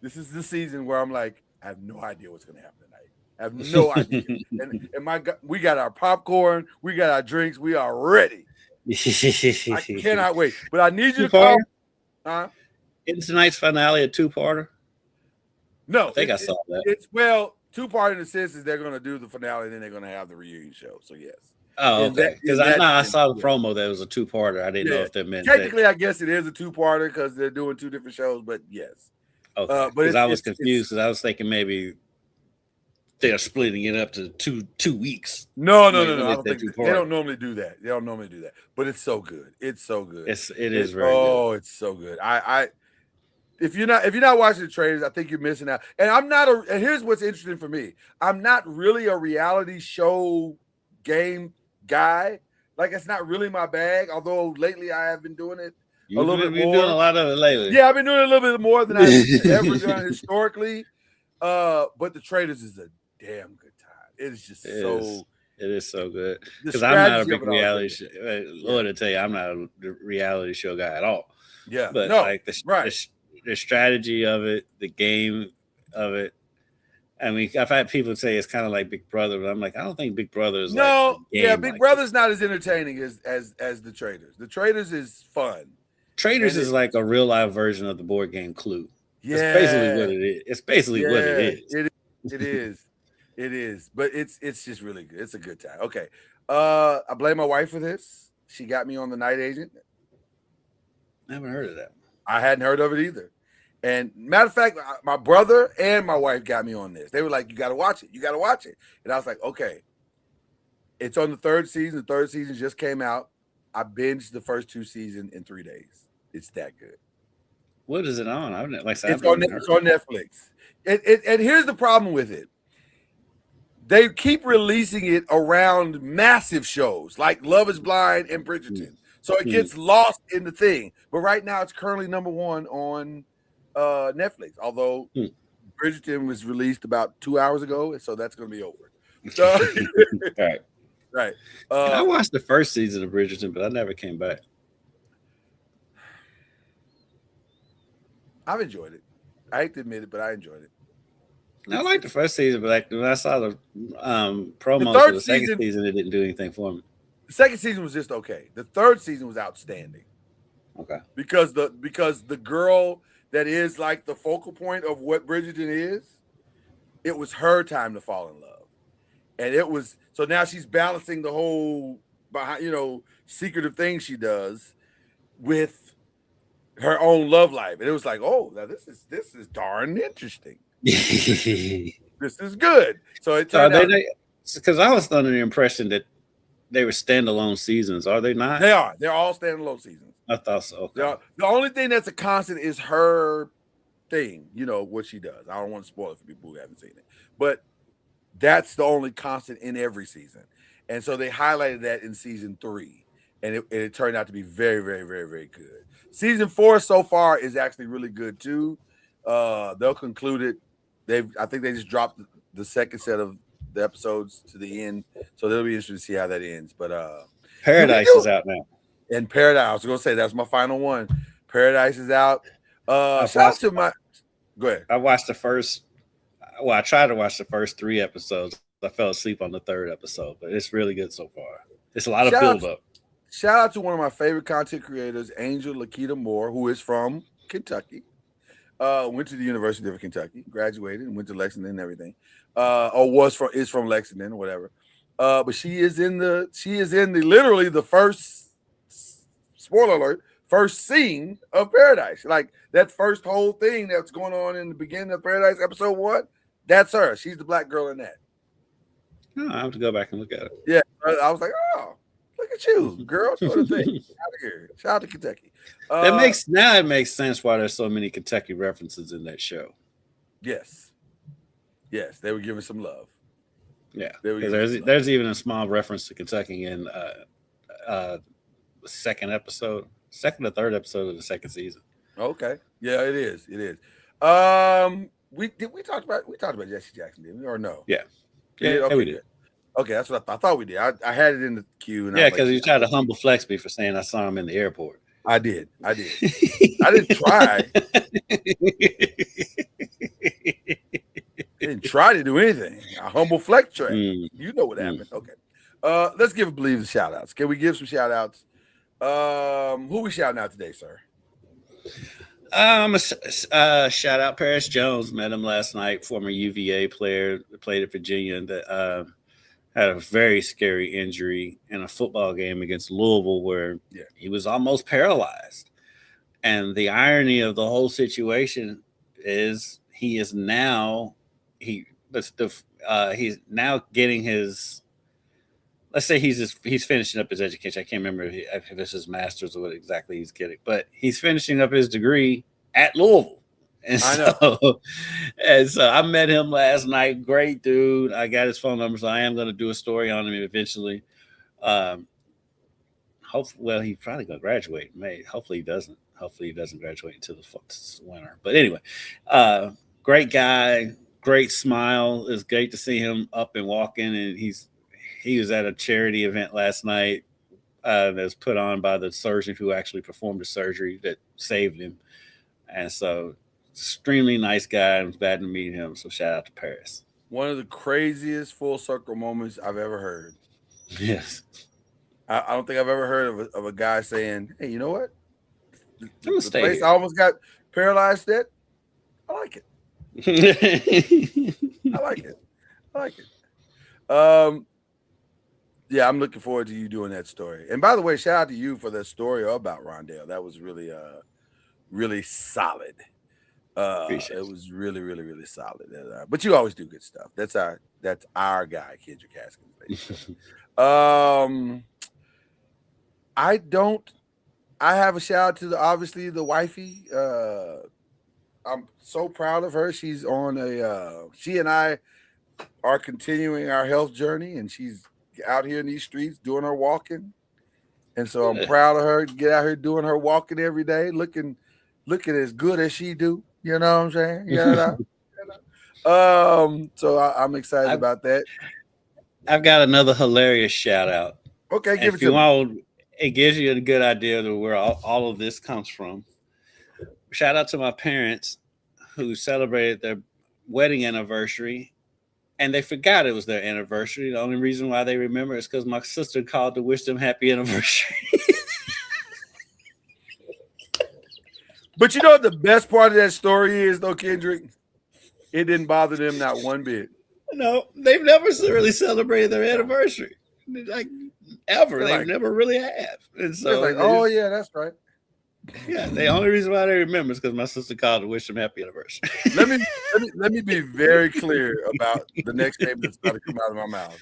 This is the season where I'm like, I have no idea what's going to happen tonight. I have no idea. And we got our popcorn, we got our drinks, we are ready. I cannot wait. But I need you to call. Huh? Isn't tonight's finale a 2-parter? No, I think I saw that. It's 2-part in the sense is they're going to do the finale and then they're going to have the reunion show. So yes. Oh, okay. Because I saw the yeah. promo that it was a 2-parter. I didn't know if that meant technically. I guess it is a 2-parter because they're doing 2 different shows. But yes. Okay. Because I was confused because I was thinking maybe they're splitting it up to two weeks. No. I don't think they don't normally do that. They don't normally do that. But it's so good. It's so good. It is very good. Oh, it's so good. If you're not watching the Traders, I think you're missing out. And and here's what's interesting for me. I'm not really a reality show game guy. Like it's not really my bag, although lately I have been doing it a little bit more. You've been doing a lot of it lately. Yeah, I've been doing it a little bit more than I've ever done historically. But the Traders is a damn good time. It is just It is so good. Because I'm not a big reality show. Lord, I tell you, I'm not a reality show guy at all. Yeah. But like the strategy of it, the game of it. I mean, I've had people say it's kind of like Big Brother, but I'm like, I don't think Big Brother is Big Brother's not as entertaining as the Traders. The Traders is fun. Traders is like a real life version of the board game Clue. Yeah. It's basically what it is. It's basically what it is. It is. It is. But it's just really good. It's a good time. Okay. I blame my wife for this. She got me on The Night Agent. Never heard of that. I hadn't heard of it either. And matter of fact, my brother and my wife got me on this. They were like, you got to watch it. You got to watch it. And I was like, okay. It's on the 3rd season. The 3rd season just came out. I binged the first 2 seasons in 3 days. It's that good. What is it on? It's on Netflix. And here's the problem with it. They keep releasing it around massive shows like Love is Blind and Bridgerton. So it gets lost in the thing. But right now it's currently number 1 on Netflix. Although Bridgerton was released about 2 hours ago, so that's going to be over. So, right. I watched the first season of Bridgerton, but I never came back. I've enjoyed it. I hate to admit it, but I enjoyed it. I liked the first season, but like when I saw the promo for the second season, it didn't do anything for me. The second season was just okay. The 3rd season was outstanding. Okay. Because the girl that is like the focal point of what Bridgerton is, it was her time to fall in love. And it was so now she's balancing the whole secretive thing she does with her own love life. And it was like, oh, now this is darn interesting. This is good. So it turned out because I was under the impression that they were standalone seasons. Are they not? They are. They're all standalone seasons. I thought so. Okay. The only thing that's a constant is her thing, what she does. I don't want to spoil it for people who haven't seen it. But that's the only constant in every season. And so they highlighted that in season 3. and it turned out to be very, very, very, very good. Season 4 so far is actually really good too. They'll conclude it. I think they just dropped the second set of the episodes to the end, so they'll be interesting to see how that ends. But Paradise is out now. And Paradise, I was gonna say that's my final one. Paradise is out. Shout out to my. Go ahead. I watched the first. Well, I tried to watch the first 3 episodes. I fell asleep on the 3rd episode, but it's really good so far. It's a lot of build up. Shout out to one of my favorite content creators, Angel Lakita Moore, who is from Kentucky. Went to the University of Kentucky, graduated, and went to Lexington and everything. Is from Lexington or whatever. But she is in the literally the first, spoiler alert, first scene of Paradise. Like that first whole thing that's going on in the beginning of Paradise, episode 1, that's her. She's the black girl in that. Oh, I have to go back and look at it. Yeah, I was like, oh, look at you, girl. Sort of thing. Out of here. Shout out to Kentucky. It makes sense why there's so many Kentucky references in that show. Yes, they were giving some love. Yeah, there's even a small reference to Kentucky in the second or 3rd episode of the 2nd season. Okay, yeah, it is. We talked about Jesse Jackson, didn't we? Or no? Yeah, okay, we did. Okay, that's what I thought we did. I had it in the queue. And because you tried to humble flex me for saying I saw him in the airport. I did. I didn't try. Didn't try to do anything. A humble flex track. You know what happened. Okay. Let's give BLEAV the shout outs. Can we give some shout outs? Who we shouting out today, sir? Shout out Paris Jones. Met him last night. Former UVA player, played at Virginia. That had a very scary injury in a football game against Louisville where he was almost paralyzed. And the irony of the whole situation is he's now getting his. Let's say he's finishing up his education. I can't remember if it's his master's or what exactly he's getting, but he's finishing up his degree at Louisville. And so I met him last night. Great dude. I got his phone number, so I am going to do a story on him eventually. Hopefully, he's probably going to graduate in May. Hopefully, he doesn't. Hopefully, he doesn't graduate until the winter. But anyway, great guy, great smile. It's great to see him up and walking, and he was at a charity event last night that was put on by the surgeon who actually performed the surgery that saved him. And so, extremely nice guy. I'm glad to meet him. So, shout out to Paris. One of the craziest full circle moments I've ever heard. Yes. I don't think I've ever heard of a guy saying, hey, you know what? The place I almost got paralyzed at, I like it. I like it. Yeah, I'm looking forward to you doing that story. And by the way, shout out to you for that story about Rondale. That was really, really solid. It was really, really, really solid. But you always do good stuff. That's our guy, Kendrick Haskins. I have a shout out to obviously the wifey. I'm so proud of her. She's on she and I are continuing our health journey, and she's out here in these streets doing her walking. And so I'm proud of her to get out here doing her walking every day, looking as good as she do. You know what I'm saying? Yeah. So I'm excited about that. I've got another hilarious shout out. Okay, give it to me. It gives you a good idea of where all of this comes from. Shout out to my parents who celebrated their wedding anniversary, and they forgot it was their anniversary. The only reason why they remember is because my sister called to wish them happy anniversary. But you know what the best part of that story is, though, Kendrick? It didn't bother them not one bit. No, they've never really celebrated their anniversary. Like, ever. They never really have. And so like, oh, yeah, that's right. Yeah, the only reason why they remember is because my sister called to wish them happy anniversary. let me be very clear about the next statement that's about to come out of my mouth.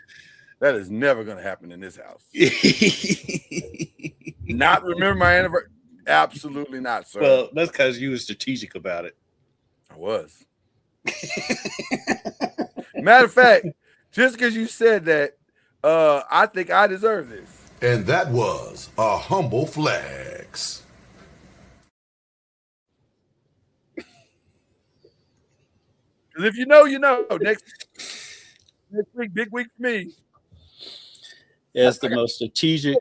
That is never going to happen in this house. Not remember my anniversary. Absolutely not, sir. Well, that's because you were strategic about it. I was. Matter of fact, just because you said that, I think I deserve this. And that was a humble flex. Because if you know, you know. Next week, big week for me. It's the most strategic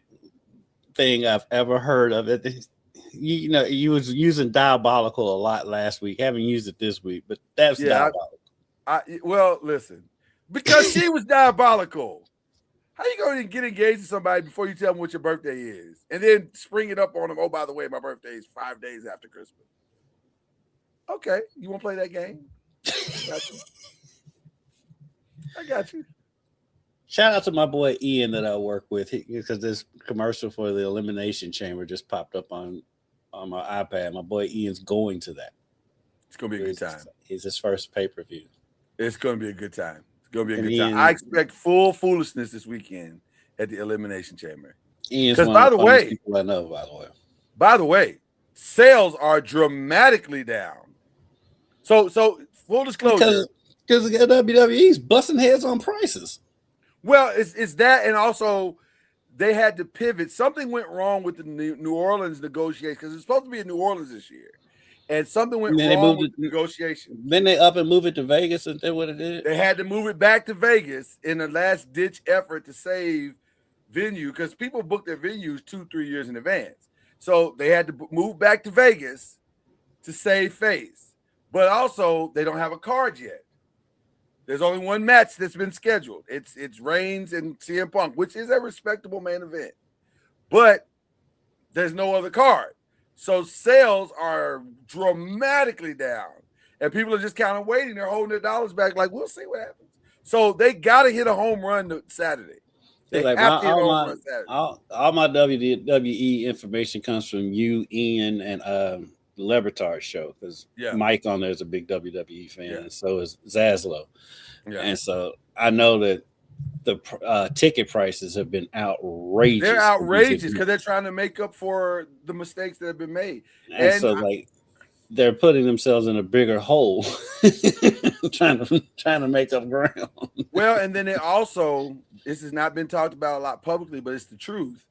thing I've ever heard of it. You know, you was using diabolical a lot last week. Haven't used it this week, but that's diabolical. Well, listen, because she was diabolical. How you going to get engaged to somebody before you tell them what your birthday is, and then spring it up on them? Oh, by the way, my birthday is 5 days after Christmas. Okay, you want to play that game? I got you. Shout out to my boy Ian that I work with, because this commercial for the Elimination Chamber just popped up on my iPad. My boy Ian's going to that. It's gonna be a good time. It's his first pay-per-view. It's gonna be a good time. It's gonna be a good time. I expect full foolishness this weekend at the Elimination Chamber. Ian's one of the funniest people I know, by the way, sales are dramatically down. So full disclosure, because WWE's busting heads on prices. Well, it's that, and also they had to pivot. Something went wrong with the New Orleans negotiations, because it's supposed to be in New Orleans this year, and something went wrong with the negotiations. Then they up and move it to Vegas, and that's what it did. They had to move it back to Vegas in a last-ditch effort to save venue, because people book their venues 2-3 years in advance. So they had to move back to Vegas to save face. But also, they don't have a card yet. There's only one match that's been scheduled. It's Reigns and CM Punk, which is a respectable main event. But there's no other card. So sales are dramatically down. And people are just kind of waiting. They're holding their dollars back like, we'll see what happens. So they got to hit a home run Saturday. They like have to hit a home run Saturday. All my WWE information comes from you, Ian, and the Lebertard show, because Mike on there is a big WWE fan, and so is Zaslow. Yeah. And so I know that the ticket prices have been outrageous. They're outrageous because they're trying to make up for the mistakes that have been made. And so they're putting themselves in a bigger hole, trying to make up ground. Well, and then this has not been talked about a lot publicly, but it's the truth.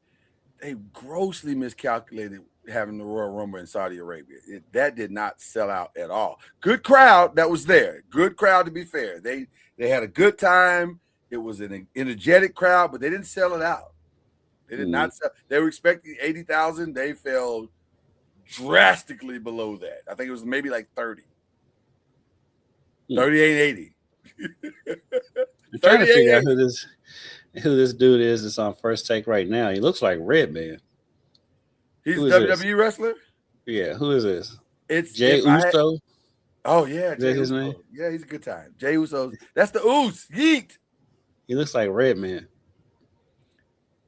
They grossly miscalculated having the Royal Rumble in Saudi Arabia. That did not sell out at all. Good crowd that was there. Good crowd, to be fair. They had a good time. It was an energetic crowd, but they didn't sell it out. They did not sell. They were expecting 80,000. They fell drastically below that. I think it was maybe like 30. 38, 80. I'm trying to figure out who this dude is that's on First Take right now. He looks like Redman. He's a WWE wrestler? Yeah, who is this? It's Jey Uso. Oh, yeah. Is that his name? Yeah, he's a good time. Jey Uso. That's the Oos. Yeet. He looks like Redman.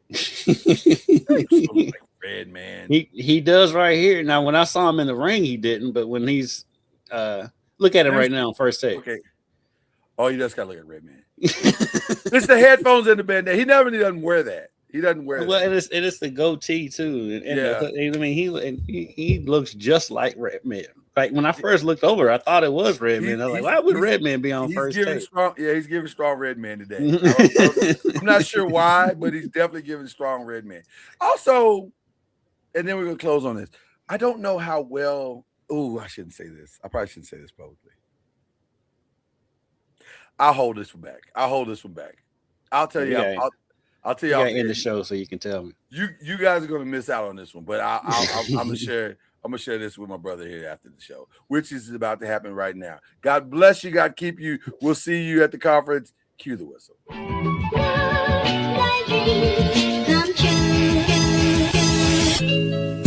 Like Redman. He does right here. Now, when I saw him in the ring, he didn't, but when he's look at him right now on First Take. Okay. Oh, you just gotta look at Redman. It's the headphones and the bandana. He doesn't wear that. He doesn't wear that. Well, and it's the goatee too. And I mean, he looks just like Redman. Like when I first looked over, I thought it was Redman. I was like, why would Redman be on First Take? He's giving strong Redman today. I'm not sure why, but he's definitely giving strong Redman. Also, and then we're gonna close on this. I don't know how well. Oh, I shouldn't say this. I probably shouldn't say this publicly. I'll hold this one back. I'll tell you. I'll tell you. You gotta end the show so you can tell me. You guys are gonna miss out on this one, but I'm gonna share. I'm gonna share this with my brother here after the show, which is about to happen right now. God bless you. God keep you. We'll see you at the conference. Cue the whistle. Come true.